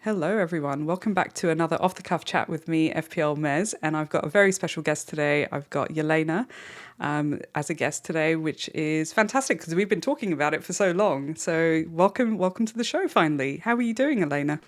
Hello, everyone. Welcome back to another Off the Cuff chat with me, FPL Mez. And I've got a very special guest today. I've got Yelena as a guest today, which is fantastic because we've been talking about it for so long. So welcome to the show finally. How are you doing, Yelena?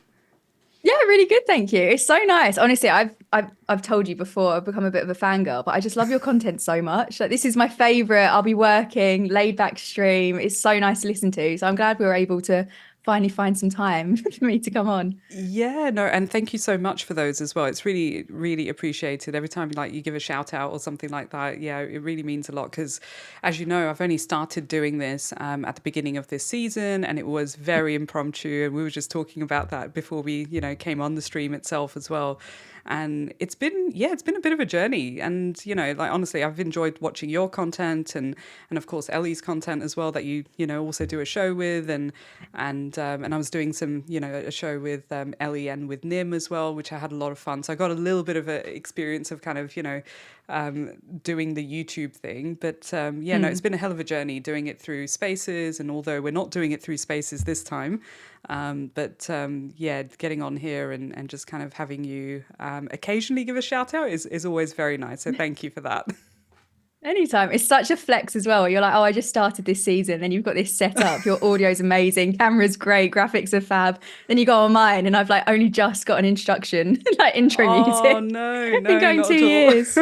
Yeah, really good, thank you. It's so nice. Honestly, I've told you before, I've become a bit of a fangirl, but I just love your content so much. Like, this is my favorite. I'll be working, laid back stream. It's so nice to listen to. So I'm glad we were able to finally find some time for me to come on. Yeah, no, and thank you so much for those as well. It's really, really appreciated every time like you give a shout out or something like that. Yeah, it really means a lot because, as you know, I've only started doing this at the beginning of this season, and it was very impromptu. And we were just talking about that before we, came on the stream itself as well. And it's been a bit of a journey. And, like honestly, I've enjoyed watching your content and of course Ellie's content as well that you also do a show with and I was doing some, a show with Ellie and with Nim as well, which I had a lot of fun. So I got a little bit of an experience of kind of, doing the YouTube thing. But no, it's been a hell of a journey doing it through Spaces. And although we're not doing it through Spaces this time, getting on here and just kind of having you occasionally give a shout out is always very nice. So thank you for that. Anytime. It's such a flex as well. You're like, oh, I just started this season. Then you've got this set up. Your audio's amazing. Camera's great. Graphics are fab. Then you go on mine and I've like only just got an instruction, like intro music. Oh, no, been going 2 years.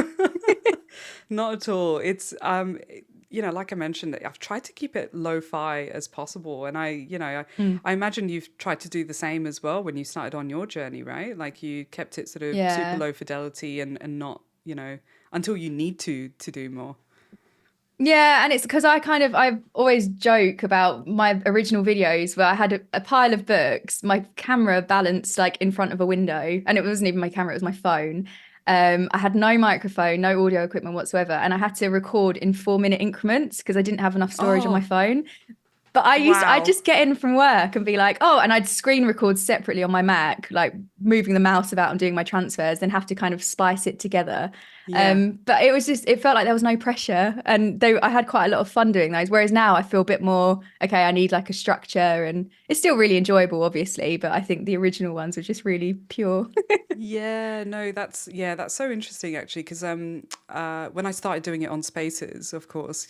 Not at all. It's, like I mentioned, I've tried to keep it lo-fi as possible. And I imagine you've tried to do the same as well when you started on your journey, right? Like you kept it sort of super low fidelity and not, until you need to do more. Yeah, and it's because I always joke about my original videos where I had a pile of books, my camera balanced like in front of a window, and it wasn't even my camera, it was my phone. I had no microphone, no audio equipment whatsoever, and I had to record in 4-minute increments because I didn't have enough storage on my phone. But I'd just get in from work and be like, oh, and I'd screen record separately on my Mac, like moving the mouse about and doing my transfers, then have to kind of splice it together. Yeah. But it felt like there was no pressure. And I had quite a lot of fun doing those. Whereas now I feel a bit more, okay, I need like a structure, and it's still really enjoyable, obviously. But I think the original ones were just really pure. Yeah, no, that's so interesting actually. Because when I started doing it on Spaces, of course,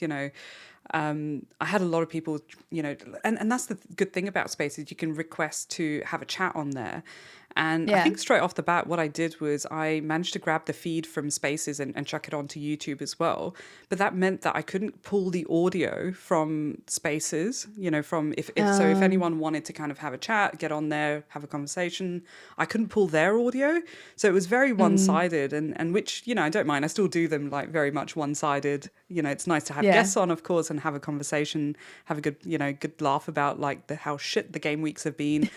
I had a lot of people, and that's the good thing about Spaces. You can request to have a chat on there. And I Yeah. think straight off the bat, what I did was I managed to grab the feed from Spaces and chuck it onto YouTube as well. But that meant that I couldn't pull the audio from Spaces, from if anyone wanted to kind of have a chat, get on there, have a conversation, I couldn't pull their audio. So it was very one-sided, and which, I don't mind. I still do them like very much one-sided. It's nice to have Yeah. guests on, of course, and have a conversation, have a good laugh about like how shit the game weeks have been.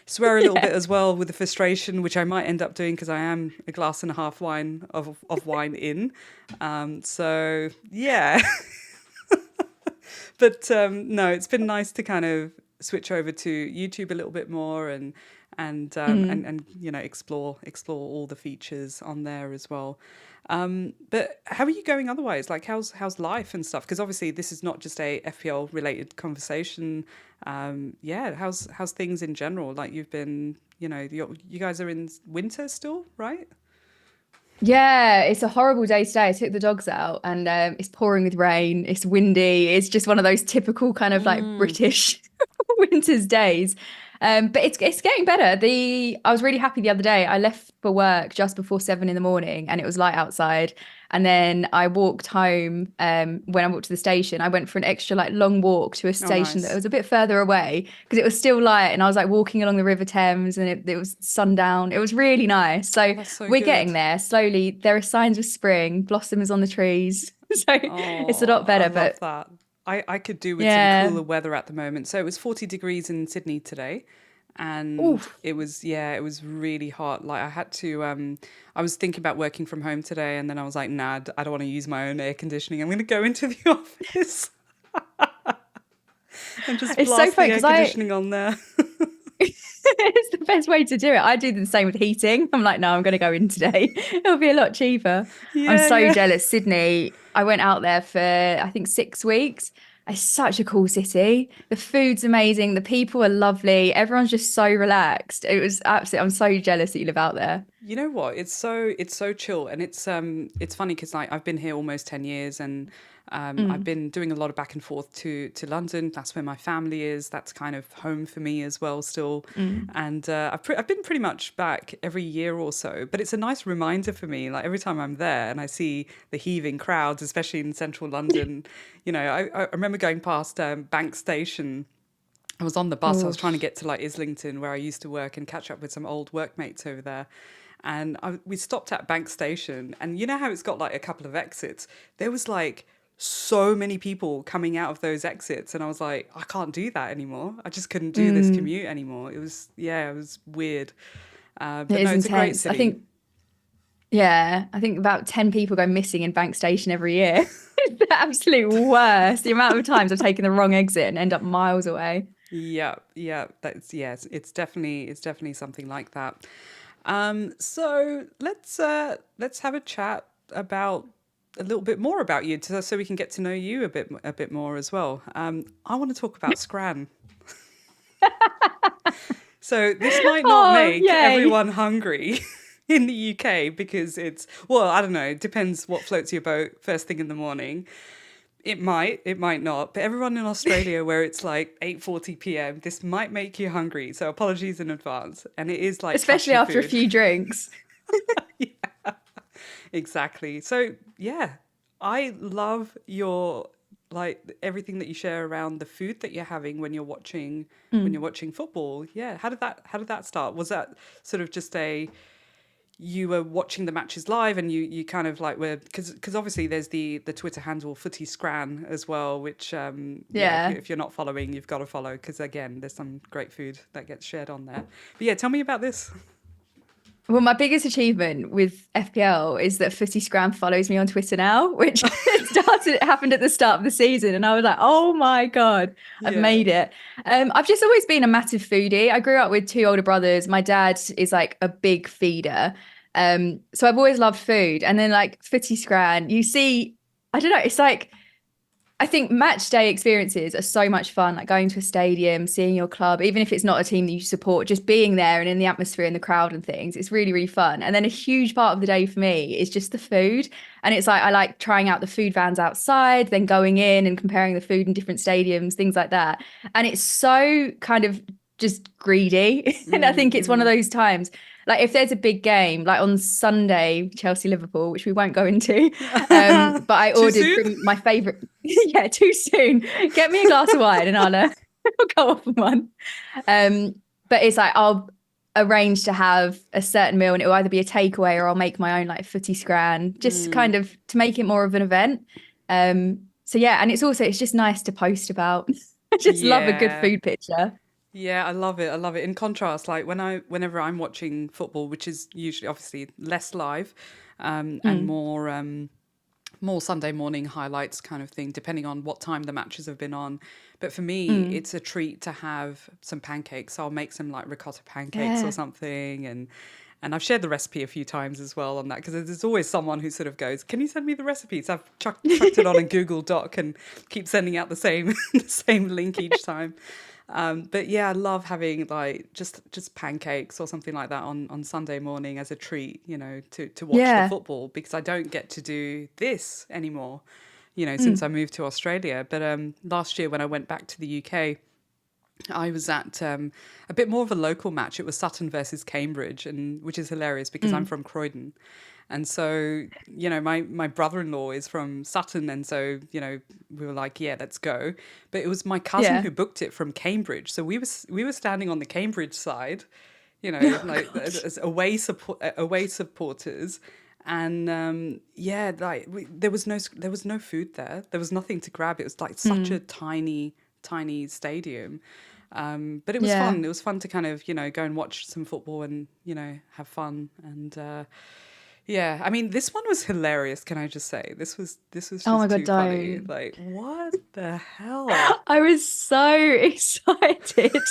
Swear a little bit as well with the frustration, which I might end up doing because I am a glass and a half of wine in. So yeah, but no, it's been nice to kind of switch over to YouTube a little bit more and explore all the features on there as well. But how are you going otherwise? Like how's life and stuff? Because obviously this is not just a FPL related conversation. How's things in general? Like you've been, you guys are in winter still, right? Yeah, it's a horrible day today. I took the dogs out and it's pouring with rain. It's windy. It's just one of those typical kind of like British winter's days. But it's getting better. I was really happy the other day. I left for work just before 7 in the morning and it was light outside. And then I walked home. When I walked to the station, I went for an extra like long walk to a station that Nice. was a bit further away because it was still light. And I was like walking along the River Thames and it was sundown. It was really nice. So That's so we're good. getting there slowly. There are signs of spring, blossoms on the trees. So it's a lot Oh, I better. love But that. I could do with some yeah. cooler weather at the moment. So it was 40 degrees in Sydney today. And Oof. it was really hot. Like I had to, I was thinking about working from home today, and then I was like, nah, I don't want to use my own air conditioning. I'm going to go into the office and just It's so blast the funny air because conditioning on there. it's the best way to do it. I do the same with heating. I'm like, no, I'm going to go in today. It'll be a lot cheaper. I'm Yeah, so yeah. jealous. Sydney, I went out there for, I think, 6 weeks. It's such a cool city. The food's amazing. The people are lovely. Everyone's just so relaxed. It was absolutely, I'm so jealous that you live out there. You know what? It's so chill, and it's funny because like I've been here almost 10 years, and I've been doing a lot of back and forth to London. That's where my family is. That's kind of home for me as well still, Mm. and I've been pretty much back every year or so. But it's a nice reminder for me. Like every time I'm there and I see the heaving crowds, especially in central London, I remember going past Bank Station. I was on the bus. I was trying to Oof. get to like Islington, where I used to work, and catch up with some old workmates over there. And we stopped at Bank Station, and you know how it's got like a couple of exits. There was like so many people coming out of those exits, and I was like, I can't do that anymore. I just couldn't do this Mm. commute anymore. It was weird. It But is no, it's a great intense. city. I think about 10 people go missing in Bank Station every year. It's the absolute worst. The amount of times I've taken the wrong exit and end up miles away. Yeah, yeah, that's yes, it's definitely something like that. So let's have a chat about a little bit more about you, so we can get to know you a bit more as well. I want to talk about Scran. So this might not Oh, make yay. everyone hungry in the UK because well, I don't know, it depends what floats your boat first thing in the morning. It might not. But everyone in Australia where it's like 8:40 p.m., this might make you hungry. So apologies in advance. And it is like Especially cushy after a food. few drinks. Exactly. So yeah, I love your like everything that you share around the food that you're having when you're Mm. watching football. Yeah. How did that start? Was that sort of just you were watching the matches live and you kind of like were because obviously there's the Twitter handle Footy Scran as well, which yeah, Yeah. if you're not following, you've got to follow because again, there's some great food that gets shared on there. But yeah, tell me about this. Well, my biggest achievement with FPL is that Footy Scram follows me on Twitter now, which it happened at the start of the season. And I was like, oh my God, I've Yeah. made it. I've just always been a massive foodie. I grew up with two older brothers. My dad is like a big feeder. So I've always loved food. And then like Footy Scran, you see, I don't know, it's like I think match day experiences are so much fun, like going to a stadium, seeing your club, even if it's not a team that you support, just being there and in the atmosphere and the crowd and things. It's really, really fun. And then a huge part of the day for me is just the food. And it's like I like trying out the food vans outside, then going in and comparing the food in different stadiums, things like that. And it's so kind of just greedy. And I think it's one of Mm-hmm. those times. Like if there's a big game, like on Sunday, Chelsea Liverpool, which we won't go into, but I Too ordered soon? from my favourite. Yeah, too soon. Get me a glass of wine and I'll go off on one. But it's like I'll arrange to have a certain meal and it'll either be a takeaway or I'll make my own like footy scran, just kind of to make it more of an event. So yeah, and it's just nice to post about. I just love a good Yeah. food picture. Yeah, I love it. I love it. In contrast, like whenever I'm watching football, which is usually obviously less live, and Mm, more Sunday morning highlights kind of thing, depending on what time the matches have been on. But for me, mm. it's a treat to have some pancakes. So I'll make some like ricotta pancakes or Yeah. something, and I've shared the recipe a few times as well on that because there's always someone who sort of goes, "Can you send me the recipe?" So I've chucked it on a Google Doc and keep sending out the same the same link each time. But yeah, I love having like just pancakes or something like that on Sunday morning as a treat, to watch the Yeah. football because I don't get to do this anymore, since I Mm, moved to Australia. But last year when I went back to the UK, I was at a bit more of a local match. It was Sutton versus Cambridge, and which is hilarious because I'm mm. from Croydon. And so, my brother-in-law is from Sutton. And so, we were like, yeah, let's go. But it was my cousin Yeah. who booked it from Cambridge. So we were standing on the Cambridge side, Oh like God. as away supporters. And yeah, like there was no food there. There was nothing to grab. It was like such a Mm, tiny stadium. But it was yeah. fun. It was fun to kind of, go and watch some football and, have fun. And yeah, I mean, this one was hilarious. Can I just say, this was Oh my just God, too funny. don't. Like, what the hell? I was so excited.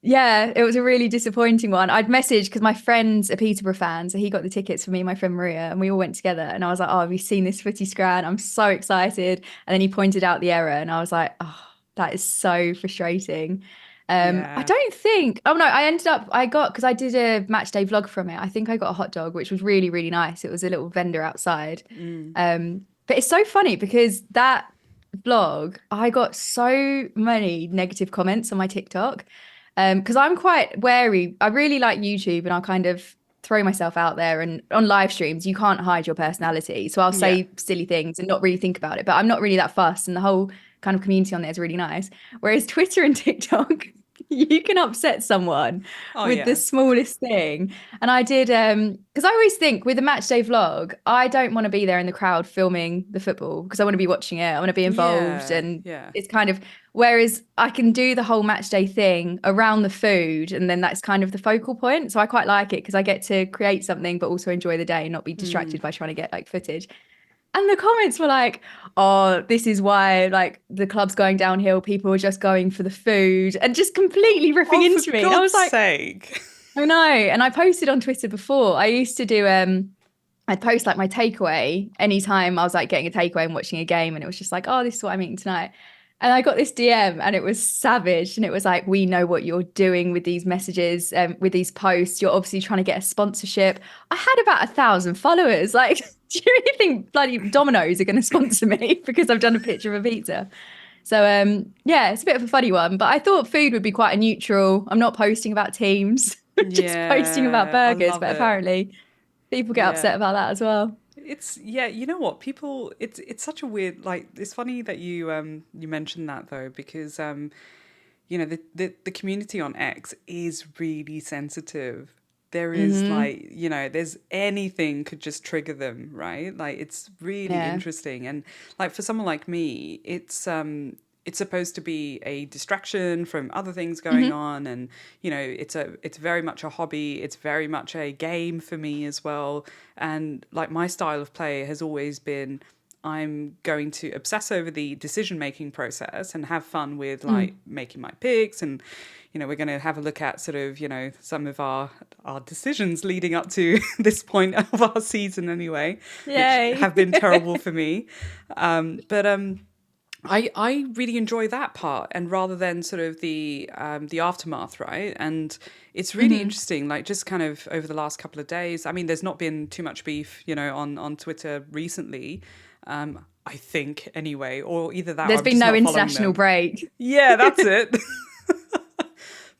Yeah, it was a really disappointing one. I'd messaged because my friend's a Peterborough fan, so he got the tickets for me and my friend Maria, and we all went together. And I was like, "Oh, have you seen this footy scran? I'm so excited!" And then he pointed out the error, and I was like, "Oh, that is so frustrating." I Yeah. don't think. Oh no, I got because I did a match day vlog from it. I think I got a hot dog, which was really, really nice. It was a little vendor outside. Mm. But it's so funny because that vlog, I got so many negative comments on my TikTok. Because I'm quite wary. I really like YouTube and I'll kind of throw myself out there and on live streams, you can't hide your personality. So I'll Yeah. say silly things and not really think about it. But I'm not really that fussed and the whole kind of community on there is really nice. Whereas Twitter and TikTok, you can upset someone Oh, with the yeah. smallest thing. And I did because I always think with a match day vlog, I don't want to be there in the crowd filming the football because I want to be watching it. I want to be involved Yeah. and Yeah. it's kind of whereas I can do the whole match day thing around the food and then that's kind of the focal point. So I quite like it because I get to create something but also enjoy the day and not be Mm. distracted by trying to get like footage. And the comments were like, "Oh, this is why like the club's going downhill. People are just going for the food and just completely ripping Oh, for into me." And I God's was like, sake. I know. And I posted on Twitter before. I used to do I'd post like my takeaway anytime I was like getting a takeaway and watching a game and it was just like, "Oh, this is what I'm eating tonight." And I got this DM and it was savage and it was like, "We know what you're doing with these messages, with these posts. You're obviously trying to get a sponsorship." I had about 1,000 followers. Like, do you really think bloody Domino's are going to sponsor me because I've done a picture of a pizza? So yeah, it's a bit of a funny one, but I thought food would be quite a neutral. I'm not posting about teams, just posting about Yeah. I burgers, love but it. apparently people get Yeah. upset about that as well. It's yeah, you know what? People it's such a weird like it's funny that you mentioned that though because the community on X is really sensitive. There is Hmm. like, there's anything could just trigger them, right? Like it's really Yeah. interesting. And like for someone like me, it's supposed to be a distraction from other things going Hmm. on and it's very much a hobby, it's very much a game for me as well. And like my style of play has always been I'm going to obsess over the decision making process and have fun with like making my picks. And, you know, we're going to have a look at sort of, you know, some of our decisions leading up to this point of our season anyway, which Yay. have been terrible for me. But I really enjoy that part, and rather than sort of the aftermath, right? And it's really interesting, like just kind of over the last couple of days. I mean, there's not been too much beef, you know, on Twitter recently. I think anyway, or either that. Or There's I'm been just no not following international them. break. Yeah, that's it.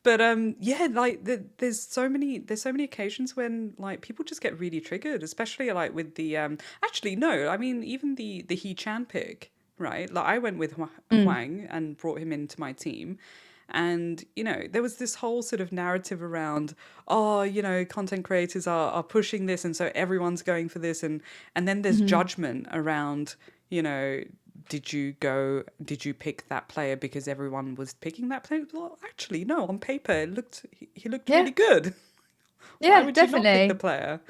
But yeah, like there's so many occasions when like people just get really triggered, especially like with the actually no, I mean even the He Chan pick, right? Like I went with Huang and brought him into my team. And, you know, there was this whole sort of narrative around, oh, you know, content creators are pushing this. And so everyone's going for this. And then there's judgment around, you know, did you pick that player because everyone was picking that player? Well, actually, no, on paper, he looked Yeah. really good. Why Yeah, would you not pick the definitely. player?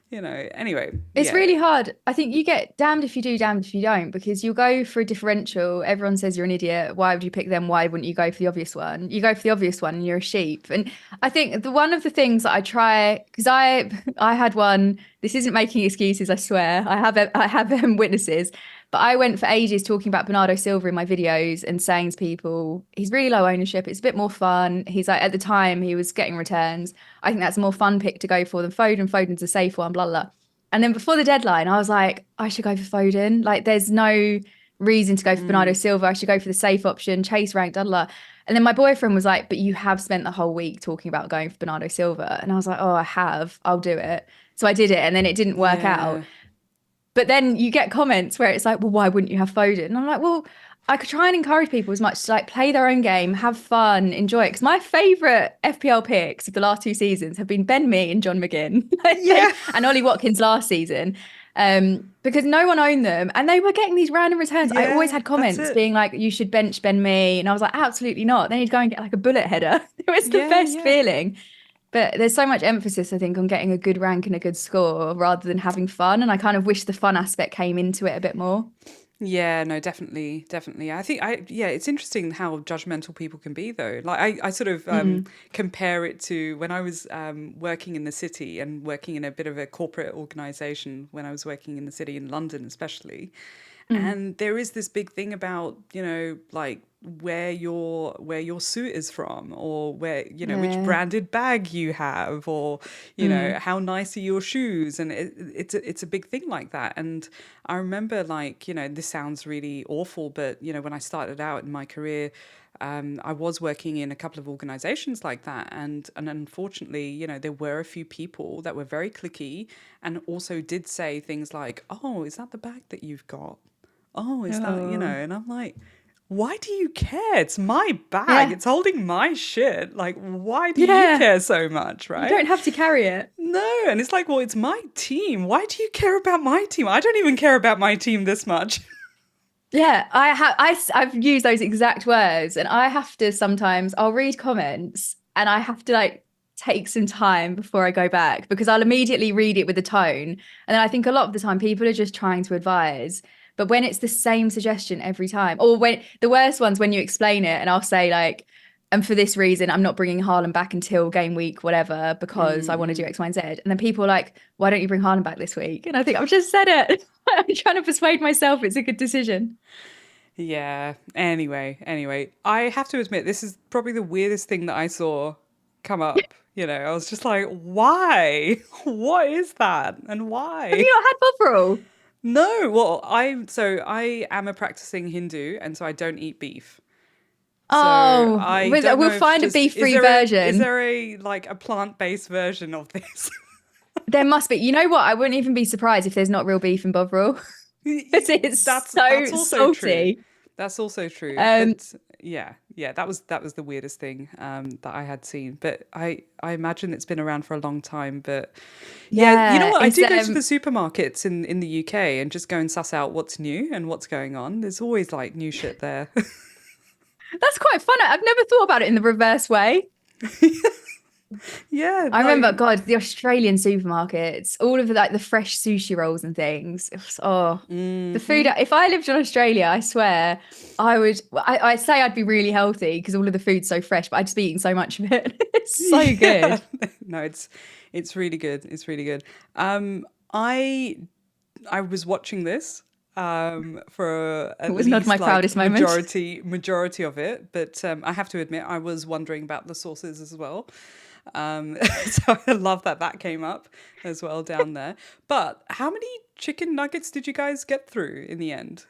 You know, anyway, It's yeah. really hard. I think you get damned if you do, damned if you don't, because you'll go for a differential. Everyone says you're an idiot. Why would you pick them? Why wouldn't you go for the obvious one? You go for the obvious one and you're a sheep. And I think one of the things that I try, because I had one, this isn't making excuses, I swear. I have witnesses. But I went for ages talking about Bernardo Silva in my videos and saying to people, he's really low ownership. It's a bit more fun. He's like, at the time, he was getting returns. I think that's a more fun pick to go for than Foden. Foden's a safe one, blah, blah, blah. And then before the deadline, I was like, I should go for Foden. Like, there's no reason to go for Bernardo Silva. I should go for the safe option, chase rank, blah, blah. And then my boyfriend was like, but you have spent the whole week talking about going for Bernardo Silva. And I was like, oh, I have. I'll do it. So I did it. And then it didn't work out. Yeah. But then you get comments where it's like, well, why wouldn't you have Foden? And I'm like, well, I could try and encourage people as much to like play their own game, have fun, enjoy it. Because my favourite FPL picks of the last 2 seasons have been Ben Mee and John McGinn. Yeah. And Ollie Watkins last season. Because no one owned them and they were getting these random returns. I always Yeah, had that's comments it. being like, you should bench Ben Mee. And I was like, absolutely not. Then he'd go and get like a bullet header. It was the Yeah, best yeah. feeling. But there's so much emphasis, I think, on getting a good rank and a good score rather than having fun. And I kind of wish the fun aspect came into it a bit more. Yeah, no, definitely, definitely. I think yeah, it's interesting how judgmental people can be though. Like I sort of compare it to when I was working in the city and working in a bit of a corporate organization when I was working in the city in London, especially. And there is this big thing about, you know, like where your suit is from, or where, you know, which Yeah. branded bag you have, or, you know, how nice are your shoes. And it's a big thing like that. And I remember, like, you know, this sounds really awful, but, you know, when I started out in my career, I was working in a couple of organizations like that. And unfortunately, you know, there were a few people that were very cliquey and also did say things like, oh, is that the bag that you've got? Oh, is that, you know, Oh. and I'm like, why do you care? It's my bag. Yeah. It's holding my shit. Like, why do you Yeah. care so much, You right? don't have to carry it. No. And it's like, well, it's my team. Why do you care about my team? I don't even care about my team this much. Yeah, I've used those exact words, and I have to sometimes I'll read comments and I have to like take some time before I go back because I'll immediately read it with a tone. And then I think a lot of the time people are just trying to advise. But when it's the same suggestion every time, or when the worst ones when you explain it and I'll say like, and for this reason, I'm not bringing Haaland back until game week, whatever, because I want to do X, Y, and Z. And then people are like, why don't you bring Haaland back this week? And I think I've just said it. I'm trying to persuade myself it's a good decision. Yeah. Anyway, I have to admit, this is probably the weirdest thing that I saw come up. You know, I was just like, why? What is that? And Have why? you not had Bovril? No, well, I am a practicing Hindu, and so I don't eat beef. So Oh, I don't know we'll if find a just beef-free version. is there a like a plant-based version of this? There must be. You know what? I wouldn't even be surprised if there's not real beef in Bovril because it's That's so also true. salty. That's also true. Um, But yeah, that was the weirdest thing that I had seen. But I imagine it's been around for a long time. But yeah, you know yeah, what? I it's do go to the supermarkets in the UK and just go and suss out what's new and what's going on. There's always like new shit there. that's quite fun. I've never thought about it in the reverse way. Yeah, I remember, like God, the Australian supermarkets, all of the, like the fresh sushi rolls and things. It was, oh, the food. mhm. If I lived in Australia, I swear I would. I'd say I'd be really healthy because all of the food's so fresh, but I'd just be eating so much of it. It's so Yeah. good. No, it's really good. It's really good. Um, I I was watching this for It at was not my least like proudest moment. majority of it, but I have to admit I was wondering about the sources as well. So I love that that came up as well down there. But how many chicken nuggets did you guys get through in the end?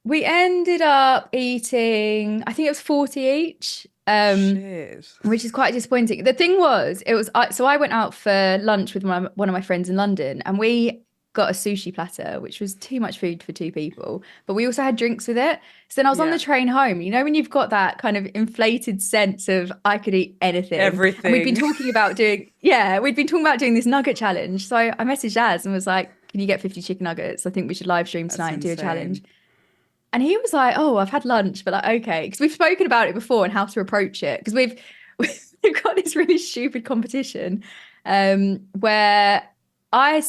We ended up eating, I think it was 40 each. Shit. Which is quite disappointing. The thing was, so I went out for lunch with one of my friends in London, and we got a sushi platter, which was too much food for two people. But we also had drinks with it. So then I was on the Yeah. train home. You know, when you've got that kind of inflated sense of I could eat anything, and Everything. we'd been talking about doing this nugget challenge. So I messaged Az and was like, "Can you get 50 chicken nuggets? I think we should live stream That's tonight and do a challenge." insane. And he was like, "Oh, I've had lunch, but like, okay," because we've spoken about it before and how to approach it. Because we've got this really stupid competition, where I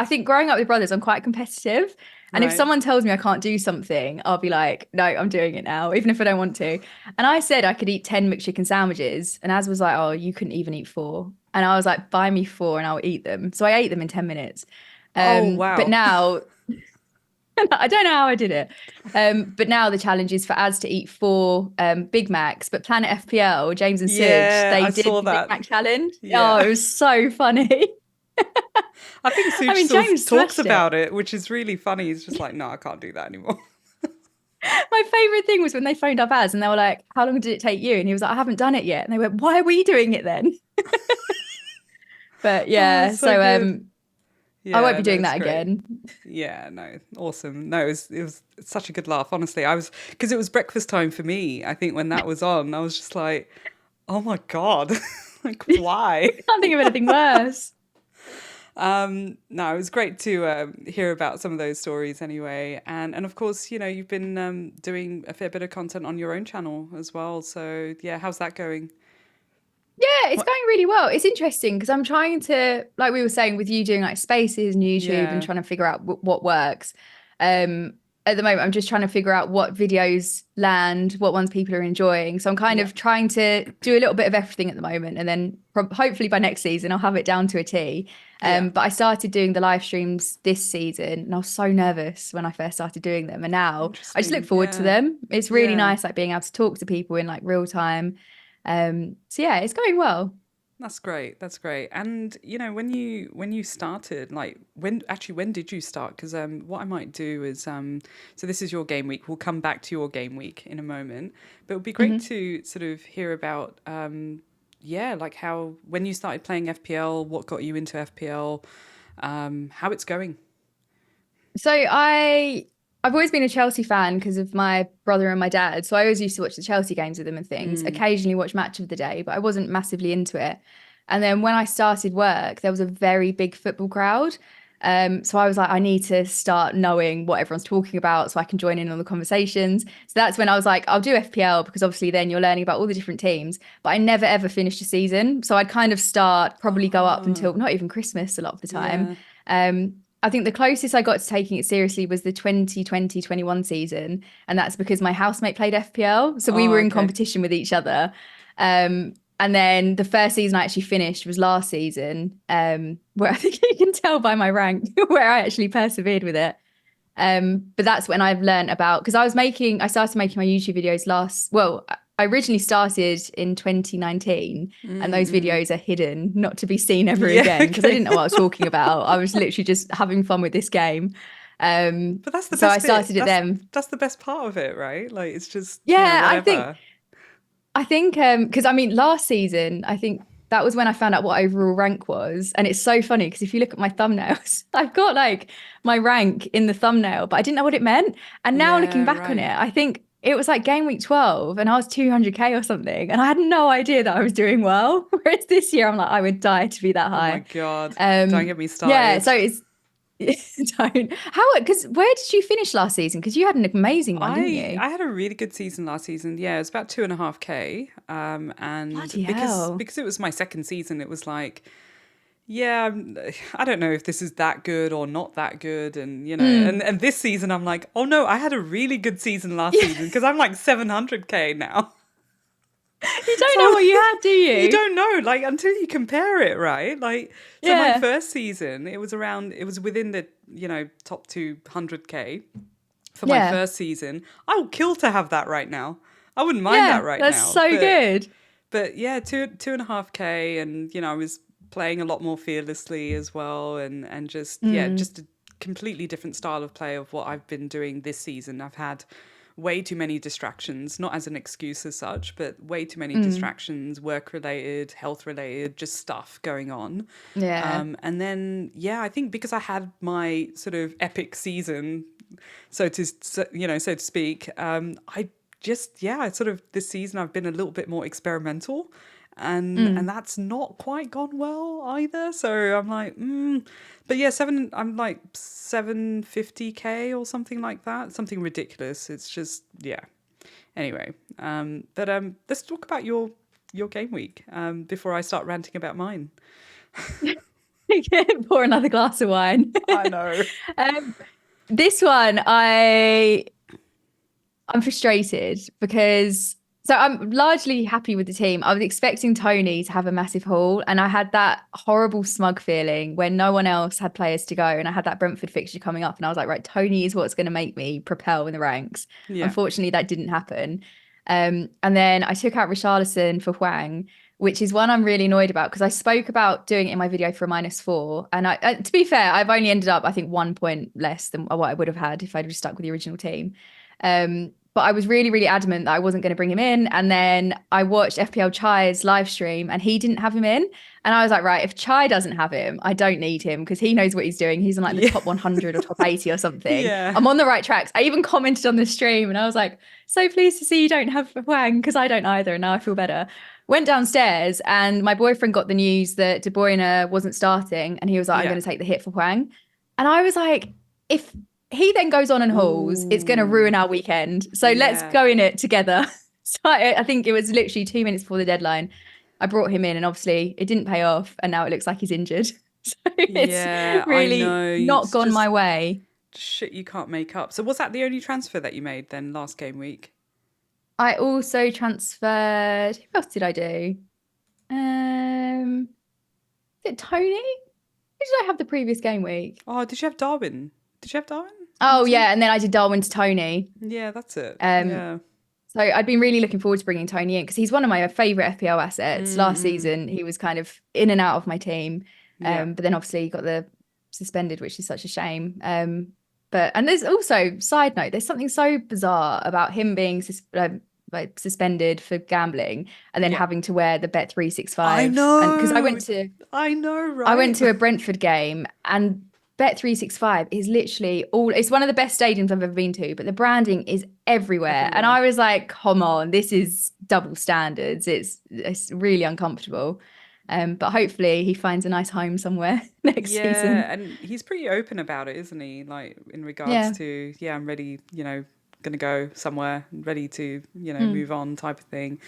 think growing up with brothers, I'm quite competitive. And if Right. someone tells me I can't do something, I'll be like, no, I'm doing it now, even if I don't want to. And I said I could eat 10 McChicken sandwiches. And Az was like, oh, you couldn't even eat four. And I was like, buy me four and I'll eat them. So I ate them in 10 minutes. Oh But wow. now I don't know how I did it. But now the challenge is for Az to eat four Big Macs. But Planet FPL, James and Sid, Yeah, they I did saw the Big that. Mac challenge. Oh, Yeah. it was so funny. I think I Such mean, still James talks smashed it. about it, which is really funny. He's just like, no, I can't do that anymore. My favorite thing was when they phoned up Az and they were like, how long did it take you? And he was like, I haven't done it yet. And they went, why are we doing it then? But Oh, yeah, so so good. I won't Yeah, be no, doing it's that great. again. Yeah, no, awesome. No, it was such a good laugh, honestly. I was because it was breakfast time for me. I think when that was on, I was just like, oh my God, like why? Can't think of anything worse. No, it was great to hear about some of those stories anyway. And of course, you've been doing a fair bit of content on your own channel as well. So yeah, how's that going? Yeah, it's What? going really well. It's interesting because I'm trying to, like we were saying, with you doing like spaces and YouTube and Yeah, trying to figure out what works. Um, at the moment, I'm just trying to figure out what videos land, what ones people are enjoying. So I'm kind yeah, of trying to do a little bit of everything at the moment, and then hopefully by next season I'll have it down to a T. yeah. But I started doing the live streams this season, and I was so nervous when I first started doing them, and now I just look Interesting. forward to Yeah, them. It's really yeah. nice, like being able to talk to people in like real time. So yeah, it's going well. That's great. That's great. And when you started, like when did you start? Because what I might do is so this is your game week. We'll come back to your game week in a moment, but it would be great Mhm. to sort of hear about yeah, like how when you started playing FPL, what got you into FPL, how it's going. So I've always been a Chelsea fan because of my brother and my dad. So I always used to watch the Chelsea games with them and things. Mm, Occasionally watch Match of the Day, but I wasn't massively into it. And then when I started work, there was a very big football crowd. So I was like, I need to start knowing what everyone's talking about so I can join in on the conversations. So that's when I was like, I'll do FPL because obviously then you're learning about all the different teams. But I never ever finished a season. So I'd kind of start, probably go up ah, until not even Christmas a lot of the time. yeah. I think the closest I got to taking it seriously was the 2020-21 season. And that's because my housemate played FPL. So we Oh, were in okay. competition with each other. And then the first season I actually finished was last season, where I think you can tell by my rank where I actually persevered with it. But that's when I've learned about because I started making my YouTube videos I originally started in 2019, and those Mm-mm. videos are hidden, not to be seen ever Yeah. again, because I Okay. didn't know what I was talking about. I was literally just having fun with this game. But that's the So I best bit. started at them. That's the best part of it, right? Like it's just, Yeah, whatever. I think because I mean last season, I think that was when I found out what overall rank was. And it's so funny because if you look at my thumbnails, I've got like my rank in the thumbnail, but I didn't know what it meant. And now looking Yeah, back on right. it, I think it was like game week 12 and I was 200k or something. And I had no idea that I was doing well. Whereas this year, I'm like, I would die to be that Oh my high. God. Don't Um, get me yeah, started. so Don't. How? Because where did you finish last season? Because you had an amazing one, didn't I you? I had a really good season last season. Yeah, it was about 2.5K. And Bloody hell. because it was my second season, it was like, yeah, I don't know if this is that good or not that good. And, Mm. and this season I'm like, oh no, I had a really good season last Yeah, season because I'm like 700K now. you don't know So what you had, do you you? don't know, like, until you compare it, right? Like, so my Yeah, first season, it was within the, top 200K for my yeah, first season. I would kill to have that right now. I wouldn't mind that yeah. right That's now. so But good. yeah, 2.5K, and I was playing a lot more fearlessly as well, and just Mm, just a completely different style of play of what I've been doing this season. I've had way too many distractions, not as an excuse as such, but way too many mm, distractions, work related, health related, just stuff going on. yeah. And then, yeah, I think because I had my sort of epic season, so to speak, I just, yeah, sort of this season I've been a little bit more experimental, and Mm. that's not quite gone well either. So I'm like, but yeah, I'm like 750K or something like that, something ridiculous. It's just, yeah. Anyway, but let's talk about your game week before I start ranting about mine. Pour another glass of wine. I know. Um, this one, I'm frustrated because I'm largely happy with the team. I was expecting Tony to have a massive haul, and I had that horrible smug feeling when no one else had players to go, and I had that Brentford fixture coming up, and I was like, right, Tony is what's going to make me propel in the ranks. Yeah. Unfortunately, that didn't happen. And then I took out Richarlison for Huang, which is one I'm really annoyed about because I spoke about doing it in my video for a -4, and to be fair, I've only ended up I think 1 point less than what I would have had if I'd just stuck with the original team. But I was really, really adamant that I wasn't going to bring him in. And then I watched FPL Chai's live stream and he didn't have him in. And I was like, right, if Chai doesn't have him, I don't need him because he knows what he's doing. He's in like the Yeah. top 100 or top 80 or something. Yeah. I'm on the right tracks. I even commented on the stream and I was like, so pleased to see you don't have Wang because I don't either. And now I feel better. Went downstairs and my boyfriend got the news that De Bruyne wasn't starting. And he was like, I'm Yeah. going to take the hit for Wang. And I was like, if he then goes on and hauls, it's going to Ooh. ruin our weekend. So let's Yeah. go in it together. So I think it was literally 2 minutes before the deadline. I brought him in and obviously it didn't pay off. And now it looks like he's injured. So it's Yeah, I really know. not It's gone my just way. shit you can't make up. So was that the only transfer that you made then last game week? I also transferred. Who else did I do? Is it Tony? Who did I have the previous game week? Oh, did you have Darwin? Did you have Darwin in the Oh team? yeah, and then I did Darwin to Tony. Yeah, that's it. Um, Yeah. So I'd been really looking forward to bringing Tony in because he's one of my favorite FPL assets. Last Mm-mm. season, he was kind of in and out of my team, Yeah. but then obviously he got the suspended, which is such a shame. But and there's also side note, there's something so bizarre about him being like suspended for gambling and then Yeah. having to wear the Bet I 365. And because know. I know, I right? went to a Brentford game and Bet365 is literally it's one of the best stadiums I've ever been to, but the branding is everywhere. And Everywhere. I was like, come on, this is double standards. It's really uncomfortable. But hopefully he finds a nice home somewhere next Yeah, season. and he's pretty open about it, isn't he? Like in regards Yeah. to, yeah, I'm ready, gonna go somewhere, ready to, Mm. move on type of thing.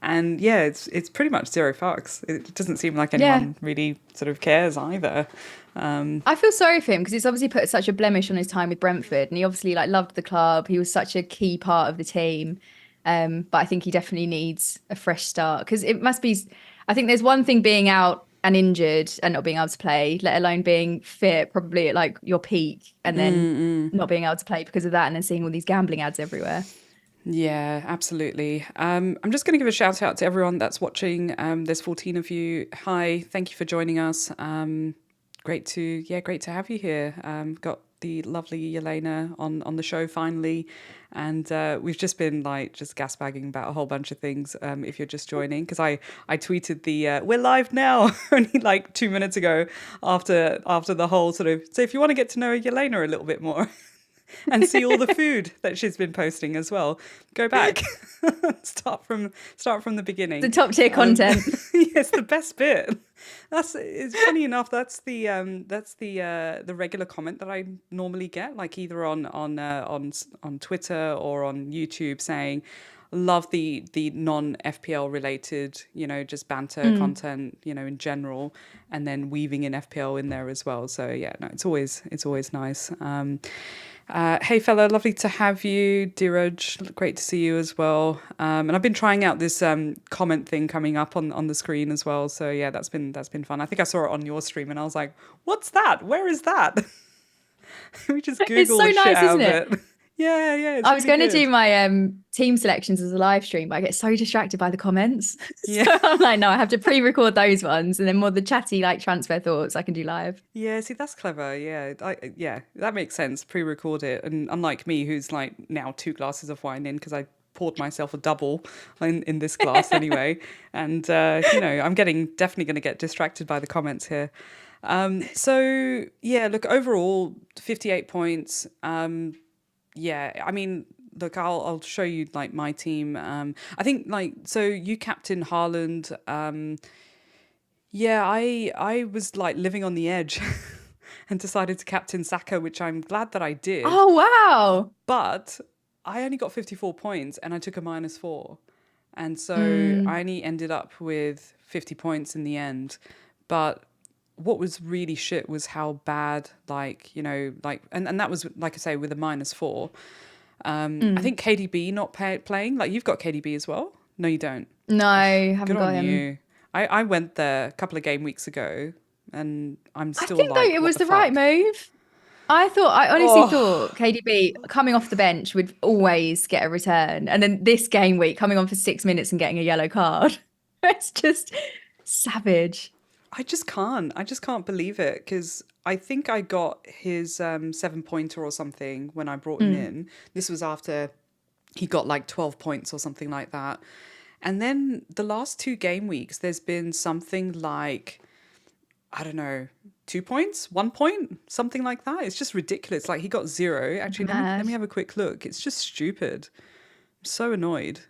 And yeah, it's pretty much zero fucks. It doesn't seem like Yeah. anyone really sort of cares either. I feel sorry for him because it's obviously put such a blemish on his time with Brentford, and he obviously like loved the club. He was such a key part of the team, but I think he definitely needs a fresh start because it must be. I think there's one thing being out and injured and not being able to play, let alone being fit, probably at like your peak, and then not being able to play because of that, and then seeing all these gambling ads everywhere. Yeah, absolutely. I'm just going to give a shout out to everyone that's watching. There's 14 of you. Hi, thank you for joining us. Great to have you here. Got the lovely Yelena on the show finally, and we've just been like just gasbagging about a whole bunch of things. If you're just joining, because I tweeted the we're live now only like 2 minutes ago after the whole sort of. So if you want to get to know Yelena a little bit more. and see all the food that she's been posting as well. Go back, start from the The beginning. top tier content. Yes, the best bit. It's funny enough. That's the regular comment that I normally get, like either on Twitter or on YouTube, saying, "Love the non FPL related, just banter content, in general, and then weaving in FPL in there as well." So yeah, no, it's always nice. Hey fella, lovely to have you. Diraj, great to see you as well. And I've been trying out this comment thing coming up on the screen as well. So yeah, that's been fun. I think I saw it on your stream and I was like, what's that? Where is that? We just It's Google so the shit nice, out isn't of it? it. Yeah, it's I was really going to do good. my team selections as a live stream, but I get so distracted by the comments. Yeah. So I'm like, no, I have to pre-record those ones, and then more the chatty like transfer thoughts I can do live. Yeah, see, that's clever. Yeah, that makes sense. Pre-record it, and unlike me, who's like now 2 glasses of wine in because I poured myself a double in this glass anyway, and I'm definitely going to get distracted by the comments here. So yeah, look, overall, 58 points. Yeah, I mean, look, I'll show you like my team. I think like so you captain Haaland. Yeah, I was like living on the edge and decided to captain Saka, which I'm glad that I did. Oh wow. But I only got 54 points and I took a -4. And so Mm, I only ended up with 50 points in the end. But what was really shit was how bad, like, and that was, like I say, with a -4. I mm. think KDB not playing, like, you've got KDB as well? No, you don't. No, Good haven't got on him. you. I went there a couple of game weeks ago and I'm I still think though like, it what was the the right fuck? move. I honestly Oh, thought KDB coming off the bench would always get a return. And then this game week coming on for 6 minutes and getting a yellow card. It's just savage. I just can't believe it because I think I got his 7 pointer or something when I brought him Mm, in. This was after he got like 12 points or something like that. And then the last 2 game weeks, there's been something like, I don't know, 2 points, 1 point, something like that. It's just ridiculous. Like he got zero. Actually, let me mad. have a quick look. It's just stupid. I'm so annoyed.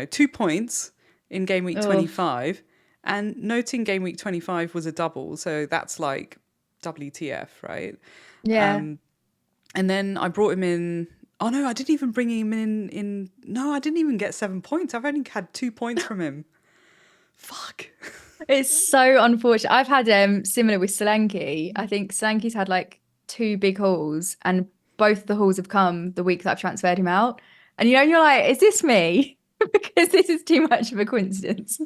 2 points in game week Oh, 25, and noting game week 25 was a double, so that's like WTF, right? yeah. Um, and then I brought him in. Oh no, I didn't even bring him in. No, I didn't even get 7 points. I've only had 2 points from him. Fuck. It's so unfortunate. I've had similar with Solanke. I think Solanke's had like two big hauls, and both the hauls have come the week that I've transferred him out. And you're like, is this me? Because this is too much of a coincidence.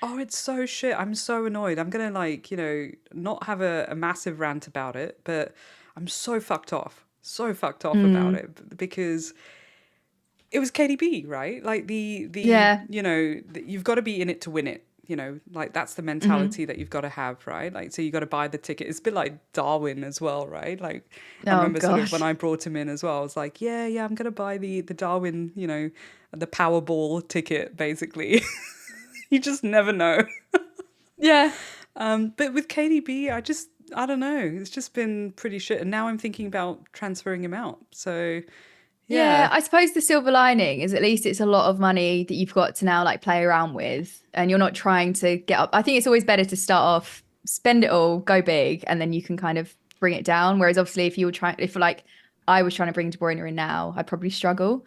Oh, it's so shit. I'm so annoyed. I'm gonna like, not have a massive rant about it, but I'm so fucked off. So fucked off about Mm, it because it was KDB, right? Like yeah. you've got to be in it to win it. Like that's the Hmm. mentality that you've got to have, right? Like so you got to buy the ticket. It's a bit like Darwin as well, right? Like I Oh remember sort of when gosh. I brought him in as well, I was like, yeah, I'm gonna buy the Darwin, the Powerball ticket, basically. You just never know. Yeah. But with KDB, I don't know. It's just been pretty shit, and now I'm thinking about transferring him out. So Yeah, yeah. I suppose the silver lining is at least it's a lot of money that you've got to now like play around with, and you're not trying to get up. I think it's always better to start off, spend it all, go big, and then you can kind of bring it down. Whereas obviously if like I was trying to bring De Bruyne in now, I'd probably struggle.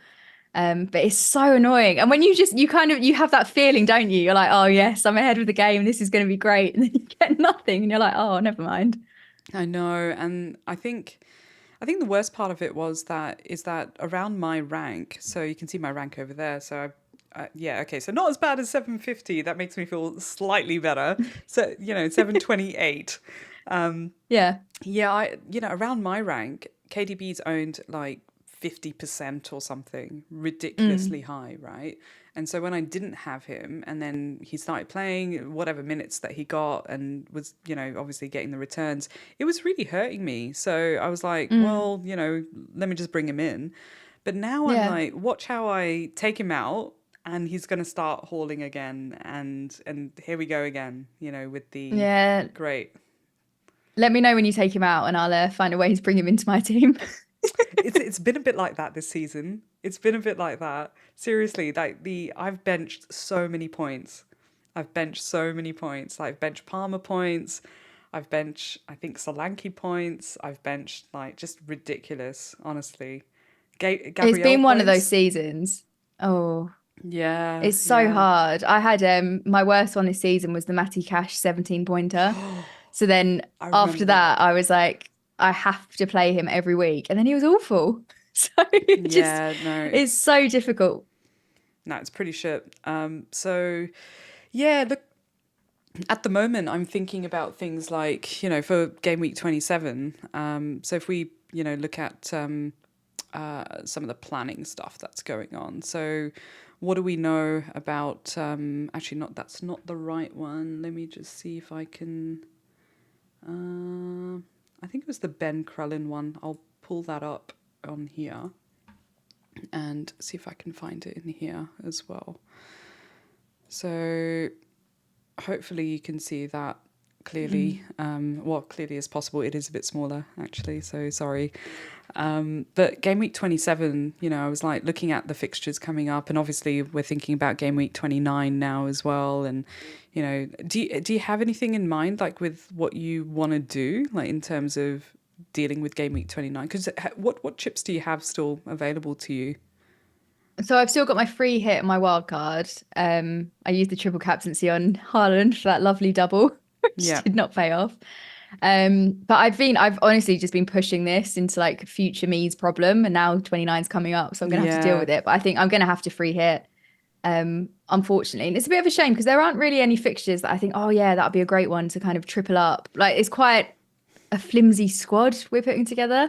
But it's so annoying. And when you have that feeling, don't you? You're like, oh yes, I'm ahead of the game. This is going to be great. And then you get nothing, and you're like, oh, never mind. I know, and I think the worst part of it is that around my rank, so you can see my rank over there. So yeah, okay, so not as bad as 750. That makes me feel slightly better. So 728. Yeah. Yeah, around my rank, KDB's owned like 50% or something, ridiculously Mm, high, right? And so when I didn't have him and then he started playing whatever minutes that he got and was, obviously getting the returns, it was really hurting me. So I was like, mm, well, let me just bring him in. But now I'm yeah. like, watch how I take him out and he's going to start hauling again and here we go again, with the Yeah. great. Let me know when you take him out, and I'll find a way to bring him into my team. It's been a bit like that this season. It's been a bit like that. Seriously, like I've benched so many points. I've benched so many points. Like, I've benched Palmer points. I've benched, I think, Solanke points. I've benched like just ridiculous, honestly. It's Gabrielle been one of those points. seasons. Oh, Yeah, it's so yeah. hard. I had my worst one this season was the Matty Cash 17 pointer. So then I after remember that. that, I was like, I have to play him every week. And then he was awful. So it just, Yeah, no, it's so difficult. no, it's pretty shit. So yeah, look, at the moment, I'm thinking about things like, for game week 27. So if we, look at some of the planning stuff that's going on. So what do we know about, actually, that's not the right one. Let me just see if I can, I think it was the Ben Krellin one. I'll pull that up on here and see if I can find it in here as well. So hopefully you can see that clearly, clearly as possible. It is a bit smaller actually, so sorry. But game week 27, I was like looking at the fixtures coming up, and obviously we're thinking about game week 29 now as well. And do you have anything in mind, like with what you want to do, like in terms of dealing with game week 29? Because what chips do you have still available to you? So I've still got my free hit and my wild card. I used the triple captaincy on Haaland for that lovely double, which Yeah, did not pay off. But I've honestly just been pushing this into like future me's problem, and now 29's coming up, so I'm gonna have to deal yeah. with it. But I think I'm gonna have to free hit, unfortunately. And it's a bit of a shame because there aren't really any fixtures that I think, oh yeah, that'd be a great one to kind of triple up. Like it's quite a flimsy squad we're putting together.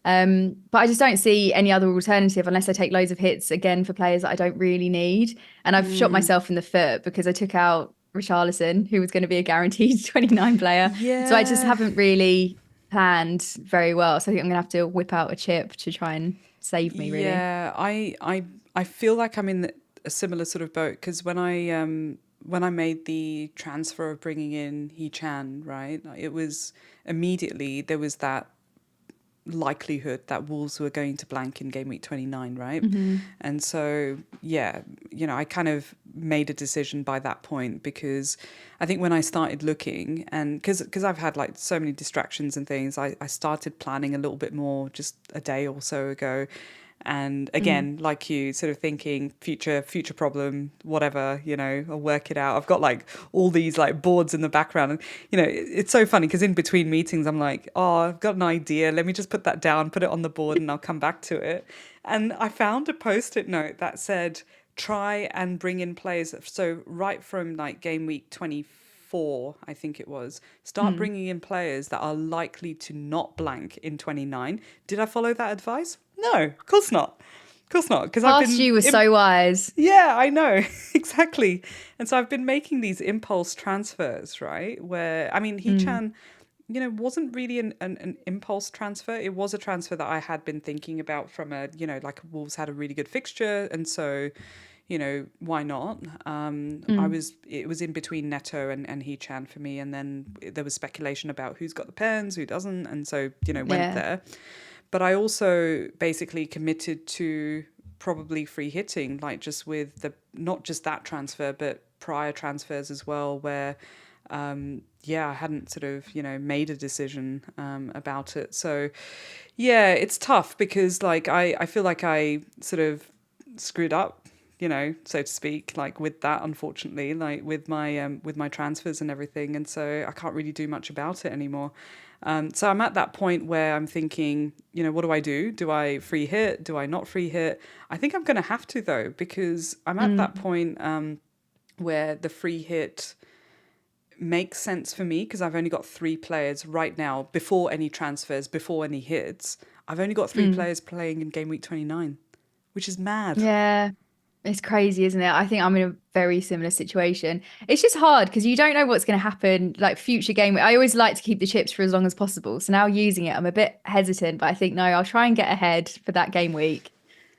But I just don't see any other alternative unless I take loads of hits again for players that I don't really need. And I've shot Mm, myself in the foot because I took out Richarlison, who was going to be a guaranteed 29 player. So I just yeah. haven't really planned very well. So I think I'm going to have to whip out a chip to try and save me, really. Yeah, I feel like I'm in a similar sort of boat because when I made the transfer of bringing in He Chan, right, it was immediately there was that likelihood that Wolves were going to blank in game week 29, right? Hmm. And so, yeah, I kind of made a decision by that point because I think when I started looking, and because I've had like so many distractions and things, I started planning a little bit more just a day or so ago. And again, like you, sort of thinking future problem, whatever, I'll work it out. I've got like all these like boards in the background, and it's so funny because in between meetings I'm like, oh, I've got an idea, let me just put that down, put it on the board, and I'll come back to it. And I found a post-it note that said try and bring in players, so right from like game week 24, I think it was, start Mm. bringing in players that are likely to not blank in 29. Did I follow that advice? No, of course not. Of course not, because I've Past been you was so wise. yeah, I know. Exactly. And so I've been making these impulse transfers, right? Where, I mean, Mm. Hee-chan, wasn't really an impulse transfer. It was a transfer that I had been thinking about from like Wolves had a really good fixture. And so, why not? Mm. It was in between Neto and Hee-chan for me. And then there was speculation about who's got the pens, who doesn't. And so, went Yeah. there. But I also basically committed to probably free hitting, like just with not just that transfer, but prior transfers as well, where, I hadn't sort of, made a decision about it. So, yeah, it's tough because like I feel like I sort of screwed up, so to speak, like with that, unfortunately, like with my transfers and everything. And so I can't really do much about it anymore. So I'm at that point where I'm thinking, what do I do? Do I free hit? Do I not free hit? I think I'm going to have to though, because I'm at that Mm. point where the free hit makes sense for me because I've only got three players right now before any transfers, before any hits. I've only got three Mm. players playing in game week 29, which is mad. Yeah. It's crazy, isn't it? I think I'm in a very similar situation. It's just hard because you don't know what's going to happen, like future game. I always like to keep the chips for as long as possible. So now using it, I'm a bit hesitant, but I think no, I'll try and get ahead for that game week.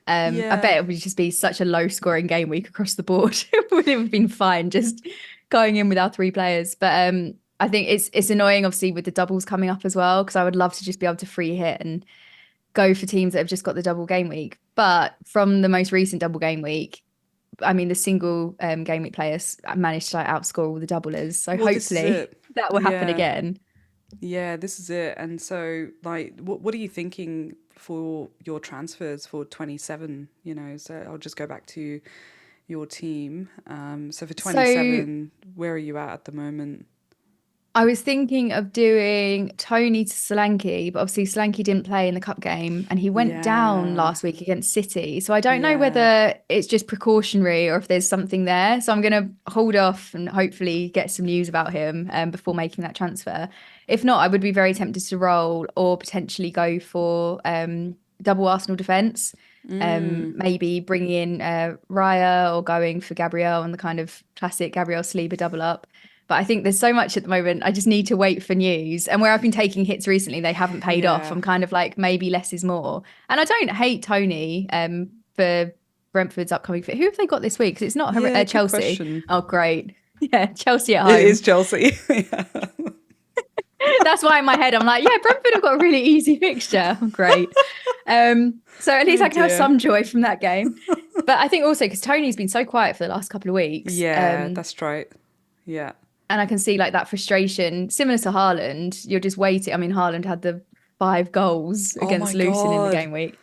I Yeah. bet it would just be such a low scoring game week across the board. It would have been fine just going in with our three players. But I think it's annoying, obviously, with the doubles coming up as well, because I would love to just be able to free hit and go for teams that have just got the double game week. But from the most recent double game week, I mean, the single game week players managed to like outscore all the doublers. So Well, this is hopefully it. that will happen Yeah. again. Yeah, this is it. And so, like, what are you thinking for your transfers for 27? You know, so I'll just go back to your team. So for So 27, where are you at the moment? I was thinking of doing Tony to Solanke, but obviously Solanke didn't play in the cup game and he went down Yeah, last week against City. So I don't know yeah, whether it's just precautionary or if there's something there. So I'm going to hold off and hopefully get some news about him before making that transfer. If not, I would be very tempted to roll or potentially go for double Arsenal defence. Maybe bringing in Raya or going for Gabriel and the kind of classic Gabriel Saliba double up. But I think there's so much at the moment. I just need to wait for news. And where I've been taking hits recently, they haven't paid off. yeah, I'm kind of like, maybe less is more. And I don't hate Tony for Brentford's upcoming fit. Who have they got this week? Because it's not yeah. Good Chelsea. question. Oh, great. Yeah, Chelsea at It is home. Chelsea. Yeah. That's why in my head I'm like, yeah, Brentford have got a really easy fixture. Great. So at least Oh I can have dear. some joy from that game. But I think also because Tony's been so quiet for the last couple of weeks. Yeah, that's right. Yeah. And I can see like that frustration, similar to Haaland. You're just waiting. I mean, Haaland had the 5 goals Oh my against Luton in the God. game week.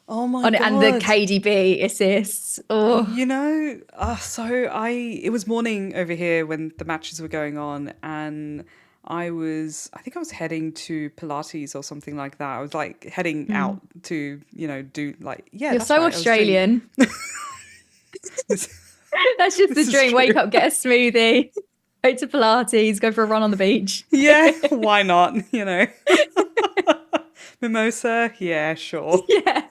Oh my On it, and the God. KDB assists. Oh, You know, it was morning over here when the matches were going on, and I think I was heading to Pilates or something like that. I was like heading out to, do like, yeah, you're that's so right. I was doing Australian. this. That's just the This is dream. Wake true. up, get a smoothie, go to Pilates, go for a run on the beach. Yeah, why not? Mimosa, yeah, sure. Yeah.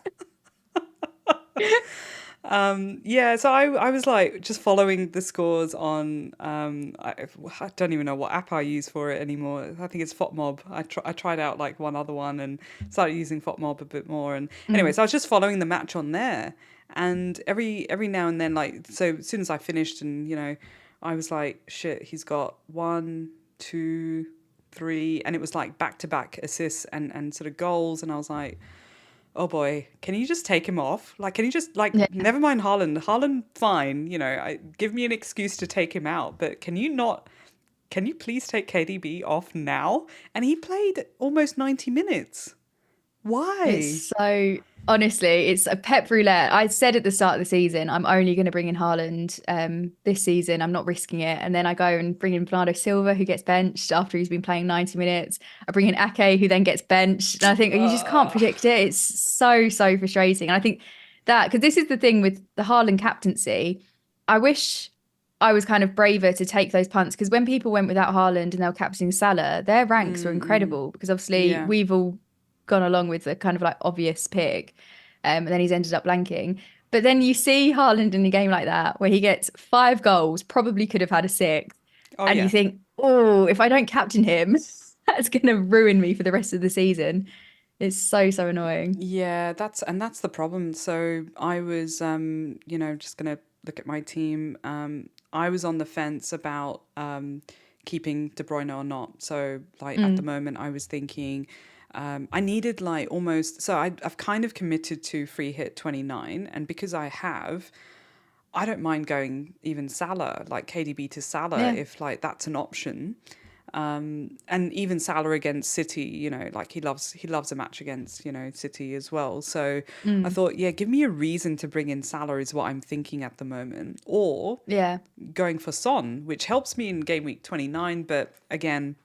Yeah, so I was like just following the scores on I don't even know what app I use for it anymore. I think it's FOTMob. I tried out like one other one and started using FOTMob a bit more. And anyway, so I was just following the match on there, and every now and then, like, so as soon as I finished, and I was like, shit, he's got 1, 2, 3, and it was like back to back assists and sort of goals, and I was like, oh boy, can you just take him off? Like, can you just, like, Yeah. never mind Haaland. Haaland, fine, give me an excuse to take him out, but can you please take KDB off now? And he played almost 90 minutes. Why? It's so honestly, it's a pep roulette. I said at the start of the season, I'm only going to bring in Haaland this season. I'm not risking it. And then I go and bring in Bernardo Silva, who gets benched after he's been playing 90 minutes. I bring in Ake, who then gets benched. And I think you just can't predict it. It's so frustrating. And I think that, because this is the thing with the Haaland captaincy, I wish I was kind of braver to take those punts, because when people went without Haaland and they were captaining Salah, their ranks were incredible, because obviously Yeah. we've all gone along with the kind of like obvious pick. And then he's ended up blanking. But then you see Haaland in a game like that where he gets 5 goals, probably could have had a sixth. Oh, And you yeah. think, oh, if I don't captain him, that's going to ruin me for the rest of the season. It's so annoying. Yeah, that's the problem. So I was, just gonna look at my team. I was on the fence about keeping De Bruyne or not. So, like, at the moment, I was thinking I needed, like, almost. So I've kind of committed to free hit 29, and because I have, I don't mind going even Salah, like KDB to Salah, Yeah. if, like, that's an option. And even Salah against City, like, he loves a match against, City as well. So I thought, yeah, give me a reason to bring in Salah is what I'm thinking at the moment. Or Yeah. going for Son, which helps me in game week 29, but again,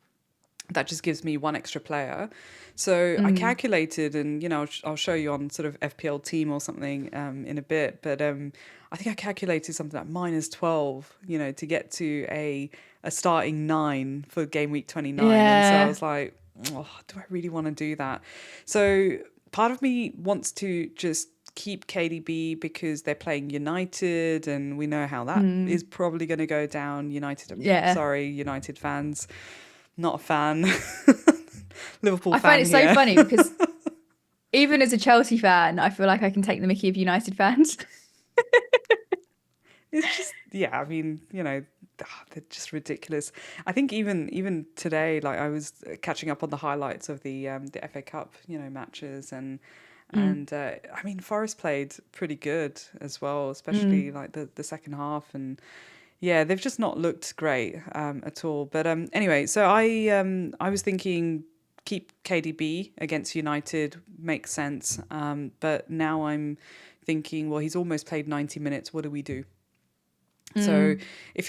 that just gives me one extra player. So I calculated, and I'll show you on sort of FPL team or something in a bit. But I think I calculated something like -12, to get to a starting 9 for game week 29. And so I Yeah. was like, oh, do I really want to do that? So part of me wants to just keep KDB because they're playing United, and we know how that is probably going to go down. Yeah. Sorry, United fans. Not a fan. Liverpool I find fan it so here. funny because even as a Chelsea fan, I feel like I can take the mickey of United fans. It's just, yeah, I mean, they're just ridiculous. I think even today, like, I was catching up on the highlights of the FA Cup, matches, and Mm. And I mean, Forest played pretty good as well, especially Mm. like the second half. And yeah, they've just not looked great at all. But anyway, so I was thinking keep KDB against United makes sense. But now I'm thinking, well, he's almost played 90 minutes. What do we do? So Mm. if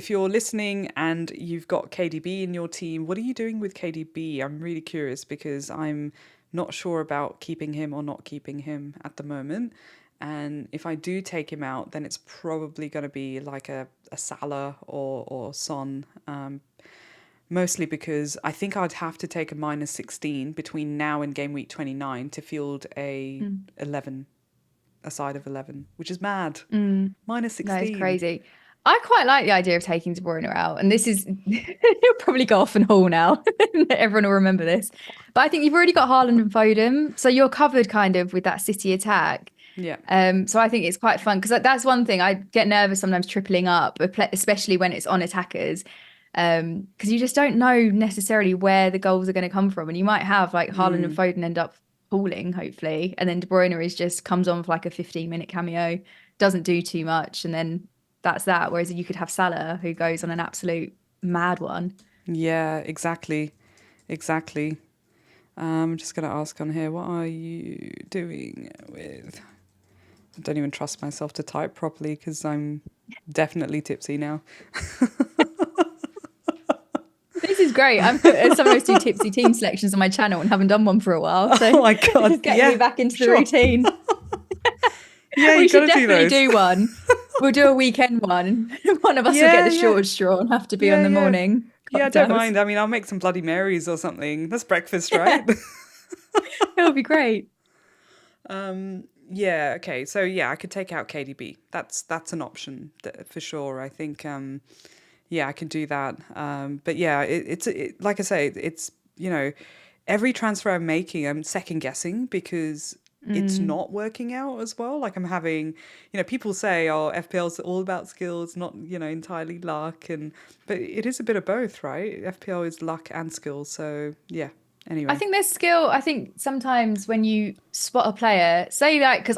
you're listening and you've got KDB in your team, what are you doing with KDB? I'm really curious because I'm not sure about keeping him or not keeping him at the moment. And if I do take him out, then it's probably going to be like a Salah or Son. Mostly because I think I'd have to take a minus 16 between now and game week 29 to field a Mm. 11, a side of 11, which is mad. Mm. Minus That is 16. crazy. I quite like the idea of taking De Bruyne out, and this is he'll probably go off and haul now. Everyone will remember this. But I think you've already got Haaland and Foden, so you're covered kind of with that City attack. Yeah. So I think it's quite fun because that's one thing I get nervous sometimes tripling up, especially when it's on attackers, because you just don't know necessarily where the goals are going to come from, and you might have like Haaland and Foden end up hauling, hopefully, and then De Bruyne is just comes on for like a 15-minute cameo, doesn't do too much, and then that's that. Whereas you could have Salah who goes on an absolute mad one. Yeah, exactly. Exactly. I'm just going to ask on here, what are you doing with... I don't even trust myself to type properly because I'm definitely tipsy now. This is great. I'm sometimes do tipsy team selections on my channel and haven't done one for a while. So Oh my God. it's getting me back into the routine. Yeah, We you should got to do definitely those. do one. We'll do a weekend one. One of us will get Yeah, the yeah. short straw and have to be on Yeah, the yeah. morning Yeah, I don't cocktails. mind. I mean, I'll make some Bloody Marys or something. That's breakfast, right? It'll be great. Yeah, okay. So yeah, I could take out KDB. That's an option for sure. I think yeah, I can do that. But yeah, like I say, it's every transfer I'm making, I'm second guessing because it's Mm. not working out as well. Like I'm having, people say, oh, FPL's all about skills, not, entirely luck. But it is a bit of both, right? FPL is luck and skill. So yeah, I anyway. think there's skill. I think sometimes when you spot a player, say like, because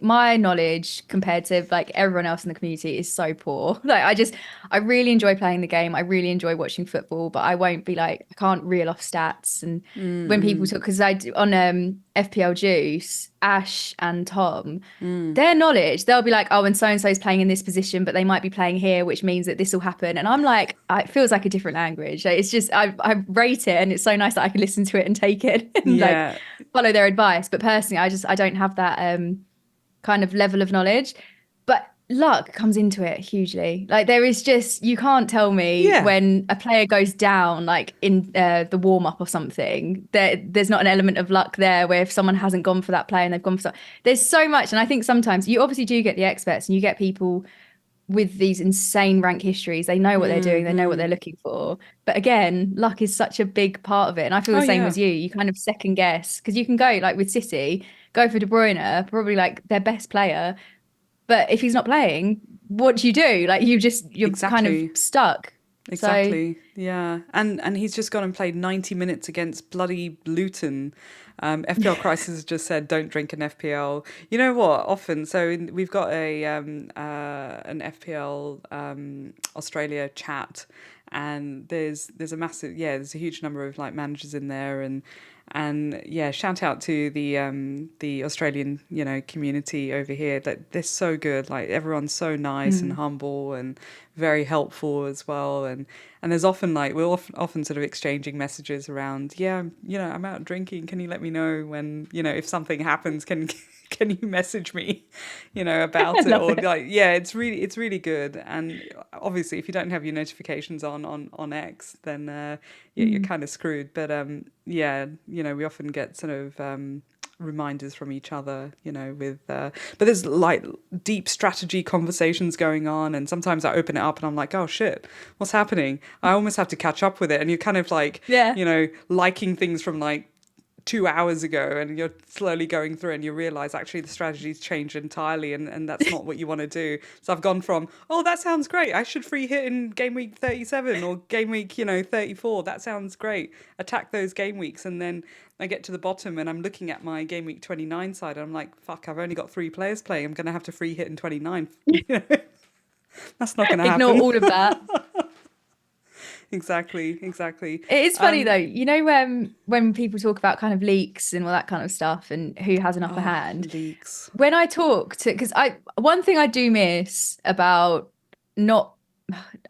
my knowledge compared to like everyone else in the community is so poor. Like I really enjoy playing the game. I really enjoy watching football, but I won't be like, I can't reel off stats. And when people talk, because I do on FPL Juice, Ash and Tom, their knowledge, they'll be like, oh, and so and so is playing in this position, but they might be playing here, which means that this will happen. And I'm like, it feels like a different language. Like, it's just I rate it, and it's so nice that I can listen to it and take it and like Yeah, follow their advice. But personally, I don't have that kind of level of knowledge. But luck comes into it hugely. Like there is just you can't tell me yeah. when a player goes down like in the warm up or something. There's not an element of luck there where if someone hasn't gone for that player and they've gone for there's so much. And I think sometimes you obviously do get the experts and you get people with these insane rank histories. They know what they're doing, they know what they're looking for. But again, luck is such a big part of it. And I feel Oh the same yeah. as you. You kind of second guess because you can go like with City, go for De Bruyne, probably like their best player. But if he's not playing, what do you do? Like you're kind of Exactly. stuck. So Exactly. Yeah. And he's just gone and played 90 minutes against bloody Luton. FPL Crisis has just said don't drink an FPL. You know what? Often, we've got an FPL Australia chat, and there's a huge number of like managers in there, and yeah, shout out to the Australian community over here. That they're so good. Like everyone's so nice and mm, humble and very helpful as well. And there's often like we're often sort of exchanging messages around. Yeah, I'm out drinking. Can you let me know when if something happens? Can you message me, I about it? love Or it. like, yeah, it's really good. And obviously, if you don't have your notifications on X, then yeah, you're Mm, kind of screwed. But yeah, we often get sort of reminders from each other, with but there's like deep strategy conversations going on, and sometimes I open it up and I'm like, oh shit, what's happening? I almost have to catch up with it, and you're kind of like, yeah. liking things from like 2 hours ago, and you're slowly going through and you realize actually the strategy's changed entirely, and that's not what you want to do. So I've gone from, oh, that sounds great, I should free hit in game week 37 or game week 34, that sounds great, attack those game weeks, and then I get to the bottom and I'm looking at my game week 29 side, and I'm like, fuck, I've only got 3 players playing. I'm going to have to free hit in 29. That's not going to Ignore happen. all of that. Exactly, exactly. It is funny though, when people talk about kind of leaks and all that kind of stuff and who has an upper hand. Leaks. When I talk to, because one thing I do miss about not,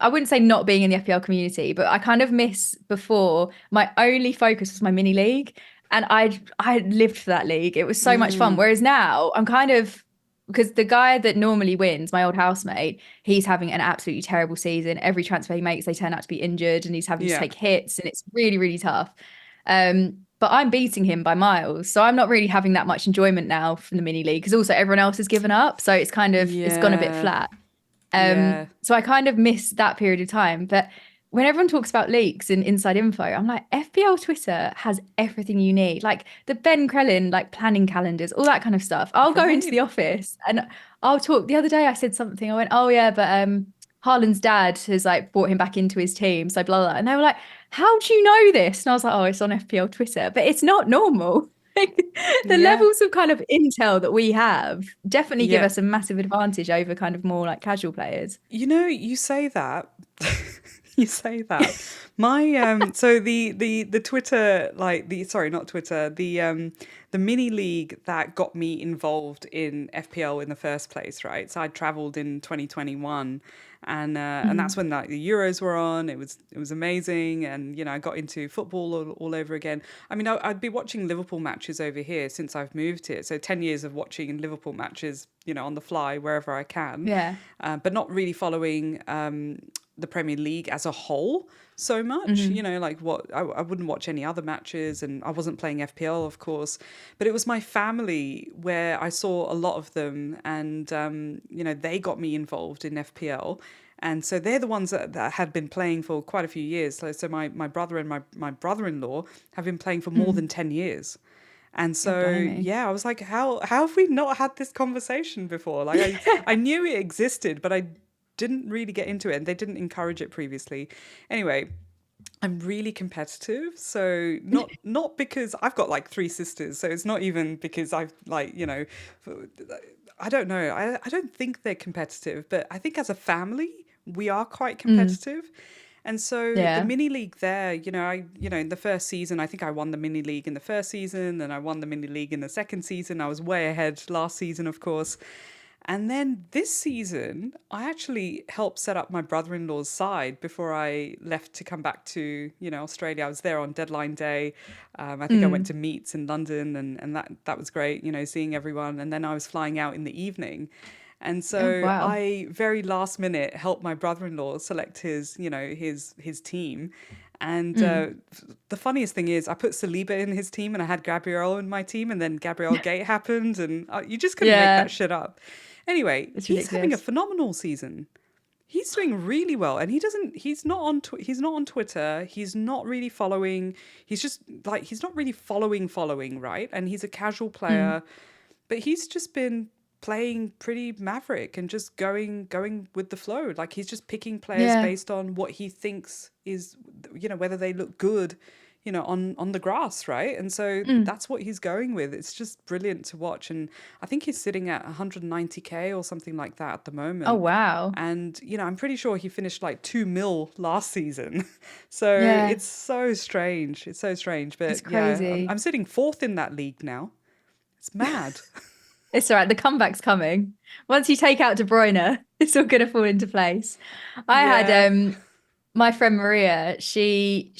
I wouldn't say not being in the FPL community, but I kind of miss before my only focus was my mini league, and I lived for that league. It was so much fun. Whereas now I'm kind of, because the guy that normally wins, my old housemate, he's having an absolutely terrible season. Every transfer he makes, they turn out to be injured, and he's having to take hits, and it's really, really tough. But I'm beating him by miles, so I'm not really having that much enjoyment now from the mini league, because also everyone else has given up, so it's kind of it's gone a bit flat. So I kind of missed that period of time. But when everyone talks about leaks and inside info, I'm like, FPL Twitter has everything you need. Like the Ben Crellin, like planning calendars, all that kind of stuff. I'll go into the office and I'll talk. The other day I said something. I went, oh yeah, but Haaland's dad has like brought him back into his team. So blah, blah. And they were like, how do you know this? And I was like, oh, it's on FPL Twitter. But it's not normal. The levels of kind of intel that we have definitely give us a massive advantage over kind of more like casual players. You say that. You say that. My so the Twitter, like the sorry, not Twitter, the mini league that got me involved in FPL in the first place, right? So I traveled in 2021, and that's when like the Euros were on. It was amazing, and I got into football all over again. I mean, I'd be watching Liverpool matches over here since I've moved here, so 10 years of watching Liverpool matches, on the fly wherever I can. Yeah. But not really following the Premier League as a whole so much. Like what I wouldn't watch any other matches, and I wasn't playing FPL, of course, but it was my family where I saw a lot of them, and they got me involved in FPL. And so they're the ones that had been playing for quite a few years. So my brother and my brother-in-law have been playing for more than 10 years. And so, I was like, how have we not had this conversation before? Like I knew it existed, but I didn't really get into it, and they didn't encourage it previously. Anyway, I'm really competitive. So not because I've got like 3 sisters. So it's not even because I've like, I don't know. I don't think they're competitive, but I think as a family, we are quite competitive. And so the mini league there, in the first season, I think I won the mini league in the first season, and I won the mini league in the second season. I was way ahead last season, of course. And then this season, I actually helped set up my brother-in-law's side before I left to come back to, Australia. I was there on deadline day. I think I went to meets in London, and that was great, seeing everyone. And then I was flying out in the evening. And so I very last minute helped my brother-in-law select his team. And the funniest thing is I put Saliba in his team, and I had Gabriel in my team, and then Gabriel Gate happened, and you just couldn't make that shit up. Anyway, he's having a phenomenal season. He's doing really well, and he's not on Twitter. He's not really following. He's just like, he's not really following, right? And he's a casual player, but he's just been playing pretty maverick and just going with the flow. Like he's just picking players based on what he thinks is, whether they look good, on the grass, right? And so that's what he's going with. It's just brilliant to watch. And I think he's sitting at 190k or something like that at the moment. Oh, wow. And, I'm pretty sure he finished like 2 mil last season. So it's so strange. It's so strange. But it's crazy. I'm sitting 4th in that league now. It's mad. It's all right. The comeback's coming. Once you take out De Bruyne, it's all going to fall into place. I had my friend Maria. She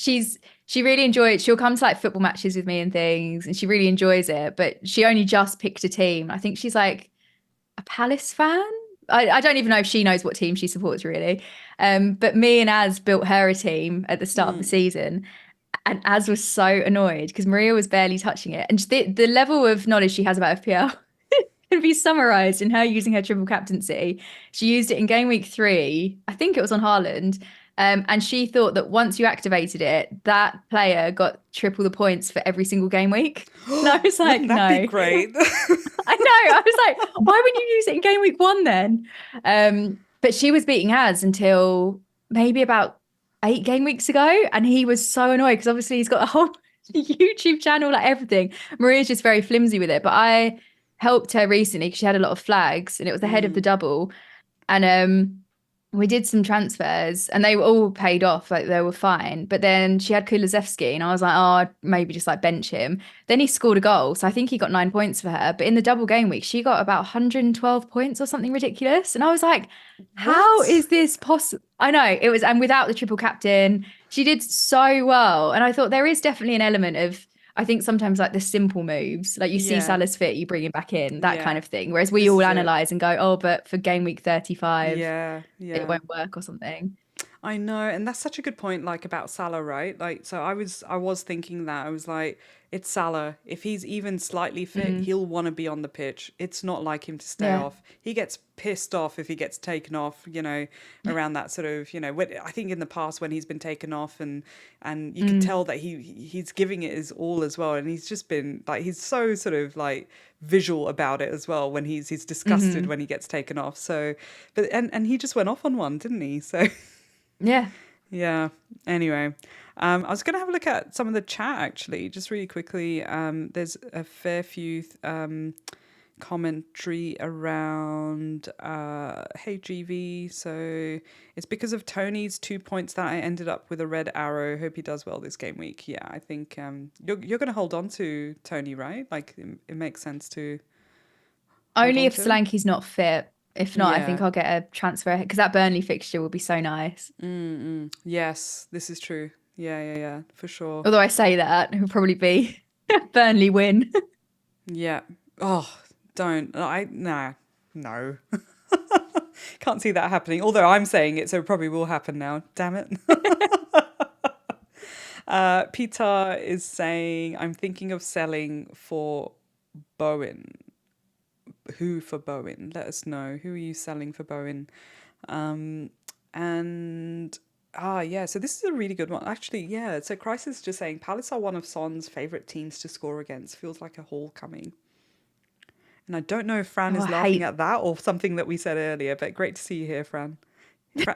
really enjoyed. She'll come to like football matches with me and things, and she really enjoys it. But she only just picked a team. I think she's like a Palace fan. I don't even know if she knows what team she supports really. But me and Az built her a team at the start of the season. And Az was so annoyed because Maria was barely touching it. And the level of knowledge she has about FPL can be summarized in her using her triple captaincy. She used it in game week 3. I think it was on Haaland. And she thought that once you activated it, that player got triple the points for every single game week. And I was like, that'd be great. I know. I was like, why wouldn't you use it in game week 1 then? But she was beating Az until maybe about 8 game weeks ago. And he was so annoyed because obviously he's got a whole YouTube channel, like everything. Maria's just very flimsy with it. But I helped her recently because she had a lot of flags and it was the head of the Mm. double. And we did some transfers and they were all paid off, like they were fine. But then she had Kulusevski and I was like, oh, I'd maybe just like bench him. Then he scored a goal. So I think he got 9 points for her. But in the double game week, she got about 112 points or something ridiculous. And I was like, how What? is this possible? I know it was, and without the triple captain, she did so well. And I thought there is definitely an element of, I think sometimes like the simple moves, like you see Yeah. Salah's fit, you bring him back in, that kind Yeah. of thing. Whereas we This all is it. analyze and go, oh, but for game week 35, Yeah. it Yeah. won't work or something. I know, and that's such a good point, like about Salah, right? Like, so I was thinking that I was like, it's Salah. If he's even slightly fit, Mm, he'll want to be on the pitch. It's not like him to stay yeah. off. He gets pissed off if he gets taken off, around that sort of, I think in the past when he's been taken off and you could Mm, tell that he's giving it his all as well, and he's just been like he's so sort of like visual about it as well when he's disgusted hmm. when he gets taken off. So, but and he just went off on one, didn't he? So. Yeah. Yeah. Anyway, I was going to have a look at some of the chat actually, just really quickly. There's a fair few commentary around Hey GV. So it's because of Tony's 2 points that I ended up with a red arrow. Hope he does well this game week. Yeah, I think you're going to hold on to Tony, right? Like it makes sense to hold Only on if to him. Solanke's not fit. If not, I think Yeah. I'll get a transfer because that Burnley fixture will be so nice. Mm-mm. Yes, this is true. Yeah, yeah, yeah, for sure. Although I say that, it will probably be Burnley win. Yeah. Oh, don't. No. Can't see that happening. Although I'm saying it, so it probably will happen now. Damn it. Peter is saying, I'm thinking of selling for Bowen. Who for Bowen? Let us know. Who are you selling for Bowen? Um, and yeah, so this is a really good one. Actually, yeah. So Crisis is just saying Palace are one of Son's favourite teams to score against. Feels like a haul coming. And I don't know if Fran Oh, is I laughing hate. at that or something that we said earlier, but great to see you here, Fran.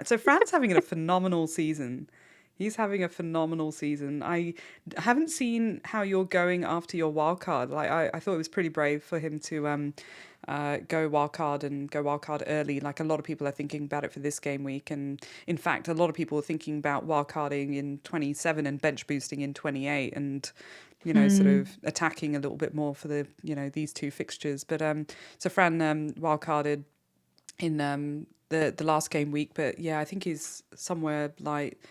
So Fran's having a phenomenal season. He's having a phenomenal season. I haven't seen how you're going after your wild card. Like I thought it was pretty brave for him to go wild card and go wild card early. Like a lot of people are thinking about it for this game week, and in fact, a lot of people are thinking about wild carding in 27 and bench boosting in 28, and sort Mm. of attacking a little bit more for the these two fixtures. But so Fran wild carded in the last game week, but yeah, I think he's somewhere like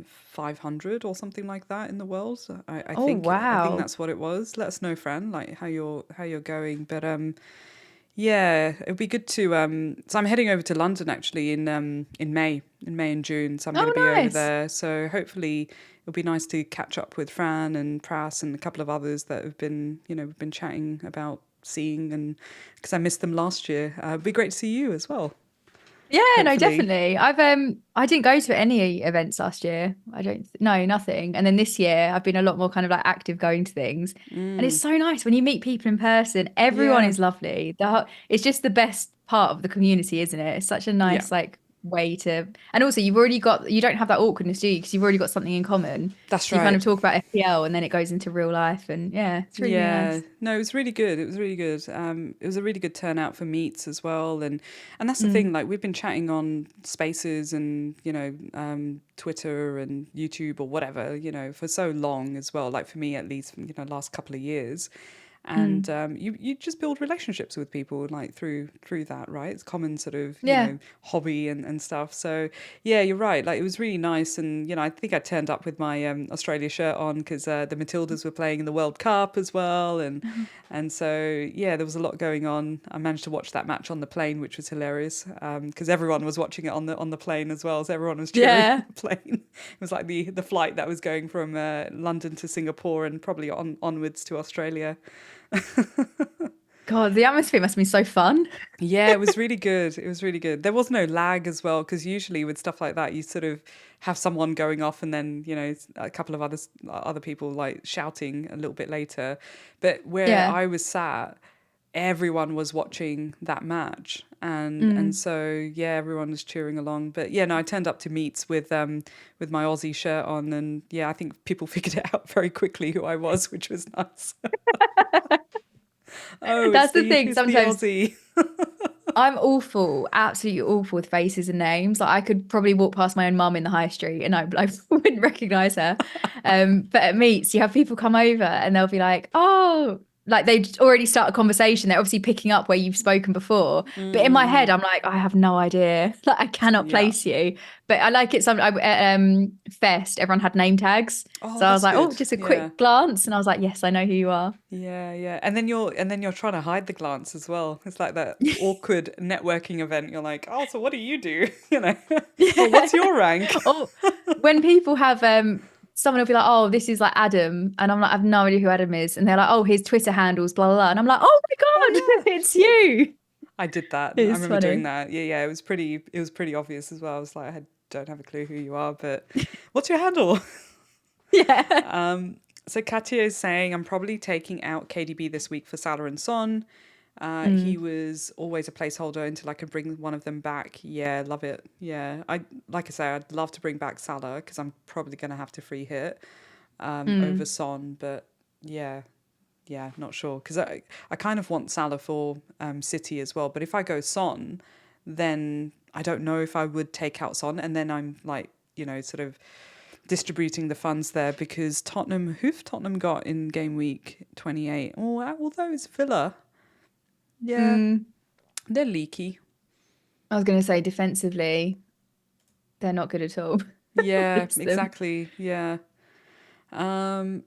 500 or something like that in the world. So Oh, I think wow. that's what it was. Let us know, Fran, like how you're going. But yeah, it'd be good to so I'm heading over to London actually in May and June. So I'm going to be Oh, over nice. there. So hopefully it'll be nice to catch up with Fran and Pras and a couple of others that have been, we've been chatting about seeing, and because I missed them last year. It'd be great to see you as well. Yeah, no, Hopefully. definitely. I didn't go to any events last year. I don't no, nothing. And then this year I've been a lot more kind of like active going to things. And it's Mm, so nice when you meet people in person. Everyone yeah. is lovely. It's just the best part of the community, isn't it? It's such a Yeah. nice like way to, and also you don't have that awkwardness, do you? Because you've already got something in common. That's So you kind right. of talk about FPL and then it goes into real life and yeah, it's really, really Yeah, nice. no, it was really good. It was really good. It was a really good turnout for meets as well, and that's the thing. Mm, Like we've been chatting on Spaces and Twitter and YouTube or whatever, for so long as well. Like for me, at least, last couple of years, and mm. you just build relationships with people like through that, right? It's common sort of Yeah. hobby and stuff. So yeah, you're right. Like it was really nice, and I think I turned up with my Australia shirt on because the Matildas were playing in the World Cup as well, and so yeah, there was a lot going on. I managed to watch that match on the plane, which was hilarious because everyone was watching it on the plane as well. So everyone was cheering on Yeah. the plane. It was like the flight that was going from London to Singapore and probably onwards to Australia. God, the atmosphere must have been so fun. Yeah, it was really good. It was really good. There was no lag as well, because usually with stuff like that, you sort of have someone going off and then, a couple of other people like shouting a little bit later. But where Yeah. I was sat, everyone was watching that match. And so yeah, everyone was cheering along. But yeah, no, I turned up to meets with my Aussie shirt on, and yeah, I think people figured it out very quickly who I was, which was nice. Oh, That's the thing. it's the Sometimes Aussie. I'm awful, absolutely awful with faces and names. Like I could probably walk past my own mum in the high street and I wouldn't recognize her. But at meets, you have people come over and they'll be like, "Oh," like they already start a conversation. They're obviously picking up where you've spoken before. But in my head, I'm like, I have no idea. Like I cannot Yeah. place you. But I like it. At Fest, everyone had name tags, Oh, so I was that's like, "Oh, good. just a Yeah. quick glance," and I was like, "Yes, I know who you are." Yeah, yeah. And then you're trying to hide the glance as well. It's like that awkward networking event. You're like, "Oh, so what do you do?" You know. Or Yeah. what's your rank? Or when people have someone will be like, "Oh, this is like Adam," and I'm like, "I've no idea who Adam is," and they're like, "Oh, his Twitter handles, blah blah blah," and I'm like, "Oh my Oh God, yeah. it's you." I did that. I It's remember doing funny. that. Yeah, yeah. It was pretty obvious as well. I was like, don't have a clue who you are, but what's your handle? Yeah. So Katia is saying, I'm probably taking out KDB this week for Salah and Son. He Mm, was always a placeholder until I could bring one of them back. Yeah, love it. Yeah, like I say, I'd love to bring back Salah because I'm probably going to have to free hit over mm. Son, but yeah, yeah, not sure because I kind of want Salah for City as well. But if I go Son, then I don't know if I would take out Son, and then I'm like, sort of distributing the funds there because who've Tottenham got in game week 28? Oh, although it's Villa, yeah, Mm. they're leaky. I was going to say defensively, they're not good at all. Yeah, Bless them. exactly. Yeah. Um,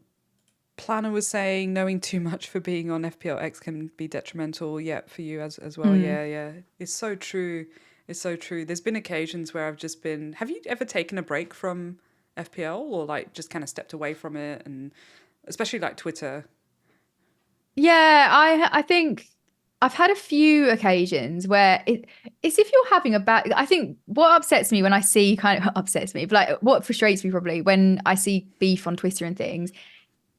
Planner was saying knowing too much for being on FPLX can be detrimental. Yeah, for you as well. Mm. Yeah, yeah. It's so true. It's so true. There's been occasions where I've just been. Have you ever taken a break from FPL or like just kind of stepped away from it, and especially like Twitter? Yeah, I think I've had a few occasions where it's if you're having a bad. I think what upsets me when I see kind of upsets me, but like what frustrates me probably when I see beef on Twitter and things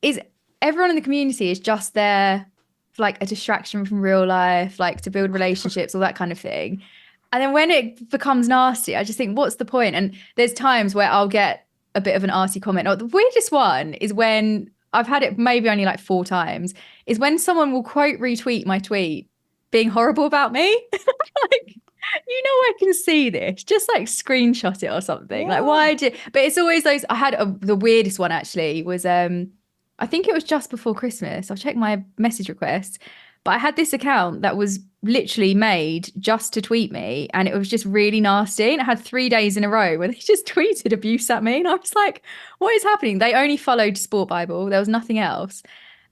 is everyone in the community is just there for like a distraction from real life, like to build relationships, all that kind of thing. And then when it becomes nasty, I just think, what's the point? And there's times where I'll get a bit of an arty comment. Or the weirdest one is when I've had it maybe only like 4 times, is when someone will quote retweet my tweet being horrible about me. Like, I can see this. Just like screenshot it or something. Like, What? why did? But it's always those. I had the weirdest one actually was I think it was just before Christmas. I'll check my message requests. But I had this account that was literally made just to tweet me, and it was just really nasty. And it had 3 days in a row where they just tweeted abuse at me, and I was like, "What is happening?" They only followed Sport Bible. There was nothing else.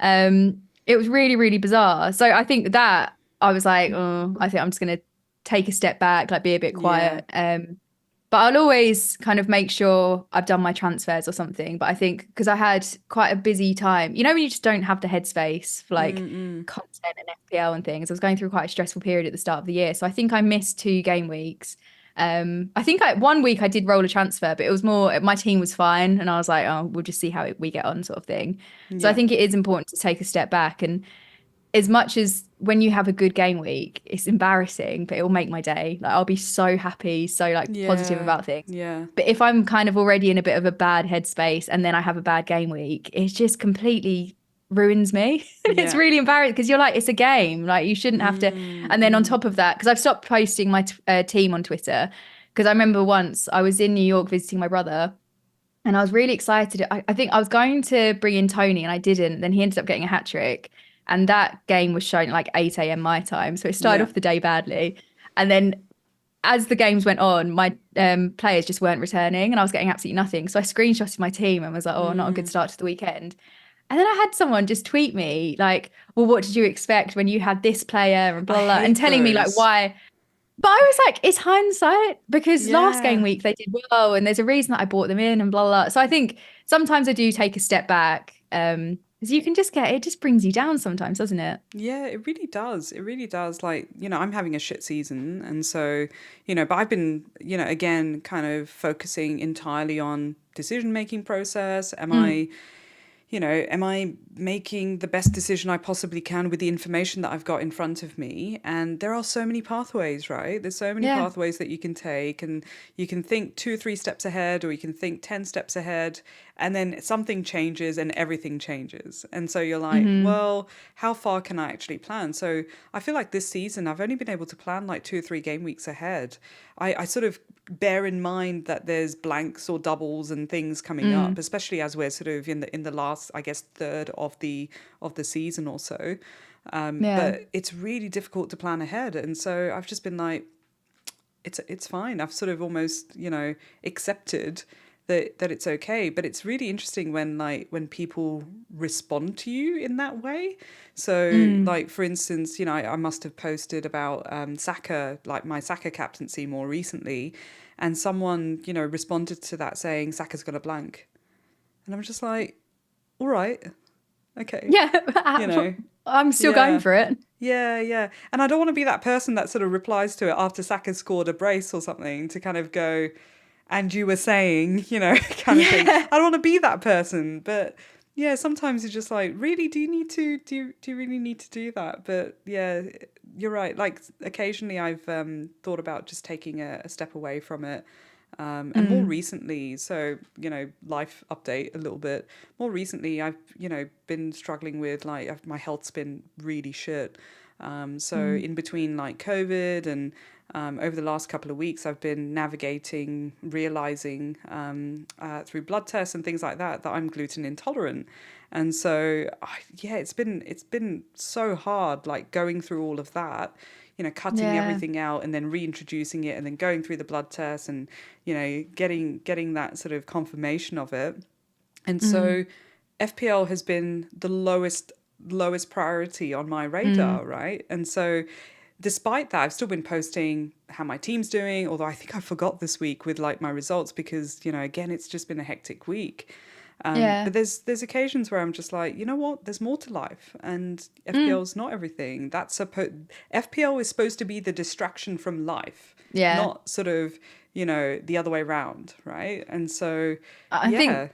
It was really, really bizarre. So I think that I was like, "Oh, I think I'm just gonna take a step back, like be a bit Yeah. quiet." But I'll always kind of make sure I've done my transfers or something. But I think because I had quite a busy time, when you just don't have the headspace for like Mm-mm. content and FPL and things. I was going through quite a stressful period at the start of the year. So I think I missed 2 game weeks. I think one week I did roll a transfer, but it was more my team was fine. And I was like, oh, we'll just see how we get on, sort of thing. So I Yeah. think it is important to take a step back and as much as when you have a good game week, it's embarrassing, but it will make my day. Like I'll be so happy, so like positive Yeah. about things. Yeah. But if I'm kind of already in a bit of a bad headspace and then I have a bad game week, it just completely ruins me. And it's Yeah. really embarrassing because you're like, it's a game. Like you shouldn't have to. And then on Mm-mm. top of that, because I've stopped posting my team on Twitter, because I remember once I was in New York visiting my brother. And I was really excited. I think I was going to bring in Tony and I didn't. Then he ended up getting a hat trick. And that game was shown at like 8 a.m. my time. So it started Yeah. off the day badly. And then as the games went on, my players just weren't returning and I was getting absolutely nothing. So I screenshotted my team and was like, oh, not a good Mm. start to the weekend. And then I had someone just tweet me like, well, what did you expect when you had this player and I blah, blah, and hate telling me like those. why. But I was like, it's hindsight because last game Yeah. week they did well and there's a reason that I brought them in and blah, blah, blah. So I think sometimes I do take a step back because you can just it just brings you down sometimes, doesn't it? Yeah, it really does. It really does. Like, I'm having a shit season. And so, but I've been, again, kind of focusing entirely on decision making process. Am Mm, I am I making the best decision I possibly can with the information that I've got in front of me? And there are so many pathways, right? There's so many Yeah. pathways that you can take, and you can think 2 or 3 steps ahead, or you can think 10 steps ahead, and then something changes and everything changes. And so you're like, Hmm. well, how far can I actually plan? So I feel like this season, I've only been able to plan like 2 or 3 game weeks ahead. I sort of bear in mind that there's blanks or doubles and things coming up, Mm. especially as we're sort of in the last, I guess, third of the season or so. Yeah. But it's really difficult to plan ahead, and so I've just been like, it's fine. I've sort of almost accepted that it's okay. But it's really interesting when people respond to you in that way. So Mm. like for instance, I must have posted about Saka, like my Saka captaincy more recently, and someone responded to that saying Saka's got a blank, and I'm just like, all right, okay, Yeah. you know, I'm still going yeah. for it. Yeah, yeah. And I don't want to be that person that sort of replies to it after Saka scored a brace or something to kind of go, and you were saying, kind of thing. Yeah. I don't want to be that person. But yeah, sometimes you're just like, really, do you need to do you really need to do that? But yeah, you're right. Like occasionally I've thought about just taking a step away from it. And more Mm. recently, so, life update a little bit. More recently, I've, been struggling with my health's been really shit. So Mm. in between like COVID and over the last couple of weeks, I've been navigating, realizing through blood tests and things like that I'm gluten intolerant. And so, yeah, it's been so hard, like going through all of that, cutting Yeah. everything out and then reintroducing it and then going through the blood tests and, getting that sort of confirmation of it. And Mm. so FPL has been the lowest priority on my Mm. radar, right? And so despite that, I've still been posting how my team's doing, although I think I forgot this week with like my results because, again, it's just been a hectic week. Yeah. But there's occasions where I'm just like, you know what? There's more to life, and Mm. FPL is not everything. FPL is supposed to be the distraction from life, Yeah. not sort of the other way around, right? And so, I think yeah,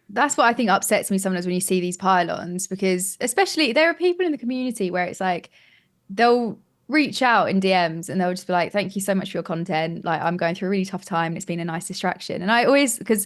that's what I think upsets me sometimes when you see these pylons, because especially there are people in the community where it's like they'll reach out in DMs and they'll just be like, "Thank you so much for your content. Like, I'm going through a really tough time and it's been a nice distraction." And I always, because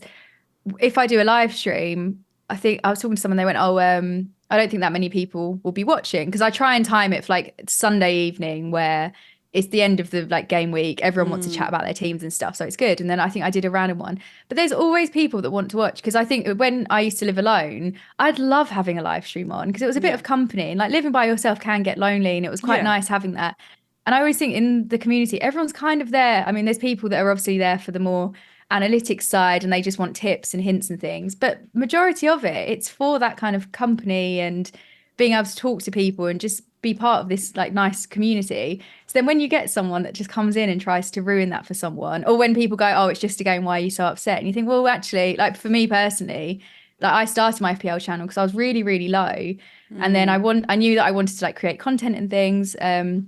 if I do a live stream, I think I was talking to someone, they went, "Oh, I don't think that many people will be watching," because I try and time it for like Sunday evening where it's the end of the like game week. Everyone wants to chat about their teams and stuff. So it's good. And then I think I did a random one. But there's always people that want to watch, because I think when I used to live alone, I'd love having a live stream on because it was a bit yeah, of company. And like living by yourself can get lonely. And it was quite yeah, nice having that. And I always think in the community, everyone's kind of there. I mean, there's people that are obviously there for the more analytics side and they just want tips and hints and things, but majority of it, it's for that kind of company and being able to talk to people and just be part of this like nice community. So then when you get someone that just comes in and tries to ruin that for someone, or when people go, "Oh, it's just a game, why are you so upset?" And you think, well, actually, like for me personally, like I started my FPL channel because I was really, really low. And then I knew that I wanted to like create content and things. And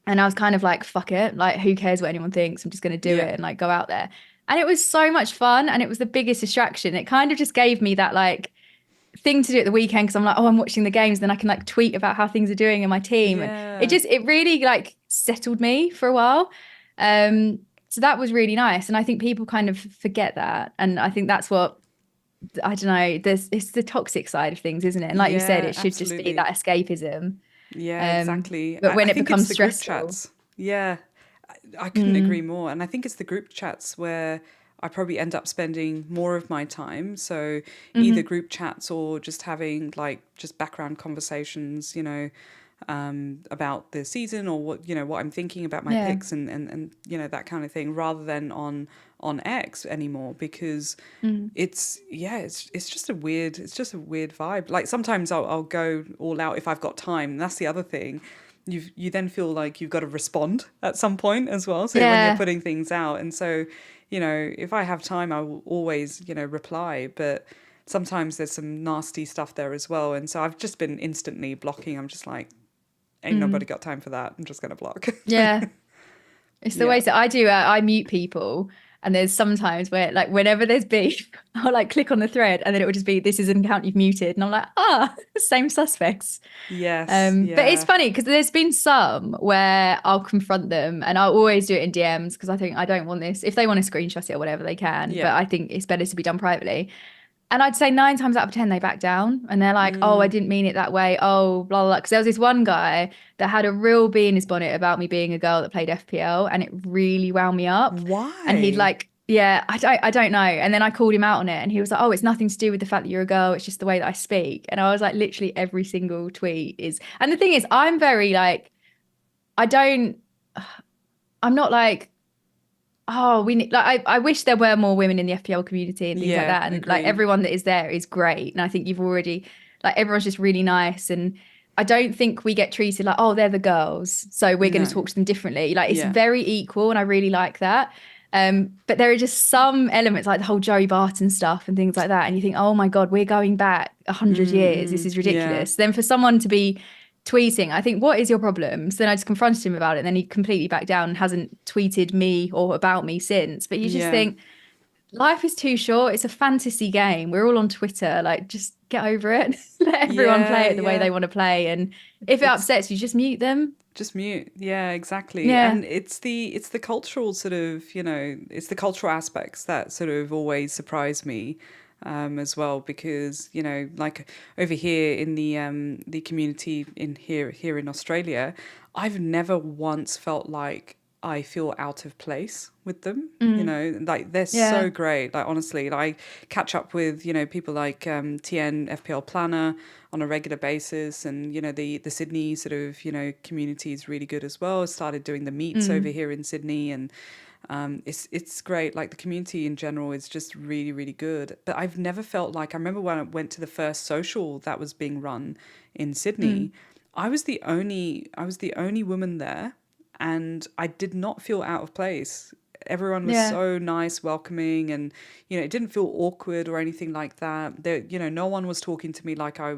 I was kind of like, fuck it, like who cares what anyone thinks? I'm just gonna do yeah, it and like go out there. And it was so much fun, and it was the biggest distraction. It kind of just gave me that like thing to do at the weekend, because I'm like, oh, I'm watching the games, then I can like tweet about how things are doing in my team. And yeah. it really like settled me for a while. So that was really nice. And I think people kind of forget that. And I think that's what, I don't know, it's the toxic side of things, isn't it? And like you said, Yeah, it should just be that absolutely. escapism. Yeah, exactly. But when I it think it's becomes the group stressful. chats. Yeah, I couldn't agree Mm. more. And I think it's the group chats where I probably end up spending more of my time. So either Hmm. group chats or just having like just background conversations, about the season or what I'm thinking about my Yeah. picks and that kind of thing, rather than on X anymore, because Mm. it's just a weird vibe. Like sometimes I'll go all out if I've got time. That's the other thing. You then feel like you've got to respond at some point as well. So when you're Yeah. putting things out, and so if I have time, I will always reply. But sometimes there's some nasty stuff there as well, and so I've just been instantly blocking. I'm just like, ain't nobody Mm. got time for that. I'm just gonna block. Yeah. It's the Yeah. ways that I do. I mute people, And there's sometimes where like whenever there's beef, I'll like click on the thread and then it would just be this is an account you've muted. And I'm like, same suspects. Yes, But it's yeah, funny because there's been some where I'll confront them and I'll always do it in DMs because I think I don't want this. If they want to screenshot it or whatever, they can. But yeah. I think it's better to be done privately. And I'd say 9 times out of 10, they back down and they're like, oh, I Mm. didn't mean it that way. Oh, blah, blah, blah. Because there was this one guy that had a real bee in his bonnet about me being a girl that played FPL and it really wound me up. And he'd Why? like, yeah, I don't know. And then I called him out on it and he was like, oh, it's nothing to do with the fact that you're a girl. It's just the way that I speak. And I was like, literally every single tweet is. And the thing is, I'm very like, I don't, I'm not like, oh, we need like I wish there were more women in the FPL community and things like Yeah, that. And like agree. everyone that is there is great. And I think you've already like everyone's just really nice. And I don't think we get treated like, oh, they're the girls. So we're going to No. talk to them differently. Like it's Yeah. very equal and I really like that. But there are just some elements like the whole Joey Barton stuff and things like that. And you think, oh my God, we're going back 100 years. This is Yeah. ridiculous. Then for someone to be tweeting, I think, what is your problem? So then I just confronted him about it. And then he completely backed down and hasn't tweeted me or about me since. But you just Yeah. think life is too short. It's a fantasy game. We're all on Twitter. Like, just get over it. Let everyone play Yeah, it the way they yeah. want to play. And if it It's upsets you, just mute them. just mute. Yeah, exactly. Yeah. And it's the cultural sort of, it's the cultural aspects that sort of always surprise me. As well, because like over here in the community in here in Australia, I've never once felt like I feel out of place with them. Mm. Like they're Yeah. so great. Like honestly, like I catch up with people like TN FPL Planner on a regular basis, and the Sydney sort of community is really good as well. I started doing the meets over Mm. here in Sydney, and it's great. Like the community in general is just really, really good. But I've never felt like I remember when I went to the first social that was being run in Sydney, Mm. I was the only woman there, and I did not feel out of place. Everyone was Yeah. so nice, welcoming, and it didn't feel awkward or anything like that. No one was talking to me like I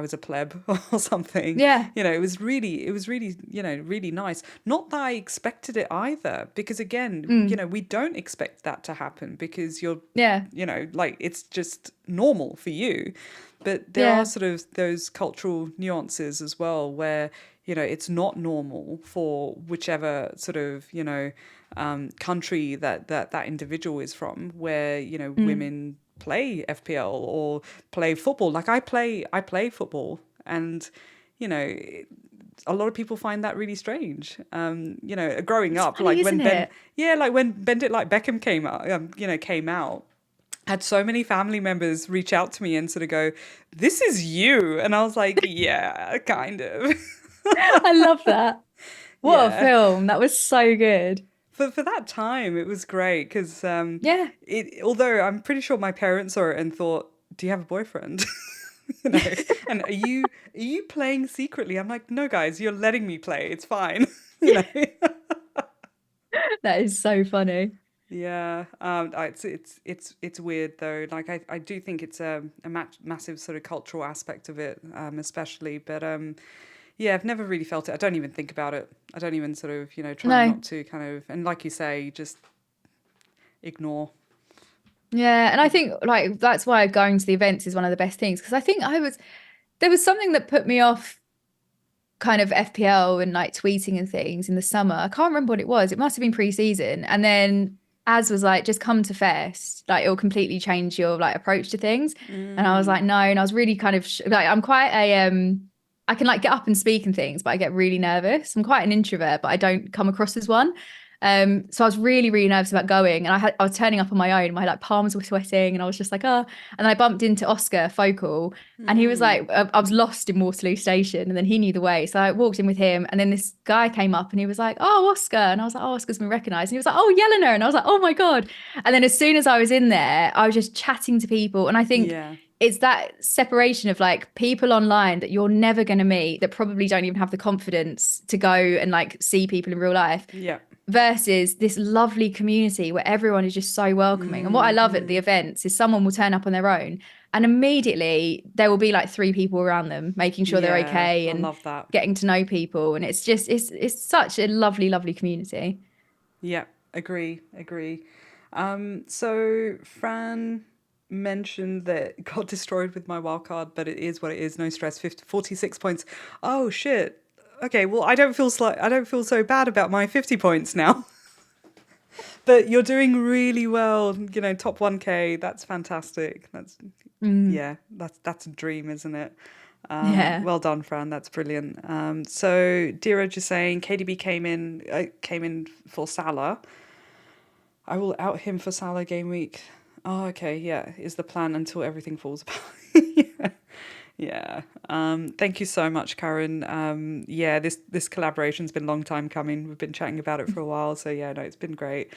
was a pleb or something. Yeah. It was really, really nice. Not that I expected it either, because again, Mm. we don't expect that to happen because you're, Yeah. like it's just normal for you. But there are Yeah. sort of those cultural nuances as well where, it's not normal for whichever sort of, country that individual is from, where, Mm. women play FPL or play football. Like I play football, and you know a lot of people find that really strange. Growing It's up, funny, like isn't it? when Bendit like Beckham came out, had so many family members reach out to me and sort of go, "This is you," and I was like, "Yeah, kind of." I love that. What a Yeah. film. That was so good. For that time, it was great because Yeah. although I'm pretty sure my parents saw it and thought, "Do you have a boyfriend?" you know, and are you playing secretly? I'm like, "No, guys, you're letting me play. It's fine." you know. That is so funny. Yeah, it's weird though. Like I do think it's a massive sort of cultural aspect of it, especially. But yeah, I've never really felt it. I don't even think about it. I don't even sort of try No. not to kind of, and like you say, just ignore. Yeah. And I think like that's why going to the events is one of the best things. Because I think there was something that put me off kind of FPL and like tweeting and things in the summer. I can't remember what it was. It must have been pre-season. And then Az was like, just come to Fest. Like it'll completely change your like approach to things. And I was like, Mm, no. And I was really kind of like, I'm quite I can like get up and speak and things, but I get really nervous. I'm quite an introvert, but I don't come across as one. So I was really, really nervous about going, and I was turning up on my own. My like palms were sweating, and I was just like, oh. And then I bumped into Oscar Focal, and he was mm, like, I was lost in Waterloo Station, and then he knew the way, so I walked in with him, and then this guy came up, and he was like, oh, Oscar, and I was like, oh, Oscar's been recognised, and he was like, oh, Yelena, and I was like, oh my god. And then as soon as I was in there, I was just chatting to people, and I think yeah, it's that separation of like people online that you're never going to meet that probably don't even have the confidence to go and like see people in real life yeah, versus this lovely community where everyone is just so welcoming. And what I love at the mm, events is someone will turn up on their own and immediately there will be like three people around them making sure they're yeah. okay I and love that. getting to know people. And it's just it's such a lovely, lovely community. Yeah, agree, agree. So Fran mentioned that got destroyed with my wild card, but it is what it is. No stress. 46 points. Oh shit. Okay, well I don't feel so bad about my 50 points now. But you're doing really well. You know, top 1K. That's fantastic. That's Mm, yeah. That's a dream, isn't it? yeah. Well done, Fran. That's brilliant. So Dira just saying KDB came in for Salah. I will out him for Salah game week. Oh, okay, yeah, is the plan until everything falls apart. Yeah. Yeah. Thank you so much, Karen. Yeah, this collaboration's been a long time coming. We've been chatting about it for a while, so yeah, no, it's been great.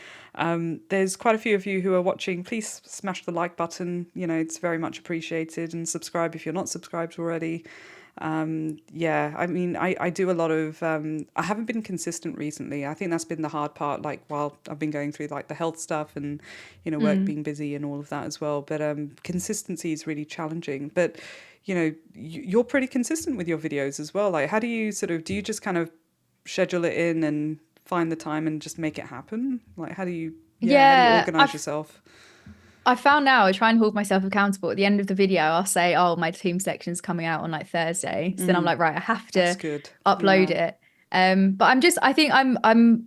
There's quite a few of you who are watching. Please smash the like button. You know, it's very much appreciated, and subscribe if you're not subscribed already. Yeah, I mean, I do a lot of, I haven't been consistent recently. I think that's been the hard part, like while I've been going through like the health stuff and, you know, work Mm. being busy and all of that as well. But consistency is really challenging. But, you know, you're pretty consistent with your videos as well. Like, how do you sort of, do you just kind of schedule it in and find the time and just make it happen? Like, yeah, how do you Yeah, organize yourself? I found now I try and hold myself accountable. At the end of the video, I'll say, "Oh, my team section's coming out on like Thursday." So then I'm like, "Right, I have That's to good. upload Yeah. it." But I think I'm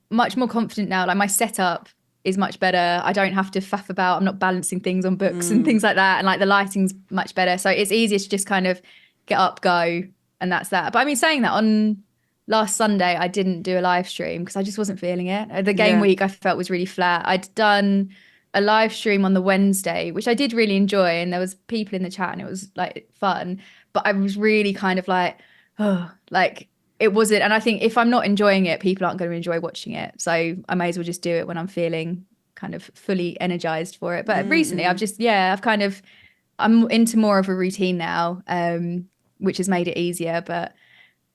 much more confident now. Like my setup is much better. I don't have to faff about. I'm not balancing things on books and things like that. And like the lighting's much better. So it's easier to just kind of get up, go, and that's that. But I mean, saying that on last Sunday, I didn't do a live stream because I just wasn't feeling it. The game Yeah. week I felt was really flat. I'd done a live stream on the Wednesday, which I did really enjoy, and there was people in the chat and it was like fun. But I was really kind of like, oh, like it wasn't. And I think if I'm not enjoying it, people aren't going to enjoy watching it. So I may as well just do it when I'm feeling kind of fully energized for it. But recently I've kind of, I'm into more of a routine now, which has made it easier. But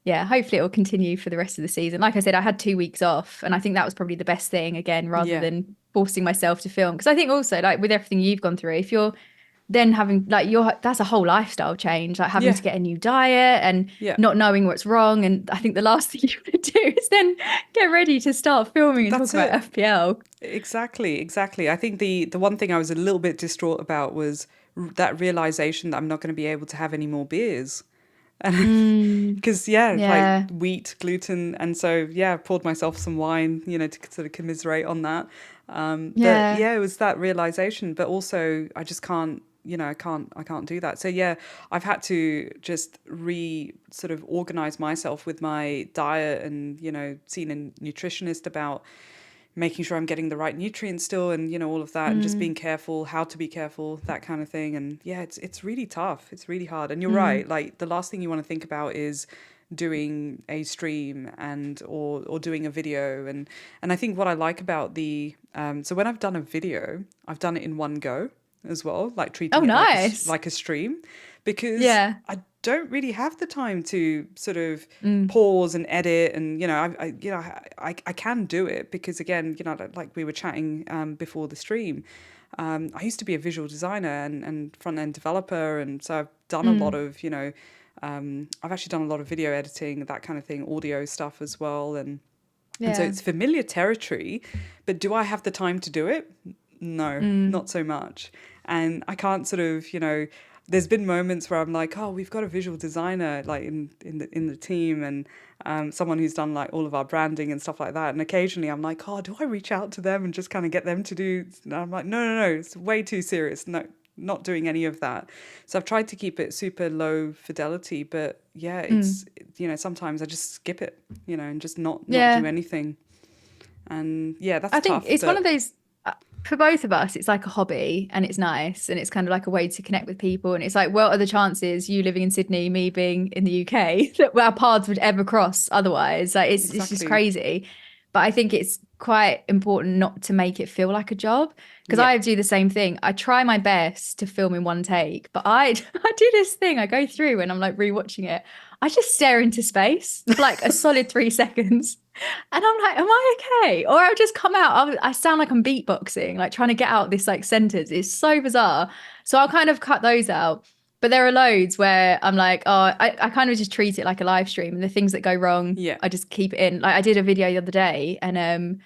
yeah, hopefully it will continue for the rest of the season. Like I said, I had 2 weeks off, and I think that was probably the best thing again, rather Yeah. than forcing myself to film. Because I think also, like with everything you've gone through, if you're then having like your that's a whole lifestyle change, like having Yeah. to get a new diet and Yeah. not knowing what's wrong. And I think the last thing you want to do is then get ready to start filming and talk That's about it. FPL. Exactly, exactly. I think the one thing I was a little bit distraught about was that realization that I'm not going to be able to have any more beers. And Mm, because yeah, like yeah, wheat, gluten, and so yeah, I poured myself some wine, you know, to sort of commiserate on that. But yeah. yeah, it was that realization. But also, I just can't, you know, I can't do that. So yeah, I've had to just sort of organize myself with my diet, and you know, seen a nutritionist about making sure I'm getting the right nutrients still, and you know, all of that, and just Mm, being careful, how to be careful, that kind of thing. And yeah, it's really tough. It's really hard. And you're mm. right. Like the last thing you want to think about is doing a stream and or doing a video. And I think what I like about the so when I've done a video, I've done it in one go as well, like Oh, treating it like nice. like a stream, because Yeah. I don't really have the time to sort of Mm, pause and edit. And you know, I can do it because again, you know, like we were chatting before the stream, I used to be a visual designer and front end developer, and so I've done a lot mm. of, you know, I've actually done a lot of video editing, that kind of thing, audio stuff as well. And so Yeah. it's familiar territory, but do I have the time to do it? No, Mm. not so much. And I can't sort of, you know, there's been moments where I'm like, oh, we've got a visual designer like in the team, and someone who's done like all of our branding and stuff like that. And occasionally I'm like, oh, do I reach out to them and just kind of get them to do? And I'm like, no, it's way too serious. No, not doing any of that. So I've tried to keep it super low fidelity, but yeah, Mm. it's, you know, sometimes I just skip it, you know, and just not do Yeah. anything. And yeah, that's I think tough, it's one of but those for both of us, it's like a hobby and it's nice and it's kind of like a way to connect with people. And it's like, what are the chances you living in Sydney, me being in the UK, that our paths would ever cross otherwise? Like it's just exactly. crazy. But I think it's quite important not to make it feel like a job. Because Yeah. I do the same thing. I try my best to film in one take, but I I do this thing. I go through and I'm like rewatching it. I just stare into space for like a solid 3 seconds. And I'm like, am I okay? Or I'll just come out. I sound like I'm beatboxing, like trying to get out this like sentence. It's so bizarre. So I'll kind of cut those out. But there are loads where I'm like, oh, I kind of just treat it like a live stream. And the things that go wrong, Yeah. I just keep it in. Like I did a video the other day and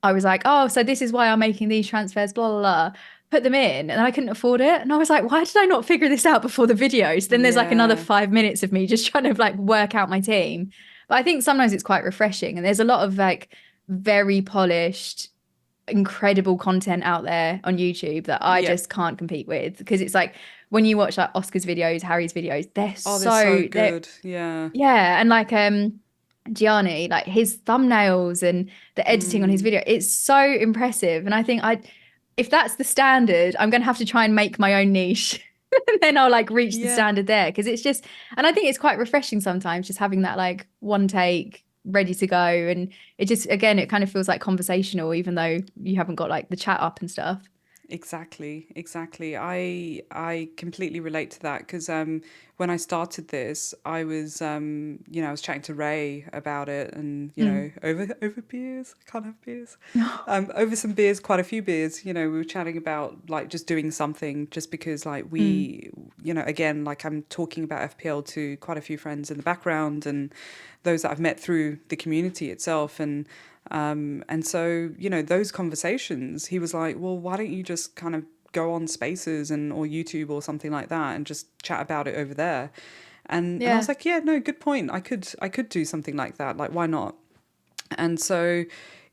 I was like, oh, so this is why I'm making these transfers, blah, blah, blah. Put them in and I couldn't afford it. And I was like, why did I not figure this out before the video? So then there's like another Yeah. 5 minutes of me just trying to like work out my team. But I think sometimes it's quite refreshing. And there's a lot of like very polished, incredible content out there on YouTube that I Yeah. just can't compete with. Because it's like when you watch like Oscar's videos, Harry's videos, Oh, they're so they're good. Yeah. yeah, and like Gianni, like his thumbnails and the editing on his Mm. video, it's so impressive. And I think if that's the standard, I'm gonna have to try and make my own niche. And then I'll like reach the Yeah. standard there. Because it's just, and I think it's quite refreshing sometimes just having that like one take ready to go. And it just, again, it kind of feels like conversational, even though you haven't got like the chat up and stuff. Exactly, exactly. I completely relate to that because when I started this, I was I was chatting to Ray about it, and Mm. over beers, I can't have beers, over some beers, quite a few beers. We were chatting about like just doing something, just because like Mm. again, like I'm talking about FPL to quite a few friends in the background and those that I've met through the community itself, and so, those conversations, he was like, well, why don't you just kind of go on Spaces or YouTube or something like that and just chat about it over there? And I Yeah. was like, yeah, no, good point. I could do something like that. Like, why not? And so,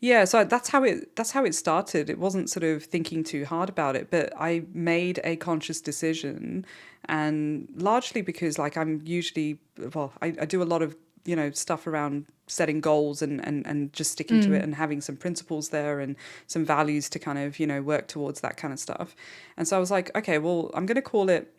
yeah, so that's how it started. It wasn't sort of thinking too hard about it, but I made a conscious decision, and largely because like I'm usually, well, I do a lot of stuff around setting goals and just sticking to it Mm. and having some principles there and some values to kind of work towards that kind of stuff. And so I was like, okay, well, I'm going to call it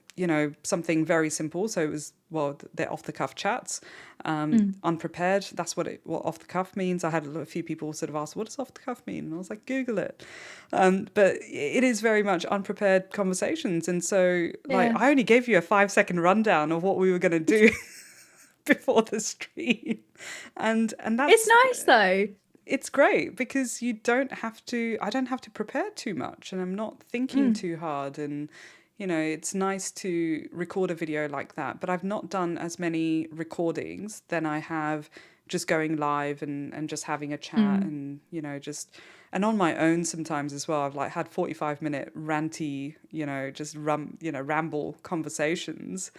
something very simple. So it was, well, they're off the cuff chats, Mm. unprepared. That's what off the cuff means. I had a few people sort of ask, what does off the cuff mean? And I was like, Google it. But it is very much unprepared conversations. And so like, Yeah. I only gave you a 5-second rundown of what we were going to do before the stream, and It's that's nice though. it's great because I don't have to prepare too much, and I'm not thinking Mm. too hard. And it's nice to record a video like that, but I've not done as many recordings than I have just going live and just having a chat, Mm. and just, and on my own sometimes as well. I've like had 45-minute ranty, just ramble conversations,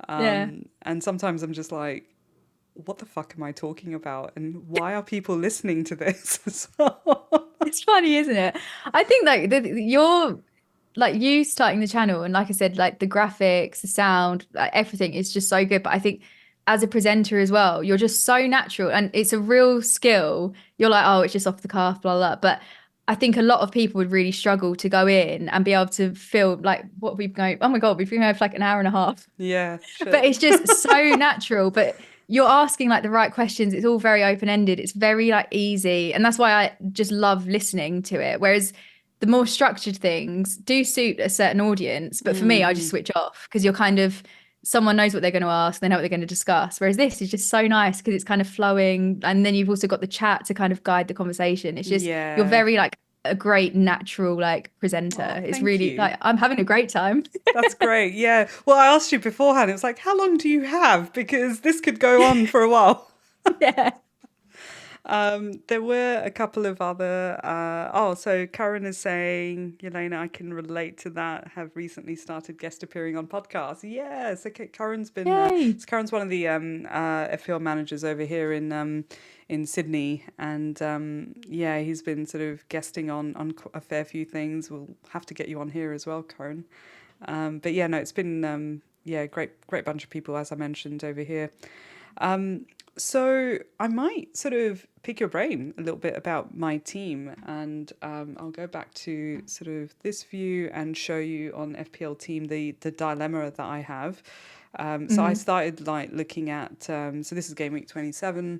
Yeah. and sometimes I'm just like, what the fuck am I talking about? And why are people listening to this? So, It's funny, isn't it? I think like you're like you starting the channel, and like I said, like the graphics, the sound, like everything is just so good. But I think as a presenter as well, you're just so natural, and it's a real skill. You're like, oh, it's just off the cuff, blah blah. But I think a lot of people would really struggle to go in and be able to feel like what we've going. Oh my God, we've been here for like an hour and a half. yeah, But shit. it's just so natural. But you're asking like the right questions. It's all very open ended. It's very like easy, and that's why I just love listening to it. Whereas the more structured things do suit a certain audience, but for me, I just Hmm. switch off because you're kind of someone knows what they're going to ask, they know what they're going to discuss. Whereas this is just so nice because it's kind of flowing, and then you've also got the chat to kind of guide the conversation. It's just you're Yeah. very like a great natural like Oh, presenter. It's thank really you. like I'm having a great time. That's great. Yeah. Well, I asked you beforehand. It was like, how long do you have? Because this could go on for a while. Yeah. There were a couple of other. So Karen is saying, Yelena, I can relate to that. Have recently started guest appearing on podcasts. Yes, okay. Karen's been. Yay. So Karen's one of the FPL managers over here in Sydney, and yeah, he's been sort of guesting on a fair few things. We'll have to get you on here as well, Karen. But yeah, no, it's been yeah, great bunch of people, as I mentioned, over here. So I might sort of pick your brain a little bit about my team, and I'll go back to sort of this view and show you on FPL team the dilemma that I have. So I Mhm. started like looking at so this is game week 27.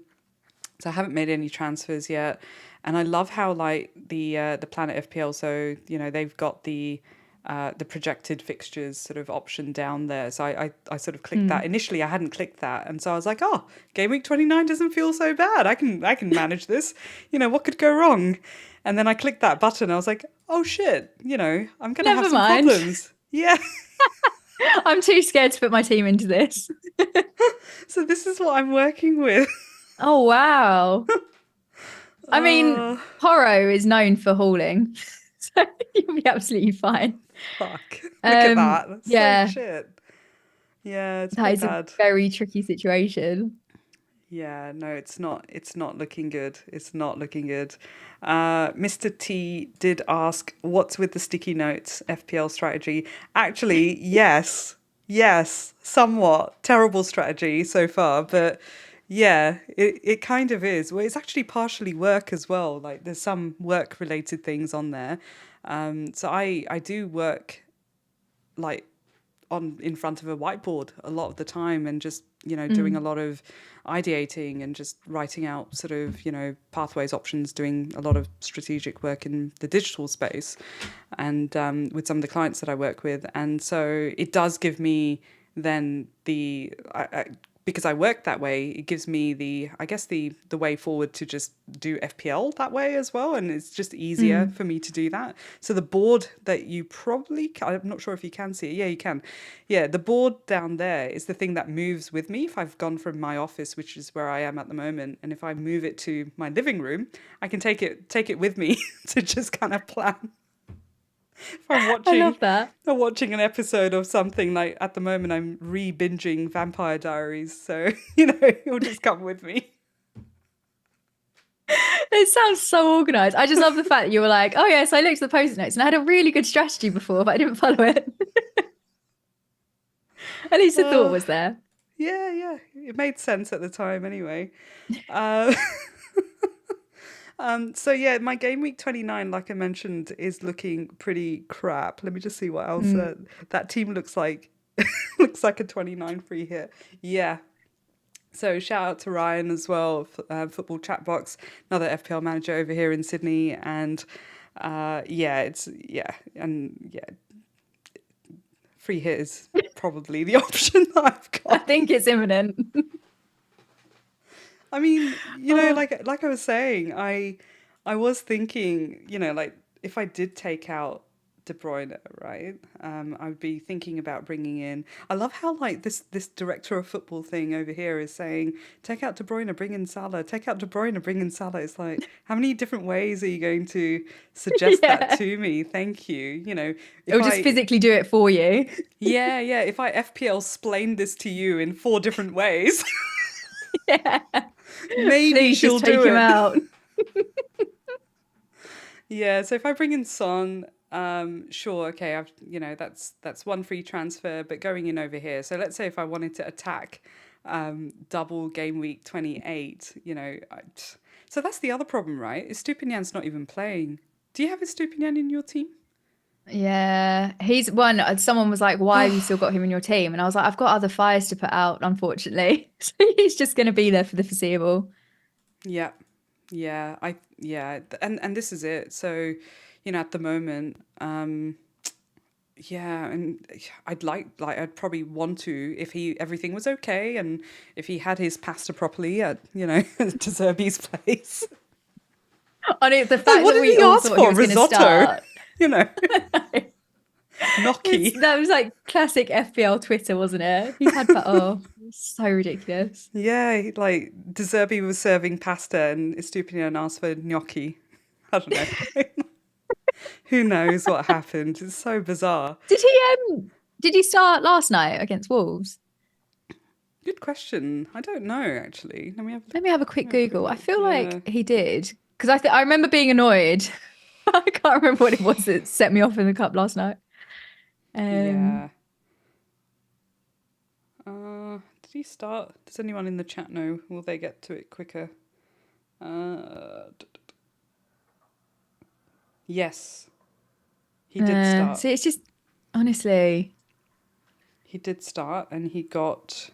So I haven't made any transfers yet, and I love how like the Planet FPL. So they've got the projected fixtures sort of option down there. So I sort of clicked that. Mm. Initially, I hadn't clicked that, and so I was like, oh, game week 29 doesn't feel so bad. I can manage this. What could go wrong? And then I clicked that button. I was like, oh shit, I'm gonna have Never some mind. problems. Yeah. I'm too scared to put my team into this. So this is what I'm working with. Oh wow. I mean, Oh, Porro is known for hauling, so you'll be absolutely fine. fuck. Look at that. That's so Yeah, shit. Yeah, it's a that bit is a bad. very tricky situation. Yeah, no, it's not looking good. It's not looking good. Mr. T did ask, what's with the sticky notes FPL strategy? Actually, yes. Yes, somewhat. Terrible strategy so far, but yeah, it kind of is. Well, it's actually partially work as well. Like there's some work related things on there. So I do work like on in front of a whiteboard a lot of the time and just doing a Mm. lot of ideating and just writing out sort of pathways options, doing a lot of strategic work in the digital space and with some of the clients that I work with. And so it does give me then because I work that way, it gives me I guess the way forward to just do FPL that way as well, and it's just easier Mm. for me to do that. So the board that I'm not sure if you can see it. Yeah, you can. Yeah, the board down there is the thing that moves with me. If I've gone from my office, which is where I am at the moment, and if I move it to my living room, I can take it with me to just kind of plan. If I love that. I'm watching an episode of something, like at the moment I'm re-binging Vampire Diaries, so it'll just come with me. It sounds so organized. I just love the fact that you were like, oh yes, I looked at the post-it notes and I had a really good strategy before, but I didn't follow it. At least the thought Uh, was there. yeah, it made sense at the time anyway. Uh, so yeah, my game week 29, like I mentioned, is looking pretty crap. Let me just see what else Mm. that team looks like. Looks like a 29 free hit. Yeah. So shout out to Ryan as well, Football Chat Box, another FPL manager over here in Sydney, and free hit is probably the option that I've I got. think it's imminent. I mean, Oh. like I was saying, I was thinking, like if I did take out De Bruyne, right? I would be thinking about bringing in. I love how like this director of football thing over here is saying, take out De Bruyne, bring in Salah. Take out De Bruyne, bring in Salah. It's like, how many different ways are you going to suggest that Yeah. to me? Thank you. If It'll just I physically do it for you. yeah, if I FPL splain this to you in 4 different ways, Yeah. maybe Please just she'll take do him it. out. Yeah, so if I bring in Son, sure, okay, that's one free transfer, but going in over here. So let's say if I wanted to attack double game week 28, so that's the other problem, right? Is Stupinian's not even playing. Do you have a Stupinian in your team? Yeah, he's one. Someone was like, "Why have you still got him in your team?" And I was like, "I've got other fires to put out, unfortunately." So he's just going to be there for the foreseeable. Yeah. And this is it. So, at the moment, yeah, and I'd probably want to if he everything was okay and if he had his pasta properly at to Zerby's place. I mean, the Like, fact what that did we he all ask thought he for? was going to Risotto, start. you know, gnocchi. That was like classic FPL Twitter, wasn't it? He had, oh, so ridiculous. Yeah, like De Zerbi was serving pasta and Estupinian asked for gnocchi. I don't know. Who knows what happened? It's so bizarre. Did he start last night against Wolves? Good question. I don't know actually. Let me have a Let quick me have a quick Google. I look. feel Yeah. like he did because I remember being annoyed. I can't remember what it was that set me off in the cup last night. Um, Yeah. Did he start? Does anyone in the chat know? Will they get to it quicker? Yes, he did start. see, it's just honestly. He did start, and he got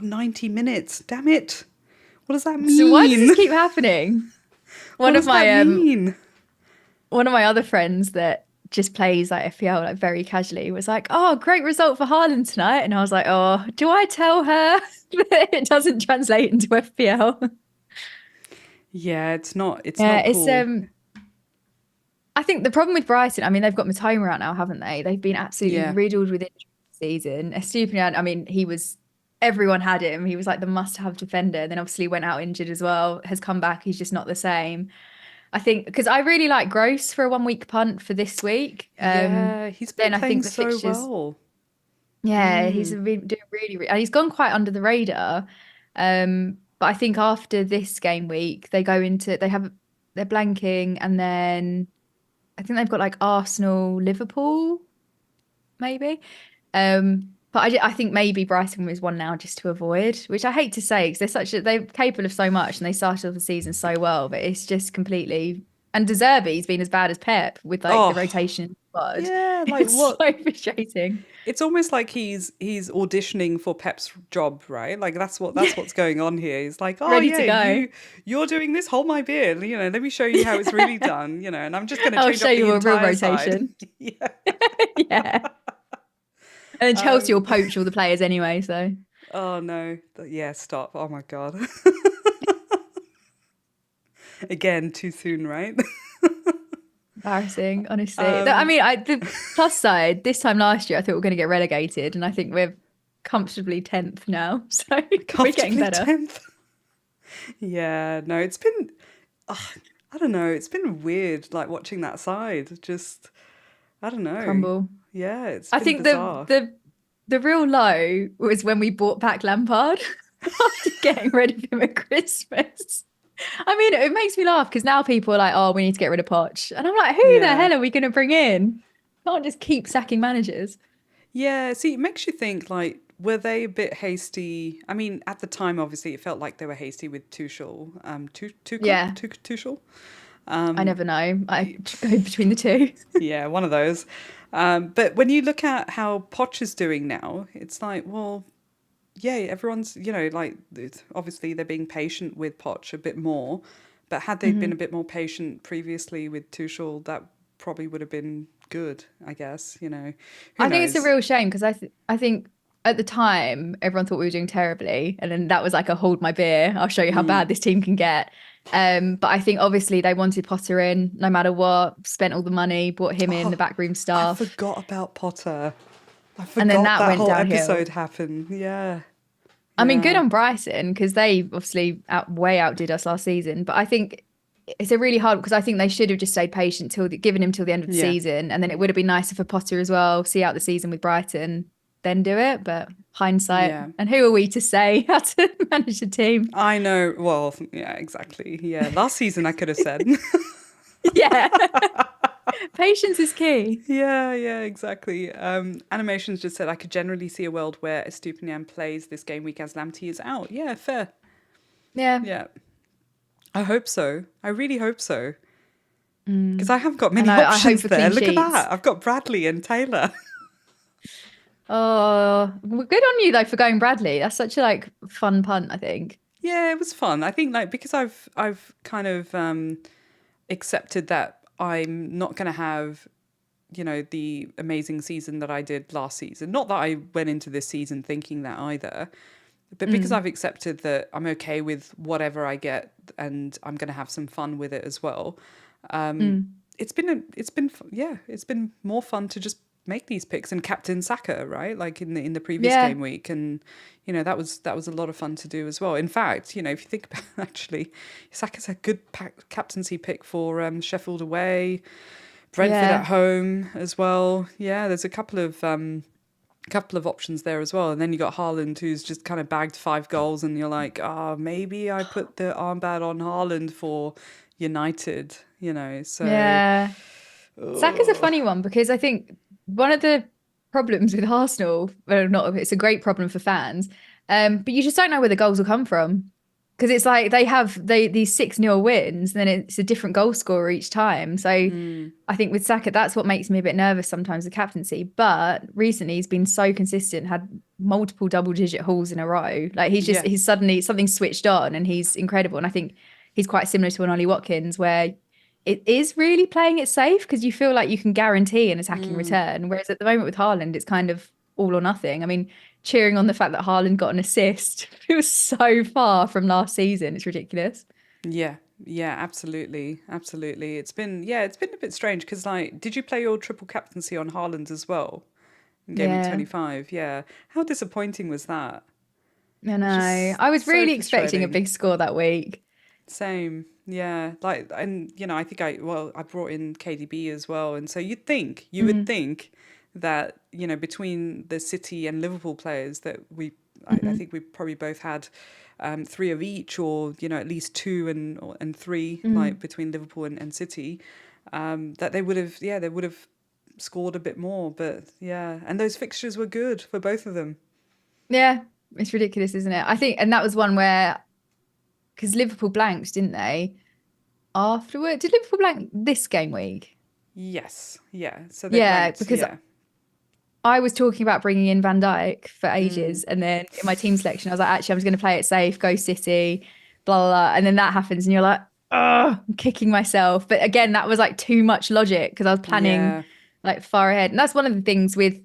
90 minutes. Damn it! What does that So why does mean? this keep happening? What One of does that my mean? one of my other friends that just plays like FPL like very casually was like, "Oh, great result for Haaland tonight," and I was like, "Oh, do I tell her that it doesn't translate into FPL?" Yeah, it's not. It's Yeah, not cool. I think the problem with Brighton, I mean, they've got Matoma out now, haven't they? They've been absolutely Yeah. riddled with injuries this season. Estupinian, I mean, he was everyone had him. He was like the must-have defender. Then obviously went out injured as well. Has come back. He's just not the same. I think because I really like Gross for a 1 week punt for this week. Yeah, he's been Then I playing think the so fixtures. well. Yeah, he's Mm. been doing really, and he's gone quite under the radar. But I think after this game week, they're blanking, and then I think they've got like Arsenal, Liverpool, maybe. But I think maybe Brighton is one now just to avoid, which I hate to say because they're capable of so much and they started off the season so well, but it's just completely and De Zerbi's been as bad as Pep with like the Oh, rotation squad. yeah, like It's what? so frustrating. It's almost like he's auditioning for Pep's job, right? Like that's what's going on here. He's like, "Oh Ready yeah, to go. you're doing this, hold my beer. Let me show you how it's really Yeah. done, and I'm just going to I'll change show up the you a real entire side." rotation. Yeah. Yeah. And then Chelsea will Um, poach all the players anyway, so oh no. Yeah, stop. Oh my God. Again, too soon, right? embarrassing, honestly. I Um, mean, the plus side, this time last year, I thought we were going to get relegated, and I think we're comfortably 10th now. So we're getting comfortably better. 10th. Yeah, no, it's been I don't know, it's been weird like watching that side. Just I don't know. Crumble. Yeah, it's I been think bizarre. the real low was when we bought back Lampard after getting rid of him at Christmas. I mean, it makes me laugh because now people are like, "Oh, we need to get rid of Poch," and I'm like, "Who the Yeah. hell are we going to bring in? Can't just keep sacking managers." Yeah, see, it makes you think like were they a bit hasty? I mean, at the time obviously it felt like they were hasty with Tuchel. Yeah, Tuchel. I never know. I go between the two. Yeah, one of those. But when you look at how Poch is doing now, it's like, well, yeah, everyone's, like obviously they're being patient with Poch a bit more, but had they been a Mhm. bit more patient previously with Tuchel, that probably would have been good, I guess, who I think it's a knows? real shame because I think at the time everyone thought we were doing terribly, and then that was like a hold my beer. I'll show you how Mm. bad this team can get. But I think obviously they wanted Potter in no matter what, spent all the money, brought him in, the Oh, backroom I staff, forgot about Potter. I and then forgot that that went whole downhill. episode happened. Yeah, I mean, good yeah, on Brighton because they obviously way outdid us last season. But I think it's a really hard because I think they should have just stayed patient given him till the end of the yeah, season, and then it would have been nicer for Potter as well, see out the season with Brighton, then do it. But hindsight, yeah. and who are we to say how to manage a team? I know. Well, yeah, exactly. Yeah, last season I could have said. Yeah, patience is key. Yeah, yeah, exactly. Animations just said I could generally see a world where Estupinian plays this game week as Lamptey is out. Yeah, fair. Yeah, Yeah, I hope so. I really hope so. Because mm. I haven't got And many I hope options for there. clean Look at sheets. that. I've got Bradley and Taylor. Oh, well, good on you though for going Bradley. That's such a like fun punt, I think. Yeah, it was fun. I think like because I've kind of accepted that I'm not going to have the amazing season that I did last season. Not that I went into this season thinking that either, but because Mm, I've accepted that I'm okay with whatever I get and I'm going to have some fun with it as well. mm. It's been more fun to just make these picks and captain Saka, right? Like in the previous Yeah. game week, and that was a lot of fun to do as well. In fact, if you think about it, actually, Saka's a good captaincy pick for Sheffield away, Brentford Yeah. at home as well. Yeah, there's a couple of options there as well. And then you got Haaland, who's just kind of bagged 5 goals, and you're like, maybe I put the armband on Haaland for United, So, Yeah. Saka's a ugh. funny one because I think one of the problems with Arsenal, well, not it's a great problem for fans, but you just don't know where the goals will come from. Because it's like these 6-0 wins, and then it's a different goal scorer each time. So Mm, I think with Saka, that's what makes me a bit nervous sometimes the captaincy. But recently he's been so consistent, had multiple double-digit hauls in a row. Like yeah. he's suddenly something switched on and he's incredible. And I think he's quite similar to an Ollie Watkins, where it is really playing it safe because you feel like you can guarantee an attacking Mm, return. Whereas at the moment with Haaland, it's kind of all or nothing. I mean, cheering on the fact that Haaland got an assist feels so far from last season. It's ridiculous. yeah. Yeah, absolutely. Absolutely. It's been a bit strange because, like, did you play your triple captaincy on Haaland as well in Game Week Yeah. 25? Yeah. How disappointing was that? I It's know. just I was so really expecting a frustrating. big score that week. Same, yeah. Like, and I think I brought in KDB as well, and so you would Mm, think that between the City and Liverpool players that I mm, think we probably both had three of each, or at least two and three, like mm. between Liverpool and City, that they would have scored a bit more, but yeah, and those fixtures were good for both of them. Yeah, it's ridiculous, isn't it? I think, and that was one where, because Liverpool blanked, didn't they? Afterward, did Liverpool blank this game week? Yes, yeah. So they Yeah, blanked, because yeah. I was talking about bringing in Van Dijk for Mm, ages, and then in my team selection, I was like, actually, I'm just going to play it safe, go City, blah blah blah, and then that happens, and you're like, oh, I'm kicking myself. But again, that was like too much logic because I was planning yeah. like far ahead, and that's one of the things with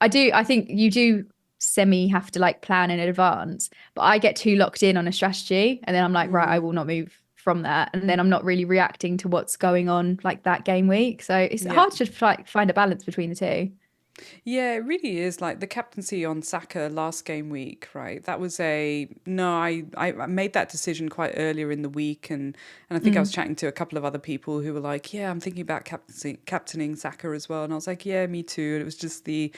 I think you do semi have to like plan in advance, but I get too locked in on a strategy, and then I'm like, right, I Mm, will not move from that, and then I'm not really reacting to what's going on like that game week. So it's yeah. hard to like find a balance between the two. Yeah, it really is. Like the captaincy on Saka last game week, right? That was a no. I made that decision quite earlier in the week, and I think I was Mm. chatting to a couple of other people who were like, "Yeah, I'm thinking about captaining Saka as well." And I was like, "Yeah, me too." And it was just the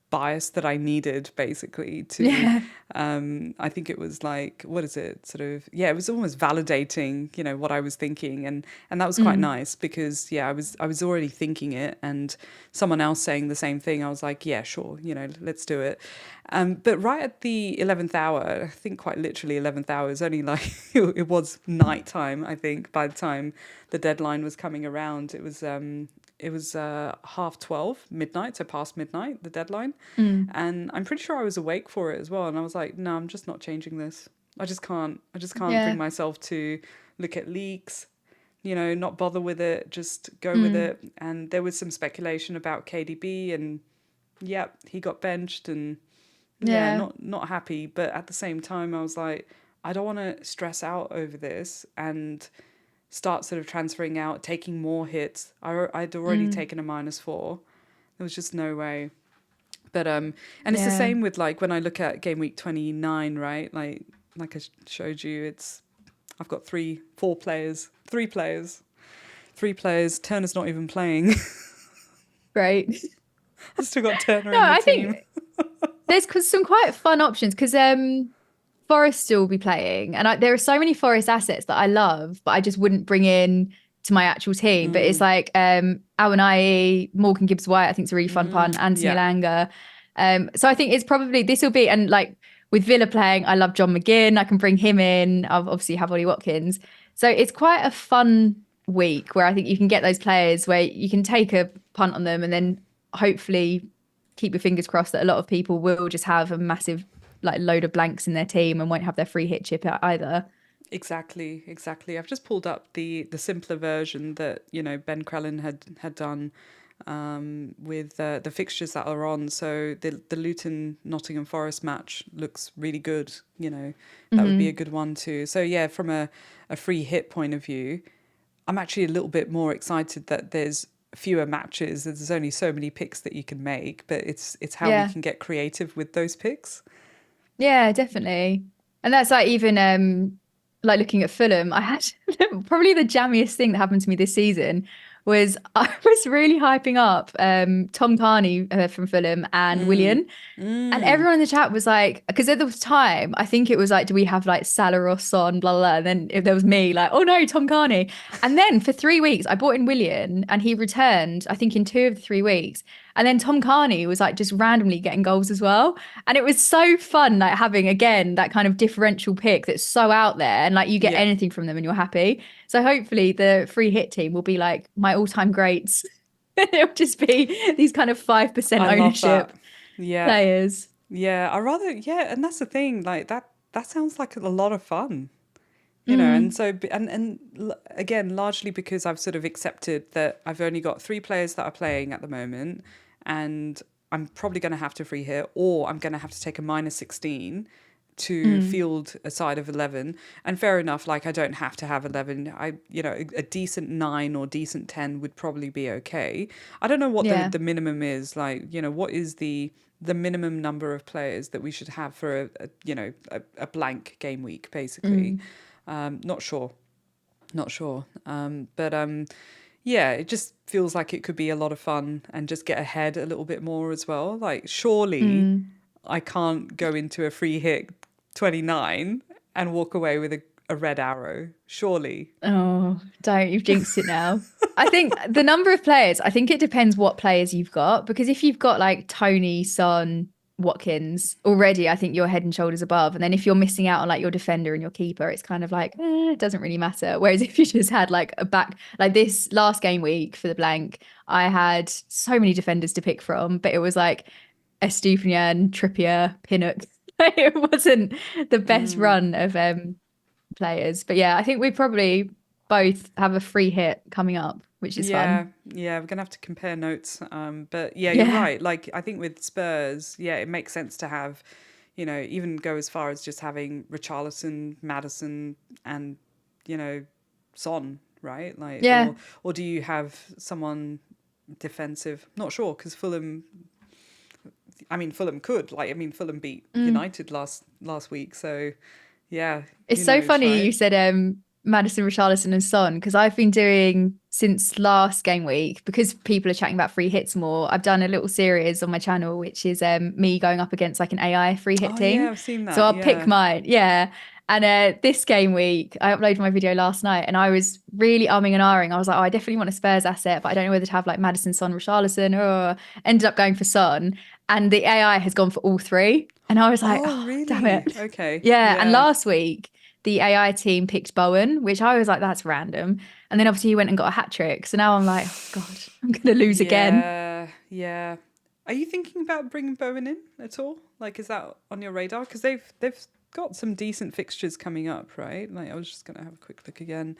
bias that I needed basically to Yeah. I think it was like, what is it? Sort of, yeah, it was almost validating, what I was thinking, and that was quite Mm. nice because yeah, I was already thinking it, and someone else saying the same thing, I was like, yeah, sure, let's do it. But right at the 11th hour, I think quite literally 11th hour, it was only like it was nighttime. I think by the time the deadline was coming around, it was 12:30, midnight, so past midnight, the deadline. Mm. And I'm pretty sure I was awake for it as well. And I was like, no, I'm just not changing this. I just can't. I just can't bring Yeah. myself to look at leaks, not bother with it, just go with Mm. it. And there was some speculation about KDB, and yep, he got benched, and yeah, Yeah. not happy. But at the same time, I was like, I don't want to stress out over this and start sort of transferring out, taking more hits. I'd already Mm. taken a -4. There was just no way. But and it's the Yeah. same with like when I look at game week 29, right? Like I showed you, I've got four players, three players. Turner's not even playing. Great. I've still got Turner No, in the I team. think there's some quite fun options because Forest still will be playing, and there are so many Forest assets that I love, but I just wouldn't bring in to my actual team. But it's Mm, like Awoniyi, Morgan Gibbs White, I think it's a really fun punt, Anthony yeah, Elanga. So I think it's probably this will be, and like with Villa playing, I love John McGinn. I can bring him in. I obviously have Ollie Watkins, so it's quite a fun week where I think you can get those players where you can take a punt on them and then hopefully keep your fingers crossed that a lot of people will just have a massive like load of blanks in their team and won't have their free hit chip either. exactly, exactly. I've just pulled up the simpler version that Ben Crellin had done with the fixtures that are on. So the Luton Nottingham Forest match looks really good. That would be a Hmm. good one too. So yeah, from a free hit point of view, I'm actually a little bit more excited that there's fewer matches. There's only so many picks that you can make, but it's how we Yeah. can get creative with those picks. Yeah, definitely. And that's like even like looking at Fulham, I had probably the jammiest thing that happened to me this season was I was really hyping up Tom Carney from Fulham and Mm, Willian. And mm, everyone in the chat was like, because at the time, I think it was like, do we have like Salaros on, blah, blah, blah. And then if there was me, like, oh no, Tom Carney. And then for 3 weeks, I bought in Willian and he returned, I think in 2 of the 3 weeks. And then Tom Carney was like just randomly getting goals as well. And it was so fun, like having again that kind of differential pick that's so out there and like you get yeah, anything from them and you're happy. So hopefully the free hit team will be like my all-time greats. It'll just be these kind of 5% I love that. ownership Yeah, players. yeah. Yeah, and that's the thing. Like that sounds like a lot of fun. And Mm. so again, largely because I've sort of accepted that I've only got three players that are playing at the moment, and I'm probably going to have to free hit, or I'm going to have to take a -16. to field a side of 11. And fair enough, like I don't have to have 11. A decent 9 or decent 10 would probably be okay. I don't know what Yeah. the minimum is. Like, what is the minimum number of players that we should have for a blank game week, basically. Not sure. Not sure. Yeah, it just feels like it could be a lot of fun and just get ahead a little bit more as well. Like, surely I can't go into a free hit 29 and walk away with a red arrow. Surely. Oh, don't. You've jinxed it now. I think the number of players, I think it depends what players you've got. Because if you've got like Tony, Son, Watkins already, I think you're head and shoulders above. And then if you're missing out on like your defender and your keeper, it's kind of like, it doesn't really matter. Whereas if you just had like a back, like this last game week for the blank, I had so many defenders to pick from, but it was like Estupinian, Trippier, Pinnock. It wasn't the best run of players. But yeah, I think we probably both have a free hit coming up, which is fun. Yeah, we're gonna have to compare notes. But yeah, you're Yeah. right. Like I think with Spurs, yeah, it makes sense to have, even go as far as just having Richarlison, Maddison, and Son, right? Like, Yeah. or do you have someone defensive? Not sure, because Fulham. I mean, Fulham could. Like, I mean, Fulham beat United last week, so yeah, It's who so knows, funny you right? said Madison, Richarlison, and Son because I've been doing since last game week because people are chatting about free hits more. I've done a little series on my channel which is me going up against like an AI free hit Oh yeah, team. I've seen So that. I'll pick Yeah. mine, yeah. And this game week, I uploaded my video last night, and I was really umming and ahhing. I was like, oh, I definitely want a Spurs asset, but I don't know whether to have like Madison, Son, Richarlison. Or ended up going for Son, and the AI has gone for all three. And I was like, Oh oh, damn really? it. Okay. Yeah. And Yeah. last week, the AI team picked Bowen, which I was like, that's random. And then obviously he went and got a hat trick. So now I'm like, oh God, I'm going to lose again. Yeah, yeah. Are you thinking about bringing Bowen in at all? Like, is that on your radar? Because they've got some decent fixtures coming up, right? Like, I was just gonna have a quick look again.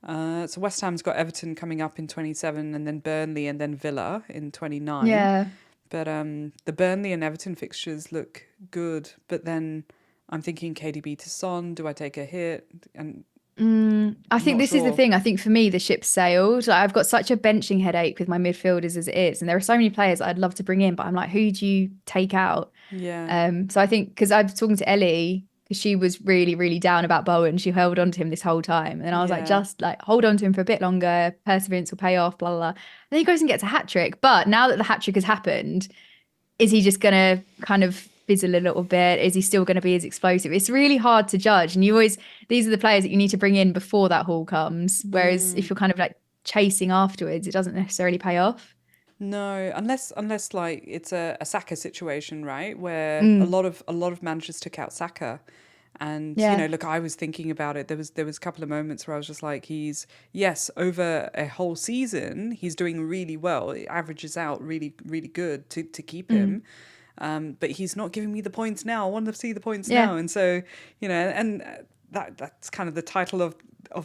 So West Ham's got Everton coming up in 27, and then Burnley, and then Villa in 29. Yeah. But the Burnley and Everton fixtures look good. But then I'm thinking KDB to Son. Do I take a hit? And I I'm think not this is the sure. thing. I think for me, the ship's sailed. Like, I've got such a benching headache with my midfielders as it is. And there are so many players that I'd love to bring in, but I'm like, who do you take out? Yeah, So I think because I was talking to Ellie, because she was really, really down about Bowen. She held on to him this whole time. And I was like, yeah. just like hold on to him for a bit longer. Perseverance will pay off, blah, blah, blah. And then he goes and gets a hat trick. But now that the hat trick has happened, is he just going to kind of fizzle a little bit? Is he still going to be as explosive? It's really hard to judge. And you always, these are the players that you need to bring in before that haul comes. Whereas if you're kind of like chasing afterwards, it doesn't necessarily pay off. No, unless like it's a Saka situation, right? Where Mm, a lot of managers took out Saka. And yeah. look, I was thinking about it. There was a couple of moments where I was just like, he's yes, over a whole season, he's doing really well. It averages out really, really good to keep Mm, him. But he's not giving me the points now. I want to see the points yeah. now. And so, and that's kind of the title of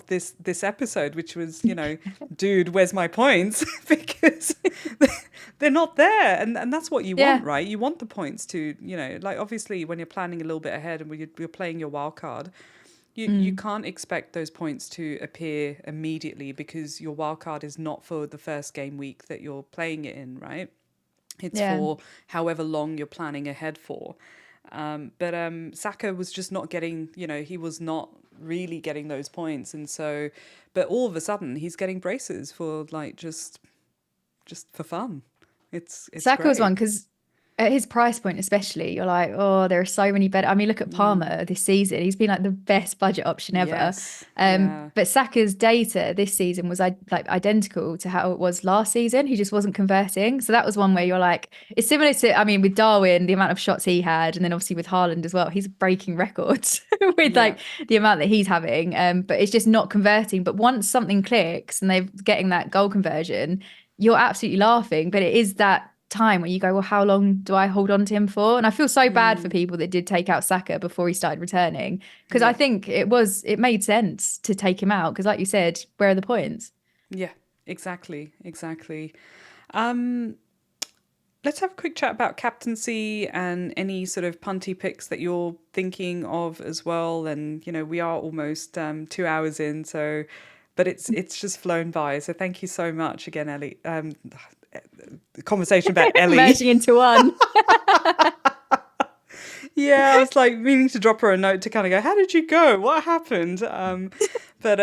this episode, which was, dude, where's my points? Because they're not there, and that's what you want, Yeah. right? You want the points to, like obviously when you're planning a little bit ahead and when you're playing your wild card, you Mm, can't expect those points to appear immediately because your wild card is not for the first game week that you're playing it in, right? It's yeah. for however long you're planning ahead for. But Saka was just not getting, he was not really getting those points. And so, but all of a sudden he's getting braces for like just for fun. It's Saka was great. one because at his price point, especially, you're like, oh, there are so many better. I mean, look at Palmer this season. He's been like the best budget option ever. Yes. Yeah. But Saka's data this season was like identical to how it was last season. He just wasn't converting. So that was one where you're like, it's similar to, I mean, with Darwin, the amount of shots he had, and then obviously with Haaland as well, he's breaking records with Yeah. like the amount that he's having. But it's just not converting. But once something clicks and they're getting that goal conversion, you're absolutely laughing. But it is that time where you go, well, how long do I hold on to him for? And I feel so bad for people that did take out Saka before he started returning because I Yeah. think it made sense to take him out because, like you said, where are the points? Yeah. Exactly. Exactly. Um, let's have a quick chat about captaincy and any sort of punty picks that you're thinking of as well. And we are almost 2 hours in, so but it's just flown by. So thank you so much again, Ellie. The conversation about Ellie. Merging into one. Yeah, I was like meaning to drop her a note to kind of go, how did you go? What happened? But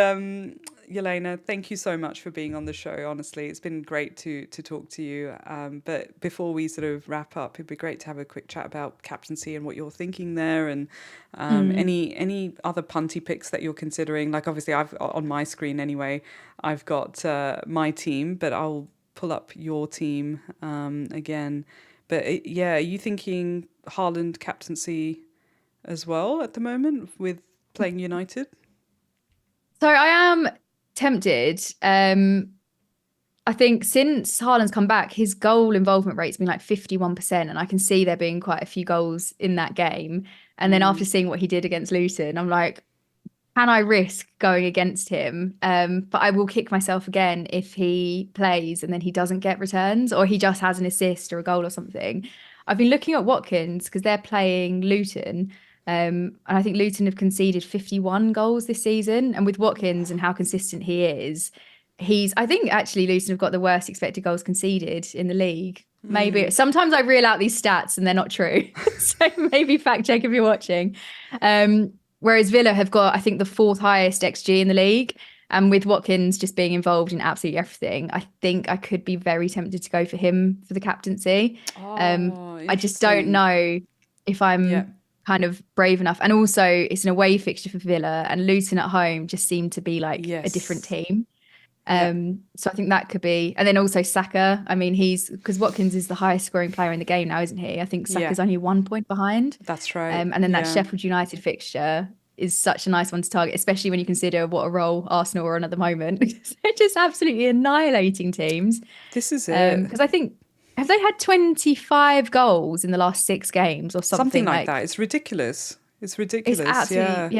Yelena, thank you so much for being on the show. Honestly, it's been great to talk to you. But before we sort of wrap up, it'd be great to have a quick chat about captaincy and what you're thinking there, and any other punty picks that you're considering. Like obviously, I've on my screen anyway, I've got my team, but I'll pull up your team again. But yeah, are you thinking Haaland captaincy as well at the moment with playing United? So I am tempted. I think since Haaland's come back, his goal involvement rate's been like 51%, and I can see there being quite a few goals in that game. And then after seeing what he did against Luton, I'm like, can I risk going against him? But I will kick myself again if he plays and then he doesn't get returns, or he just has an assist or a goal or something. I've been looking at Watkins because they're playing Luton. And I think Luton have conceded 51 goals this season. And with Watkins and how consistent he is, I think actually Luton have got the worst expected goals conceded in the league. Maybe sometimes I reel out these stats and they're not true. So maybe fact check if you're watching. Whereas Villa have got, I think, the fourth highest XG in the league. And with Watkins just being involved in absolutely everything, I think I could be very tempted to go for him for the captaincy. I just don't know if I'm kind of brave enough. And also, it's an away fixture for Villa, and Luton at home just seem to be like a different team. So I think that could be, and then also Saka. I mean, because Watkins is the highest scoring player in the game now, isn't he? I think Saka's only 1 point behind. That's right. And then that Sheffield United fixture is such a nice one to target, especially when you consider what a role Arsenal are on at the moment. They're just absolutely annihilating teams. This is it. Because I think, have they had 25 goals in the last 6 games or something like that? It's ridiculous. It's ridiculous. It's absolutely,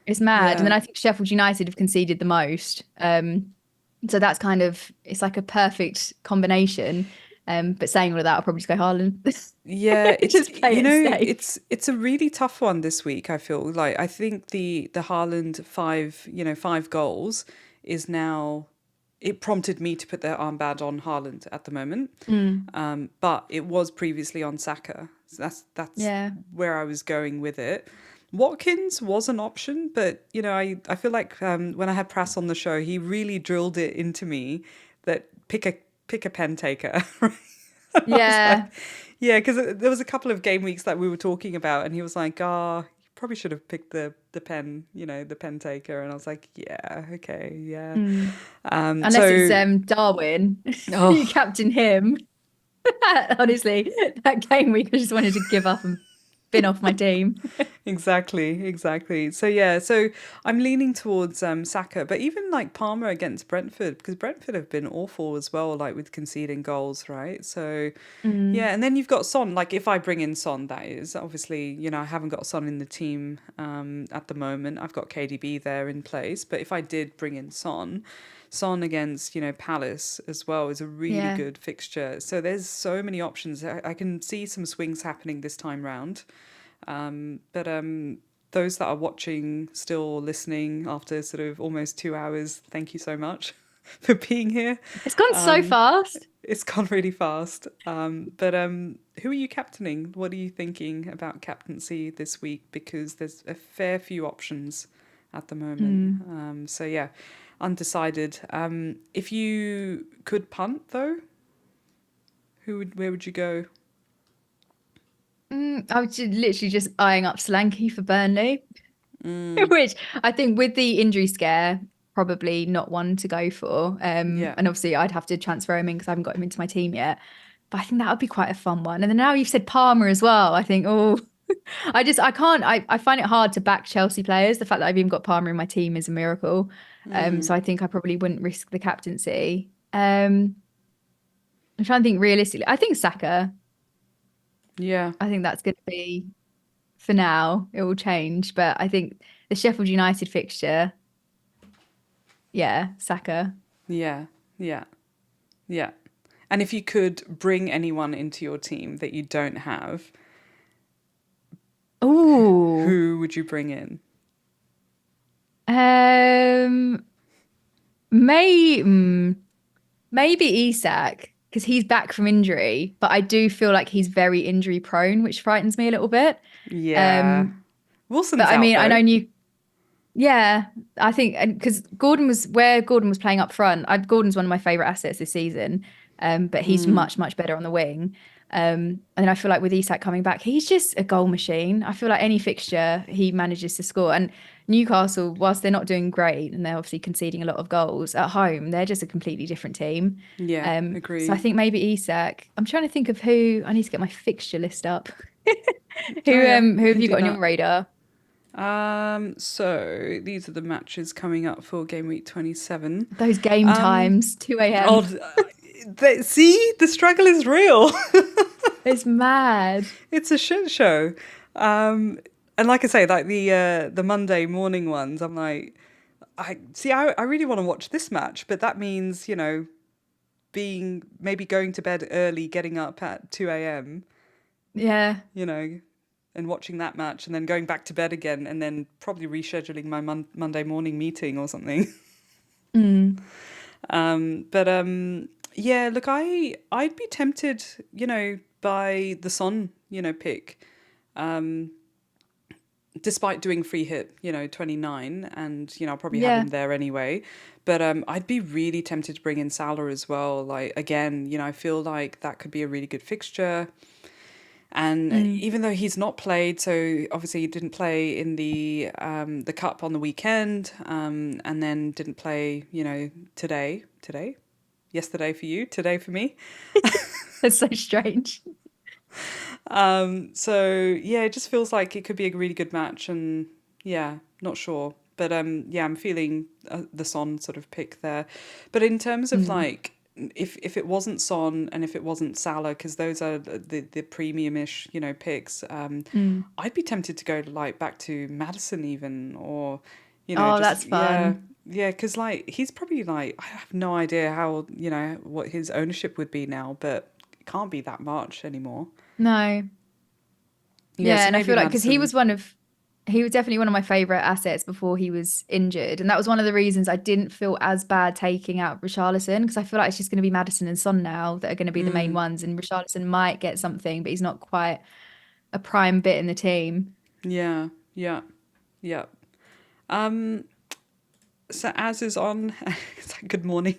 it's mad. And then I think Sheffield United have conceded the most. So that's kind of, it's like a perfect combination. But saying all of that, I'll probably just go Haaland. Yeah, it's just play it safe. it's a really tough one this week. I feel like I think the Haaland 5 goals is now, it prompted me to put the armband on Haaland at the moment. But it was previously on Saka. So that's where I was going with it. Watkins was an option, but I feel like when I had Prass on the show, he really drilled it into me that pick a pen taker. Yeah. Yeah, because there was a couple of game weeks that we were talking about, and he was like, you probably should have picked the pen, the pen taker. And I was like, yeah, okay, yeah. Unless it's Darwin, you captain him. Honestly, that game week, I just wanted to give up and bin off my team. Exactly. So I'm leaning towards Saka, but even like Palmer against Brentford, because Brentford have been awful as well, like with conceding goals, right? So and then you've got Son. Like if I bring in Son, that is obviously, I haven't got Son in the team at the moment. I've got KDB there in place, but if I did bring in Son against, Palace as well is a really good fixture. So there's so many options. I can see some swings happening this time round. But those that are watching, still listening after sort of almost 2 hours, thank you so much for being here. It's gone so fast. It's gone really fast. But who are you captaining? What are you thinking about captaincy this week? Because there's a fair few options at the moment. So yeah, undecided. If you could punt though, where would you go? I was literally just eyeing up Solanke for Burnley, which I think with the injury scare, probably not one to go for. And obviously I'd have to transfer him in because I haven't got him into my team yet. But I think that would be quite a fun one. And then now you've said Palmer as well. I think, I can't. I find it hard to back Chelsea players. The fact that I've even got Palmer in my team is a miracle. So I think I probably wouldn't risk the captaincy. I'm trying to think realistically. I think Saka. Yeah. I think that's going to be, for now, it will change. But I think the Sheffield United fixture, Saka. Yeah. And if you could bring anyone into your team that you don't have, Ooh. who would you bring in? Um, may maybe Isak because he's back from injury, but I do feel like he's very injury prone, which frightens me a little bit. Yeah. Um, but Wilson's I out mean, I though. know new. Yeah, I think because Gordon was playing up front. Gordon's one of my favorite assets this season, but he's Mm, much better on the wing. And I feel like with Isak coming back, he's just a goal machine. I feel like any fixture he manages to score. And Newcastle, whilst they're not doing great and they're obviously conceding a lot of goals at home, they're just a completely different team. yeah, So I agree. think maybe Isak. I'm trying to think of who. I need to get my fixture list up. Oh yeah, Who we have can you do got on your that. radar? So these are the matches coming up for game week 27. Those game Um, times, 2 oh, a.m. see, the struggle is real. It's mad. It's a shit show. And like I say, like the Monday morning ones, I'm like, I really want to watch this match, but that means, being maybe going to bed early, getting up at 2 a.m., Yeah. you know, and watching that match and then going back to bed again and then probably rescheduling my Monday morning meeting or something. Mm. But yeah, look, I'd be tempted, by the Son, pick. Um, Despite doing free hit, 29, and I'll probably have Yeah. him there anyway. But I'd be really tempted to bring in Salah as well. Like again, I feel like that could be a really good fixture. And Mm. even though he's not played, so obviously he didn't play in the cup on the weekend, and then didn't play, today, yesterday for you, today for me. That's so strange. So yeah, it just feels like it could be a really good match, and yeah, not sure, but yeah, I'm feeling the Son sort of pick there. But in terms of Mm. like, if it wasn't Son and if it wasn't Salah, because those are the premium-ish, picks, Mm. I'd be tempted to go like back to Madison even, or Oh, just that's yeah. fun. Yeah, because like he's probably like I have no idea how what his ownership would be now, but it can't be that much anymore. No. Yeah, Yeah, so and I maybe feel like because Madison. he was definitely one of my favorite assets before he was injured. And that was one of the reasons I didn't feel as bad taking out Richarlison because I feel like it's just going to be Madison and Son now that are going to be the main Mm, ones. And Richarlison might get something, but he's not quite a prime bit in the team. yeah, yeah, yeah. Um, so as is on. It's like good morning.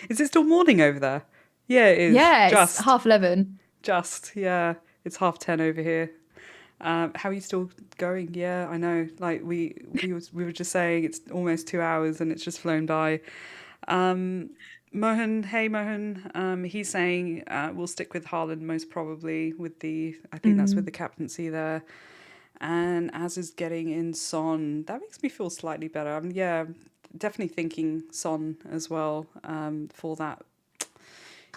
Is it still morning over there? Yeah, it is. Yeah, it's Just, 11:30. just. Yeah, it's 10:30 over here. How are you still going? Yeah, I know. Like we were just saying, it's almost 2 hours and it's just flown by. Um, Mohan, hey Mohan. He's saying we'll stick with Haaland most probably with I think that's with the Mm. captaincy there. And as is getting in Son, that makes me feel slightly better. Yeah, definitely thinking Son as well for that.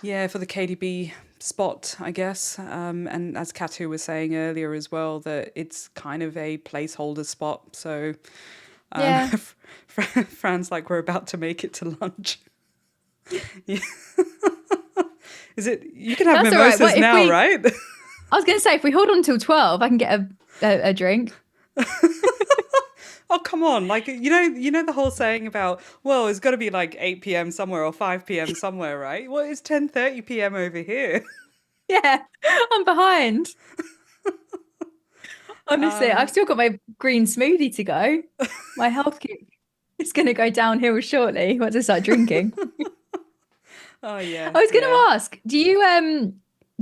Yeah, for the KDB spot, I guess. And as Katu was saying earlier as well, that it's kind of a placeholder spot. So Yeah, Fran's like, we're about to make it to lunch. Yeah. Is it? You can have that's all right. mimosas now, right? I was going to say, if we hold on till 12, I can get a drink. Oh, come on. Like, the whole saying about, well, it's got to be like 8 p.m. somewhere or 5 p.m. somewhere, right? Well, it's 10:30 p.m. over here. Yeah, I'm behind. Honestly, I've Um, still got my green smoothie to go. My health kick is going to go downhill shortly once I start drinking. oh, yeah, I was going yeah, to ask, do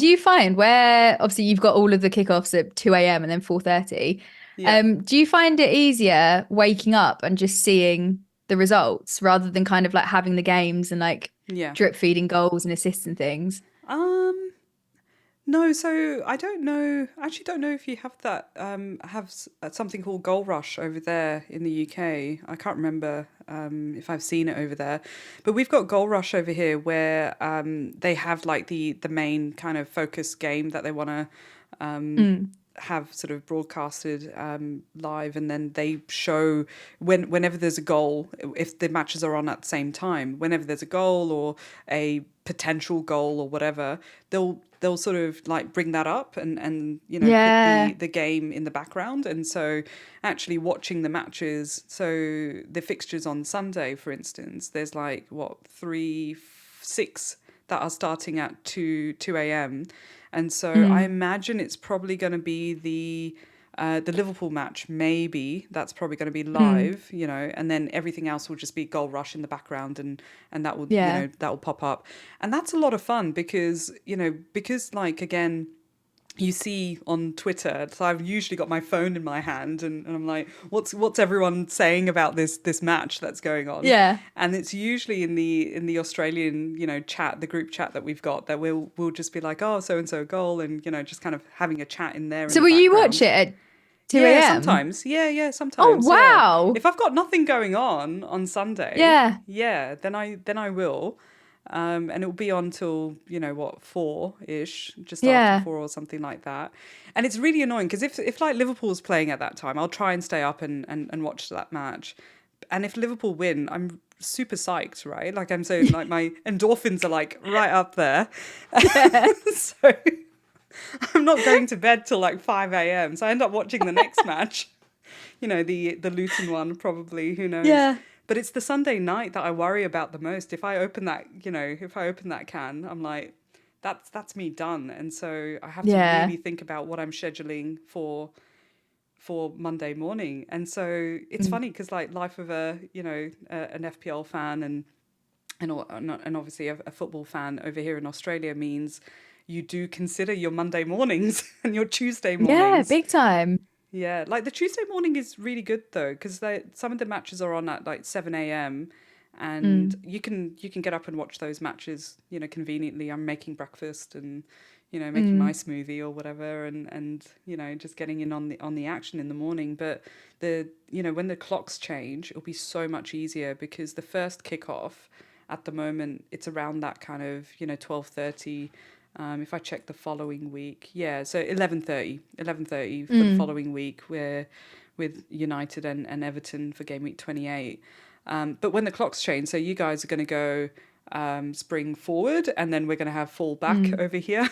you find where obviously you've got all of the kickoffs at 2 a.m. and then 4:30, yeah, do you find it easier waking up and just seeing the results rather than kind of like having the games and like yeah. drip feeding goals and assists and things? Um, no, so I don't know. I actually don't know if you have that. Something called Goal Rush over there in the UK. I can't remember if I've seen it over there, but we've got Goal Rush over here where they have like the main kind of focus game that they want to Mm. have sort of broadcasted live, and then they show whenever there's a goal, if the matches are on at the same time, whenever there's a goal or a potential goal or whatever, they'll sort of like bring that up and you know put Yeah. the game in the background. And so actually watching the matches, so the fixtures on Sunday, for instance, there's like what 6 that are starting at 2 a.m. And so I imagine it's probably going to be the Liverpool match. Maybe that's probably going to be live, you know, and then everything else will just be Goal Rush in the background, and that will, you Yeah. know, that will pop up, and that's a lot of fun because, you know, because like again, you see on Twitter, so I've usually got my phone in my hand, and I'm like, what's everyone saying about this match that's going on? Yeah. And it's usually in the Australian, you know, chat, the group chat that we've got, that we'll just be like, oh, so and so goal, and you know, just kind of having a chat in there in So the will you watch background. it at 2 Yeah, a.m.? sometimes. Yeah, Oh, sometimes. Yeah. wow. If I've got nothing going on Sunday, Yeah. yeah, then I will. And it will be on till, you know, what, 4-ish, just after Yeah. 4 or something like that. And it's really annoying because if like Liverpool's playing at that time, I'll try and stay up and watch that match. And if Liverpool win, I'm super psyched, right? Like I'm so like my endorphins are like right up there. Yeah. So I'm not going to bed till like 5 a.m. So I end up watching the next match. You know, the Luton one probably, who knows. Yeah. But it's the Sunday night that I worry about the most. If I open that, you know, if I open that can, I'm like, that's me done. And so I have to Yeah. really think about what I'm scheduling for Monday morning. And so it's Mm. funny because like life of a, you know, an FPL fan and obviously a football fan over here in Australia means you do consider your Monday mornings and your Tuesday Yeah, mornings. big time. Yeah, like the Tuesday morning is really good though, because some of the matches are on at like 7 a.m. and Mm. you can get up and watch those matches, you know, conveniently. I'm making breakfast and, you know, making my Mm. smoothie or whatever, and you know, just getting in on the action in the morning. But you know, when the clocks change, it'll be so much easier because the first kickoff at the moment it's around that kind of, you know, 12:30. If I check the following week, yeah, so 11:30 for the Mm. following week, we're with United and Everton for game week 28. But when the clocks change, so you guys are going to go spring forward, and then we're going to have fall back Mm. over here.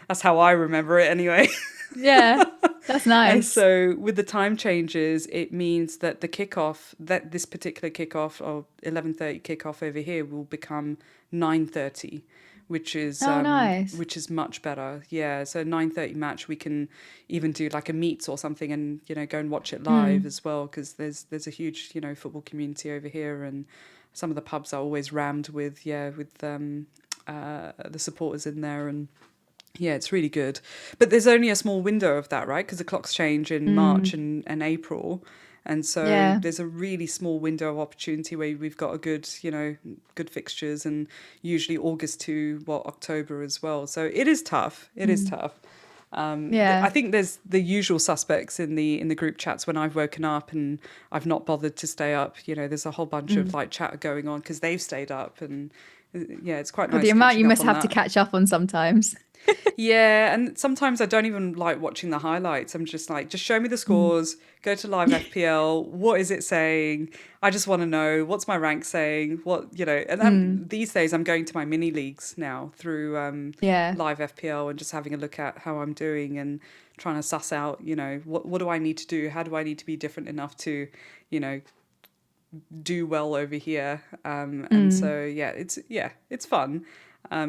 That's how I remember it anyway. Yeah, that's And nice. so with the time changes, it means that the kickoff, that this particular kickoff or 11:30 kickoff over here will become 9:30, Oh, nice. which is much better. Yeah, so 9:30 match we can even do like a meets or something, and you know, go and watch it live Mm. as well, because there's a huge, you know, football community over here, and some of the pubs are always rammed with the supporters in there. And yeah, it's really good. But there's only a small window of that, right? Because the clocks change in March Mm. and April. And so Yeah. there's a really small window of opportunity where we've got a good, you know, good fixtures, and usually August to October as well. So it is tough. It is Mm. tough. I Yeah. think there's the usual suspects in the group chats when I've woken up and I've not bothered to stay up. You know, there's a whole bunch of Mm. like chat going on because they've stayed up, and yeah, it's quite God, the nice amount you catching up must on have to that. catch up on sometimes. Yeah, and sometimes I don't even like watching the highlights. I'm just like, just show me the Mm. scores, go to live FPL. What is it saying? I just want to know what's my rank saying. What, you know, and Mm. these days I'm going to my mini leagues now through Yeah. live FPL and just having a look at how I'm doing and trying to suss out, you know, what do I need to do? How do I need to be different enough to, you know, do well over here? And Mm. so it's fun.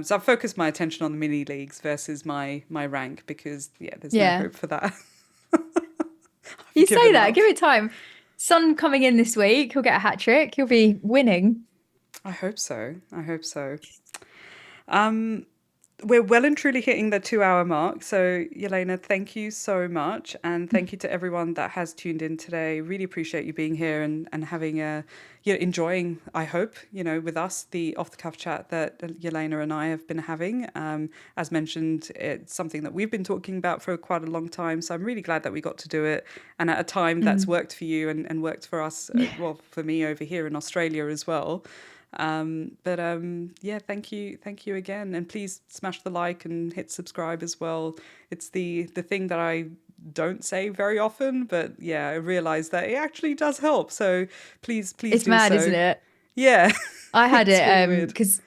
So I've focused my attention on the mini leagues versus my rank because there's no Yeah. hope for that. You I've say given that, up. give it time. Son coming in this week, he'll get a hat trick. He'll be winning. I hope so. I hope so. Um, we're well and truly hitting the 2 hour mark. So, Yelena, thank you so much. And thank you to everyone that has tuned in today. Really appreciate you being here and having enjoying, I hope, you know, with us, the off the cuff chat that Yelena and I have been having. As mentioned, it's something that we've been talking about for quite a long time. So I'm really glad that we got to do it. And at a time that's Mm. worked for you and worked for us, well, for me over here in Australia as well. Thank you again, and please smash the like and hit subscribe as well. It's the thing that I don't say very often, but yeah, I realized that it actually does help. So please It's do mad, so. isn't it? Yeah. I had It's really it weird. because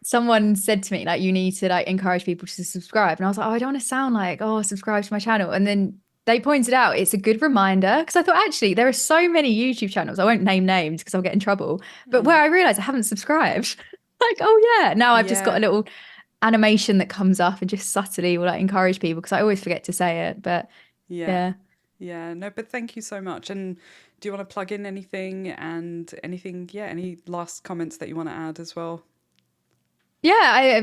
someone said to me like you need to like encourage people to subscribe, and I was like, oh, I don't want to sound like, oh, subscribe to my channel. And then they pointed out it's a good reminder, because I thought actually there are so many YouTube channels, I won't name names because I'll get in trouble, but where I realized I haven't subscribed. Like, oh yeah, now I've just got a Yeah. little animation that comes up and just subtly will like encourage people, because I always forget to say it. But Yeah. yeah. Yeah. No, but thank you so much. And do you want to plug in anything yeah, any last comments that you want to add as well? Yeah,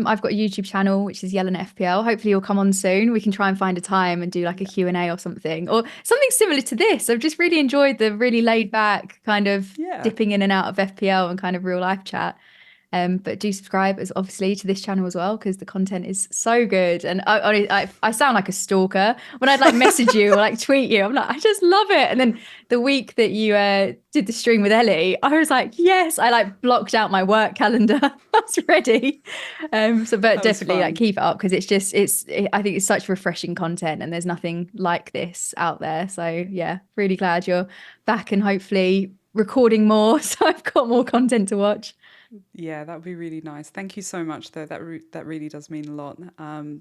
I've got a YouTube channel which is Yelena FPL. Hopefully you'll come on soon. We can try and find a time and do like a Yeah. Q&A or something similar to this. I've just really enjoyed the really laid back kind of Yeah. dipping in and out of FPL and kind of real life chat. But do subscribe as obviously to this channel as well, because the content is so good. And I sound like a stalker when I'd like message you or like tweet you. I'm like, I just love it. And then the week that you did the stream with Ellie, I was like, yes, I like blocked out my work calendar. I was ready. But That was definitely like fun. keep it up, because I think it's such refreshing content, and there's nothing like this out there. So yeah, really glad you're back and hopefully recording more so I've got more content to watch. Yeah, that would be really nice. Thank you so much, though. That really does mean a lot.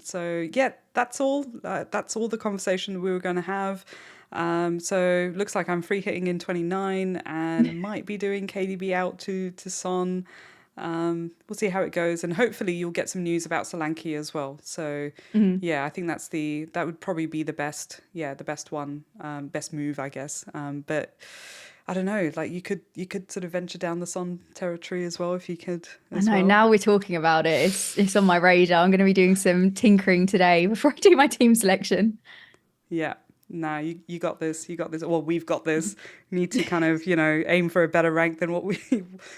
So yeah, that's all. That's all the conversation we were going to have. So looks like I'm free hitting in 29 and might be doing KDB out to Son. We'll see how it goes, and hopefully you'll get some news about Solanke as well. So yeah, I think that would probably be the best one, best move, I guess. But I don't know, like you could sort of venture down the Son territory as well if you could I as know, well. now we're talking about it. It's on my radar. I'm going to be doing some tinkering today before I do my team selection. Yeah. No, you got this. You got this. Well, we've got this. You need to kind of, aim for a better rank than what we.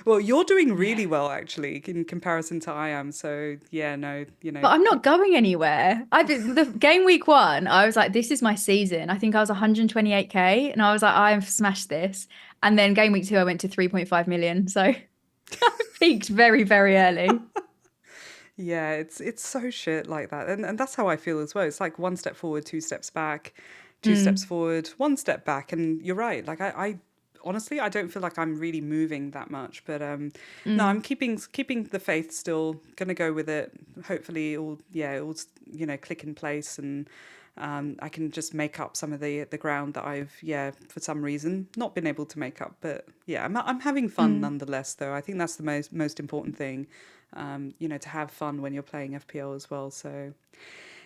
Well, you're doing really well actually in comparison to I am. So yeah, no, But I'm not going anywhere. The game week 1, I was like, this is my season. I think I was 128k, and I was like, I've smashed this. And then game week 2, I went to 3.5 million. So I peaked very, very early. Yeah, it's so shit like that, and that's how I feel as well. It's like one step forward, two steps back, two steps forward, one step back, and you're right. Like I honestly, I don't feel like I'm really moving that much, but no, I'm keeping the faith still. Gonna go with it. Hopefully, it'll click in place, and I can just make up some of the ground that I've for some reason not been able to make up. But yeah, I'm having fun nonetheless, though. I think that's the most important thing. To have fun when you're playing FPL as well. So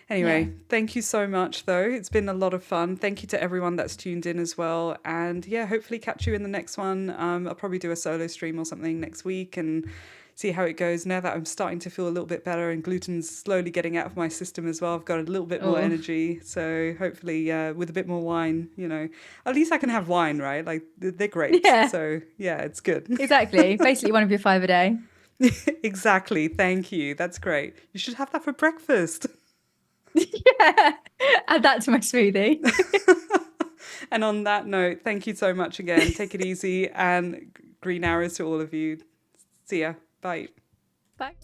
anyway, thank you so much, though. It's been a lot of fun. Thank you to everyone that's tuned in as well. And yeah, hopefully catch you in the next one. I'll probably do a solo stream or something next week and see how it goes. Now that I'm starting to feel a little bit better and gluten's slowly getting out of my system as well, I've got a little bit more energy. So hopefully with a bit more wine, at least I can have wine, right? Like they're great. Yeah. So yeah, it's good. Exactly. Basically one of your 5 a day. Exactly. Thank you. That's great. You should have that for breakfast. Yeah. Add that to my smoothie. And on that note, thank you so much again. Take it easy, and green arrows to all of you. See ya. Bye. Bye.